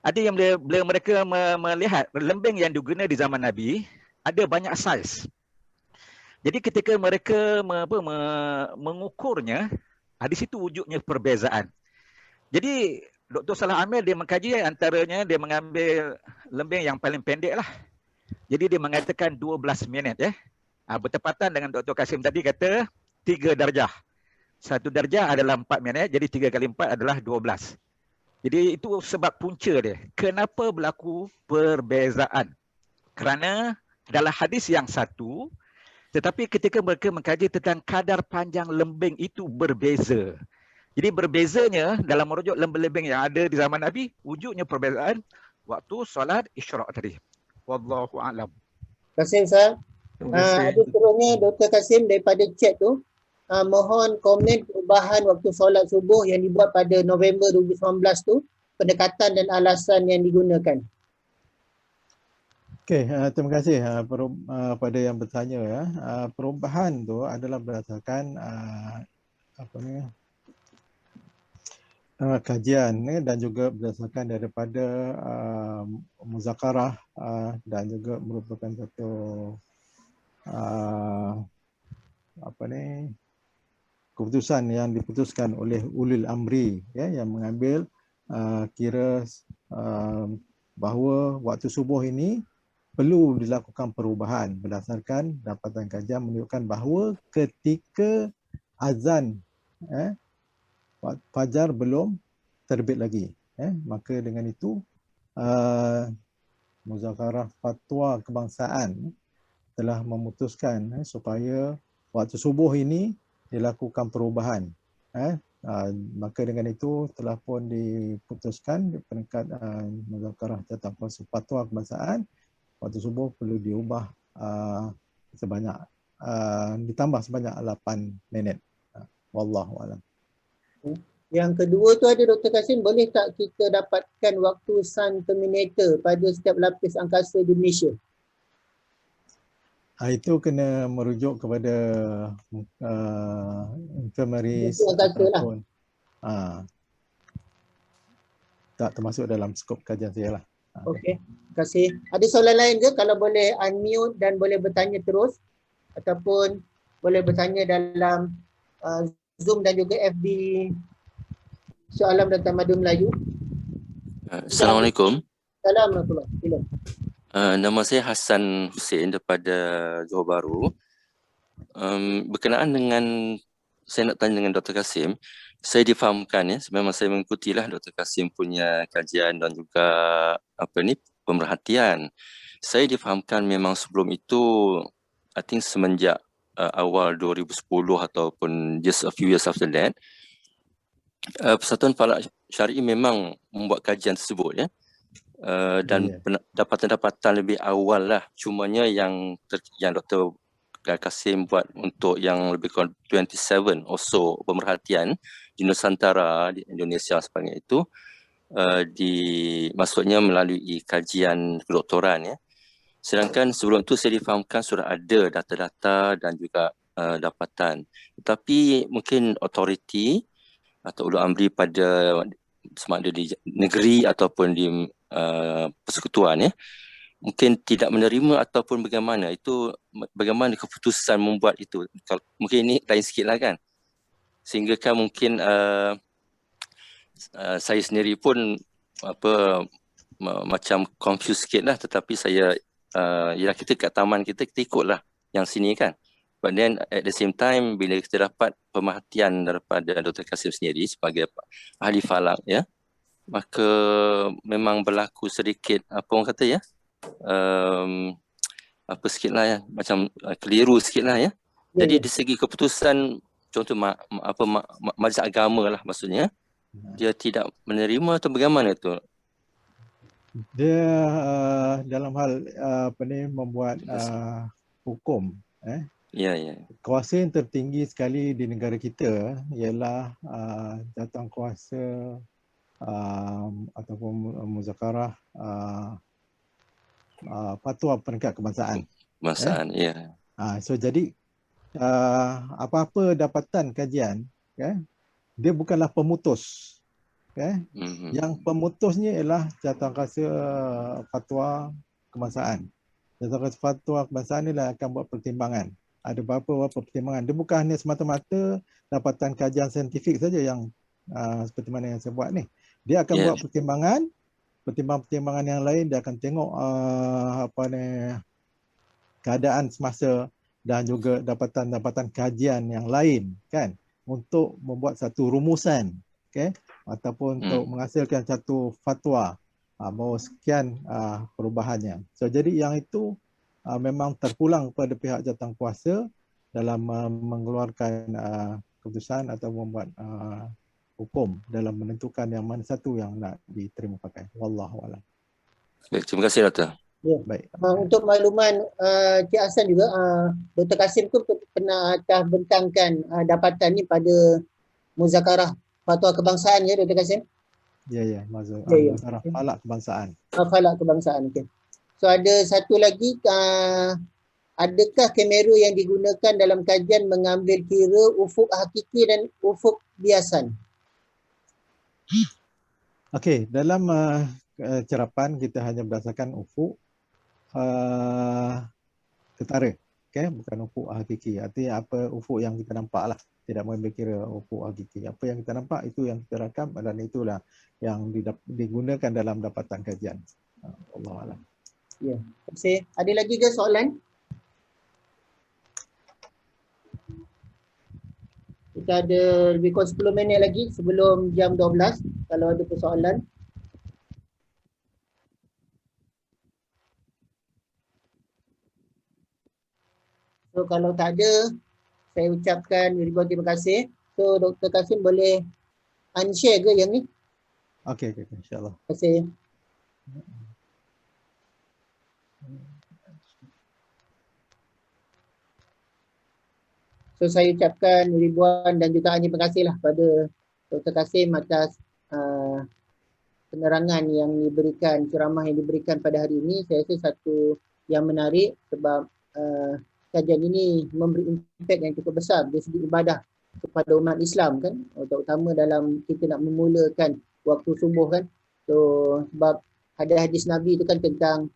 Ada yang bila mereka melihat lembing yang digunakan di zaman Nabi, ada banyak saiz. Jadi ketika mereka mengukurnya, di situ wujudnya perbezaan. Jadi Dr. Salah Amir dia mengkaji antaranya dia mengambil lembing yang paling pendek lah. Jadi dia mengatakan 12 minit bertepatan dengan Dr. Kasim tadi kata 3 darjah. 1 darjah adalah 4 minit, jadi 3 kali 4 adalah 12. Jadi itu sebab punca dia. Kenapa berlaku perbezaan? Kerana dalam hadis yang satu, tetapi ketika mereka mengkaji tentang kadar panjang lembing itu berbeza. Jadi berbezanya dalam merujuk lembing-lembing yang ada di zaman Nabi, wujudnya perbezaan waktu solat isyraq tadi. Wallahu a'lam. Terima kasih Ustaz. Ada seterusnya Dr. Kasim daripada chat tu. Mohon komen perubahan waktu solat subuh yang dibuat pada November 2019 tu, pendekatan dan alasan yang digunakan. Okey, terima kasih pada yang bertanya. Perubahan tu adalah berdasarkan kajian dan juga berdasarkan daripada muzakarah dan juga merupakan satu keputusan yang diputuskan oleh ulil amri yang mengambil kira bahawa waktu subuh ini perlu dilakukan perubahan berdasarkan dapatan kajian menunjukkan bahawa ketika azan fajar belum terbit lagi, maka dengan itu Muzakarah Fatwa Kebangsaan telah memutuskan supaya waktu subuh ini dilakukan perubahan. Maka dengan itu telah pun diputuskan di peringkat Muzakarah Jawatankuasa Fatwa Kebangsaan, waktu subuh perlu diubah sebanyak ditambah sebanyak 8 minit. Wallahu a'lam. Yang kedua tu ada Dr. Kasim, boleh tak kita dapatkan waktu sun terminator pada setiap lapis angkasa di Malaysia? Itu kena merujuk kepada infirmaries Itu angkasa lah. ataupun tak termasuk dalam skop kajian saya lah. Okey, terima kasih. Ada soalan lain ke? Kalau boleh unmute dan boleh bertanya terus ataupun boleh bertanya dalam Zoom dan juga FB Soalan dan Tamadun Melayu. Assalamualaikum. Assalamualaikum. Sila. Nama saya Hassan Hussein daripada Johor Bahru. Berkenaan dengan, saya nak tanya dengan Dr. Kasim, saya difahamkan memang saya mengikutilah Dr. Kasim punya kajian dan juga pemerhatian. Saya difahamkan memang sebelum itu, I think semenjak awal 2010 ataupun just a few years after that, Persatuan Falak Syar'i memang membuat kajian tersebut dan dapatan-dapatan lebih awal lah. Cumanya yang Dr. Kasim buat untuk yang lebih kurang 27 also pemerhatian di Nusantara, di Indonesia sepanjang itu, maksudnya melalui kajian kedoktoran. Sedangkan sebelum itu saya difahamkan sudah ada data-data dan juga dapatan. Tetapi mungkin authority atau ulul amri pada sama ada di negeri ataupun di persekutuan mungkin tidak menerima ataupun bagaimana, itu bagaimana keputusan membuat itu. Mungkin ini lain sikit lah kan, sehingga kan mungkin saya sendiri pun macam confused sikit lah. Tetapi saya yalah, kita kat taman kita ikutlah yang sini kan. But then at the same time, bila kita dapat pemerhatian daripada Dr. Kasim sendiri sebagai ahli falak maka memang berlaku sedikit apa orang kata apa sikit lah macam keliru sikit lah Jadi di segi keputusan, contoh majlis agama lah maksudnya, dia tidak menerima atau bagaimana tu? Dia dalam hal membuat hukum kuasa yang tertinggi sekali di negara kita ialah jawatankuasa ataupun muzakarah fatwa peringkat kebangsaan. So jadi apa-apa dapatan kajian dia bukanlah pemutus. Yang pemutusnya ialah jawatankuasa fatwa kebangsaan. Jawatankuasa fatwa kebangsaan inilah akan buat pertimbangan. Ada beberapa pertimbangan. Dia bukan hanya semata-mata dapatan kajian saintifik saja yang seperti mana yang saya buat ni. Dia akan buat pertimbangan-pertimbangan yang lain. Dia akan tengok keadaan semasa dan juga dapatan-dapatan kajian yang lain kan, untuk membuat satu rumusan ataupun untuk menghasilkan satu fatwa bahawa sekian perubahannya. So jadi yang itu memang terpulang kepada pihak jawatankuasa dalam mengeluarkan keputusan atau membuat hukum dalam menentukan yang mana satu yang nak diterima pakai. Wallahu a'lam. Baik, terima kasih Dr. Baik. Untuk makluman Cik Hassan juga, Dr. Kasim pun pernah atas bentangkan dapatan ni pada muzakarah fatwa kebangsaan Dr. Kasim? Ya, muzakarah falak kebangsaan. Falak kebangsaan, okey. So ada satu lagi, adakah kamera yang digunakan dalam kajian mengambil kira ufuk hakiki dan ufuk biasan? Okey, dalam cerapan kita hanya berdasarkan ufuk ketara, bukan ufuk hakiki. Artinya apa ufuk yang kita nampak lah, tidak mengambil kira ufuk hakiki. Apa yang kita nampak itu yang kita rakam dan itulah yang digunakan dalam dapatan kajian. Allahuakbar. Ya. Terima kasih. Ada lagi ke soalan? Kita ada lebih kurang 10 minit lagi sebelum jam 12 kalau ada persoalan. So kalau tak ada, saya ucapkan ribuan terima kasih. So Dr. Kasim boleh unshare ke yang ni? Okey, insya-Allah. Terima kasih. So saya ucapkan ribuan dan jutaan terima kasihlah pada Dr. Kasim atas penerangan yang diberikan, ceramah yang diberikan pada hari ini. Saya rasa satu yang menarik sebab kajian ini memberi impak yang cukup besar dari segi ibadah kepada umat Islam kan, terutama dalam kita nak memulakan waktu subuh kan. So sebab ada hadis Nabi itu kan tentang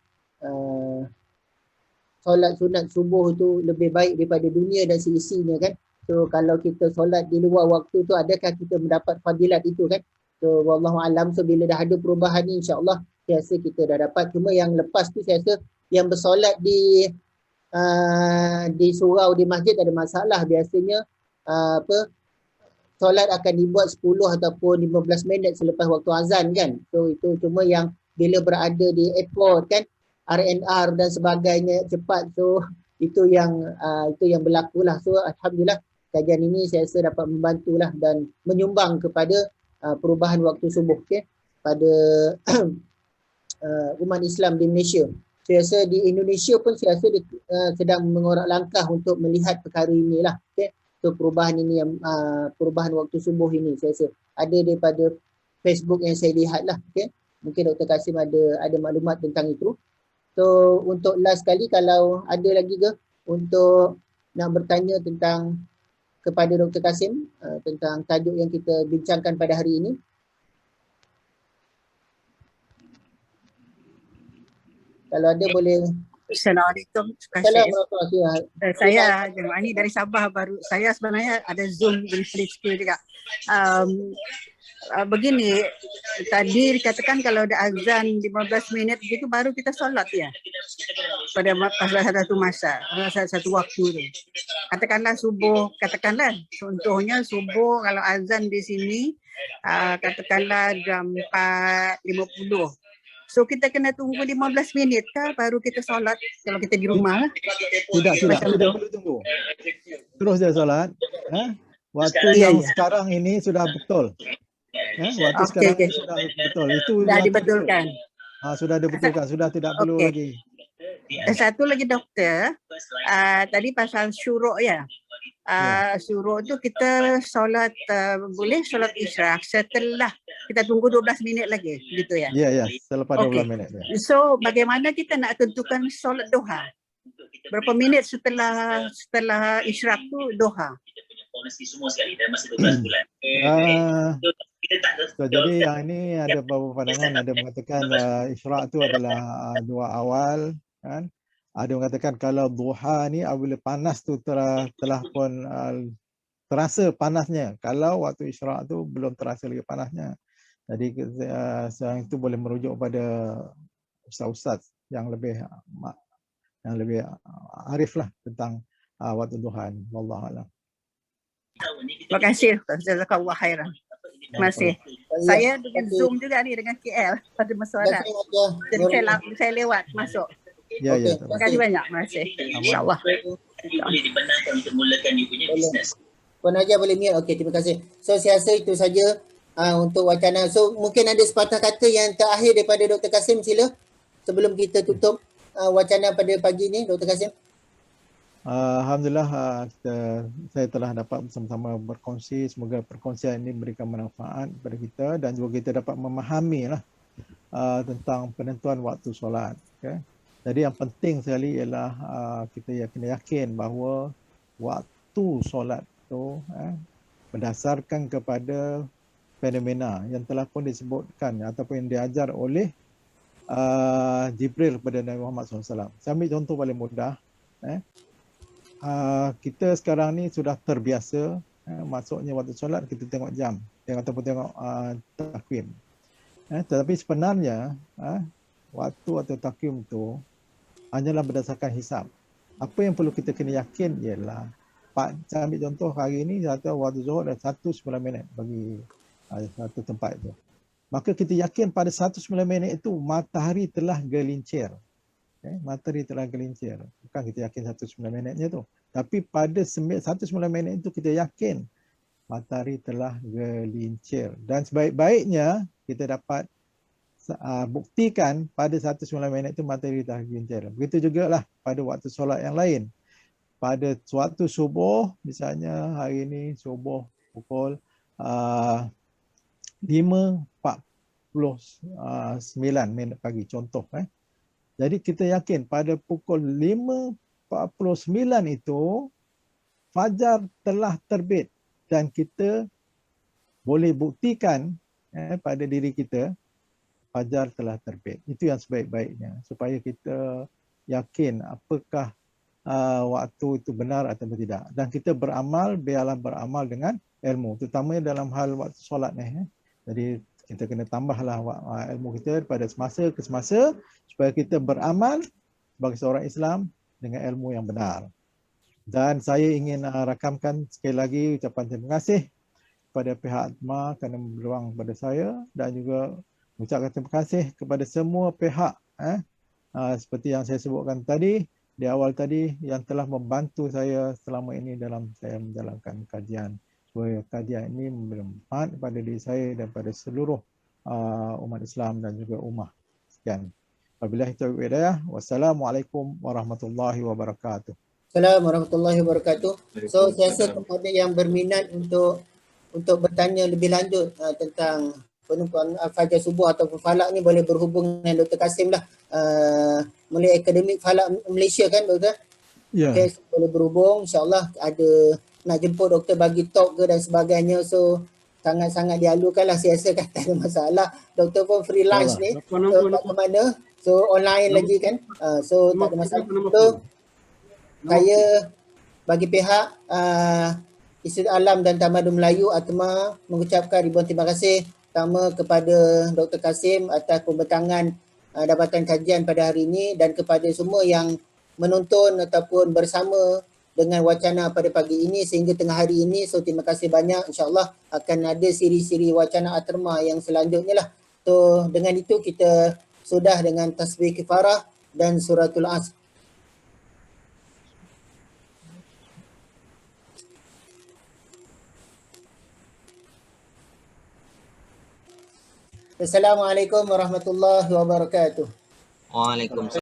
solat sunat subuh tu lebih baik daripada dunia dan seisinya kan. So kalau kita solat di luar waktu tu, adakah kita mendapat fadilat itu kan? So wallahu alam. So bila dah ada perubahan ni, insya-Allah saya rasa kita dah dapat. Cuma yang lepas tu saya rasa yang bersolat di surau di masjid ada masalah. Biasanya solat akan dibuat 10 ataupun 15 minit selepas waktu azan kan. So itu cuma yang bila berada di airport kan, RNR dan sebagainya cepat. So itu yang berlaku lah. So alhamdulillah kajian ini saya rasa dapat membantulah dan menyumbang kepada perubahan waktu subuh pada umat Islam di Malaysia. Saya rasa di Indonesia pun saya rasa sedang mengorak langkah untuk melihat perkara inilah. So perubahan ini yang perubahan waktu subuh ini saya rasa ada daripada Facebook yang saya lihat lah. Mungkin Dr. Kasim ada maklumat tentang itu. So untuk last kali kalau ada lagi ke untuk nak bertanya tentang kepada Dr. Kasim tentang tajuk yang kita bincangkan pada hari ini. Kalau ada boleh. Assalamualaikum. Saya ini dari Sabah baru. Saya sebenarnya ada Zoom di Frisco juga. Begini, tadi dikatakan kalau ada azan 15 minit begitu baru kita solat ya. Pada satu masa, satu waktu tu. Katakanlah subuh, katakanlah contohnya subuh kalau azan di sini katakanlah jam 4.50. So kita kena tunggu 15 minit kah baru kita solat kalau kita di rumah lah. Tidak perlu tunggu. Terus dia solat. Waktu yang sekarang ini sudah betul. Waktu sekarang ini sudah betul. Itu sudah dibetulkan. Sudah dibetulkan, sudah tidak perlu lagi. Satu lagi doktor, tadi pasal syuruk ya. Syuruk tu kita solat boleh solat isyak setelah kita tunggu 12 minit lagi gitu ya. Ya, selepas 12 minit. Ya. So bagaimana kita nak tentukan solat duha? Berapa minit setelah isyak tu duha? Jadi yang ini ada beberapa pandangan, ada mengatakan isyak tu adalah dua awal kan. Ada mengatakan kalau duha ni apabila panas tu telah pun terasa panasnya. Kalau waktu isyak tu belum terasa lagi panasnya. Jadi seorang itu boleh merujuk pada ustaz-ustaz yang lebih arif lah tentang waktu duha ni. Wallahu a'lam. Terima kasih. Jazakallah khairan. Terima kasih. Saya dengan Zoom juga ni dengan KL pada masalah. Jadi saya lewat masuk. Ya. Terima kasih banyak. Terima kasih. InsyaAllah. Boleh dibenarkan untuk mulakan dia punya bisnes. Puan Hajar boleh mute. Okey, terima kasih. So saya rasa itu saja untuk wacana. So mungkin ada sepatah kata yang terakhir daripada Dr. Kasim, sila. Sebelum kita tutup wacana pada pagi ini, Dr. Kasim. Alhamdulillah saya telah dapat bersama-sama berkongsi. Semoga perkongsian ini memberikan manfaat kepada kita dan juga kita dapat memahami lah tentang penentuan waktu solat. Okay? Jadi yang penting sekali ialah kita kena yakin bahawa waktu solat itu berdasarkan kepada fenomena yang telah pun disebutkan ataupun yang diajar oleh Jibril kepada Nabi Muhammad SAW. Saya ambil contoh paling mudah. Kita sekarang ni sudah terbiasa, maksudnya waktu solat kita tengok jam, ataupun tengok takwim. Tetapi sebenarnya waktu atau takwim tu hanyalah berdasarkan hisab. Apa yang perlu kita kena yakin ialah, saya ambil contoh hari ini waktu Zuhur dan 1:09 bagi satu tempat itu. Maka kita yakin pada 1:09 itu matahari telah gelincir. Matahari telah gelincir. Bukan kita yakin 1:09 tu. Tapi pada 1:09 itu kita yakin matahari telah gelincir. Dan sebaik-baiknya kita dapat buktikan pada 1:09 itu matahari telah gelincir. Begitu juga lah pada waktu solat yang lain. Pada waktu subuh, misalnya hari ini subuh pukul 5:49 pagi, contoh. Jadi kita yakin pada pukul 5:49 itu fajar telah terbit dan kita boleh buktikan pada diri kita fajar telah terbit. Itu yang sebaik-baiknya supaya kita yakin apakah waktu itu benar atau tidak. Dan kita biarlah beramal dengan ilmu, terutamanya dalam hal waktu solat ni. Jadi kita kena tambahlah ilmu kita pada semasa ke semasa supaya kita beramal sebagai seorang Islam dengan ilmu yang benar. Dan saya ingin rakamkan sekali lagi ucapan terima kasih kepada pihak ATMA kerana berruang kepada saya dan juga ucapkan terima kasih kepada semua pihak seperti yang saya sebutkan tadi di awal tadi yang telah membantu saya selama ini dalam saya menjalankan kajian, supaya kajian ini bermanfaat kepada diri saya dan pada seluruh umat Islam dan juga ummah. Sekian. Wabillahi taufiq wal hidayah. Wassalamualaikum warahmatullahi wabarakatuh. Assalamualaikum warahmatullahi wabarakatuh. So saya rasa kepada yang berminat untuk bertanya lebih lanjut tentang penumpuan Fajar Subuh ataupun Falak ni boleh berhubung dengan Dr. Kasim lah. Melalui Akademik Falak Malaysia kan Doktor? Ya. Okay, so boleh berhubung. InsyaAllah ada nak jemput Doktor bagi talk ke dan sebagainya. So sangat-sangat dialukan lah. Saya rasa kan tak ada masalah. Doktor pun free lunch ni. So tak ke mana. So online lagi kan. So tak ada masalah. So saya bagi pihak Institut Alam dan Tamadun Melayu ATMA mengucapkan ribuan terima kasih pertama kepada Dr. Kasim atas pembentangan dapatan kajian pada hari ini dan kepada semua yang menonton ataupun bersama dengan wacana pada pagi ini sehingga tengah hari ini. So terima kasih banyak. InsyaAllah akan ada siri-siri wacana ATMA yang selanjutnya lah. So dengan itu kita sudah dengan tasbih kifarah dan suratul Asr. Assalamualaikum warahmatullahi wabarakatuh. Waalaikumsalam.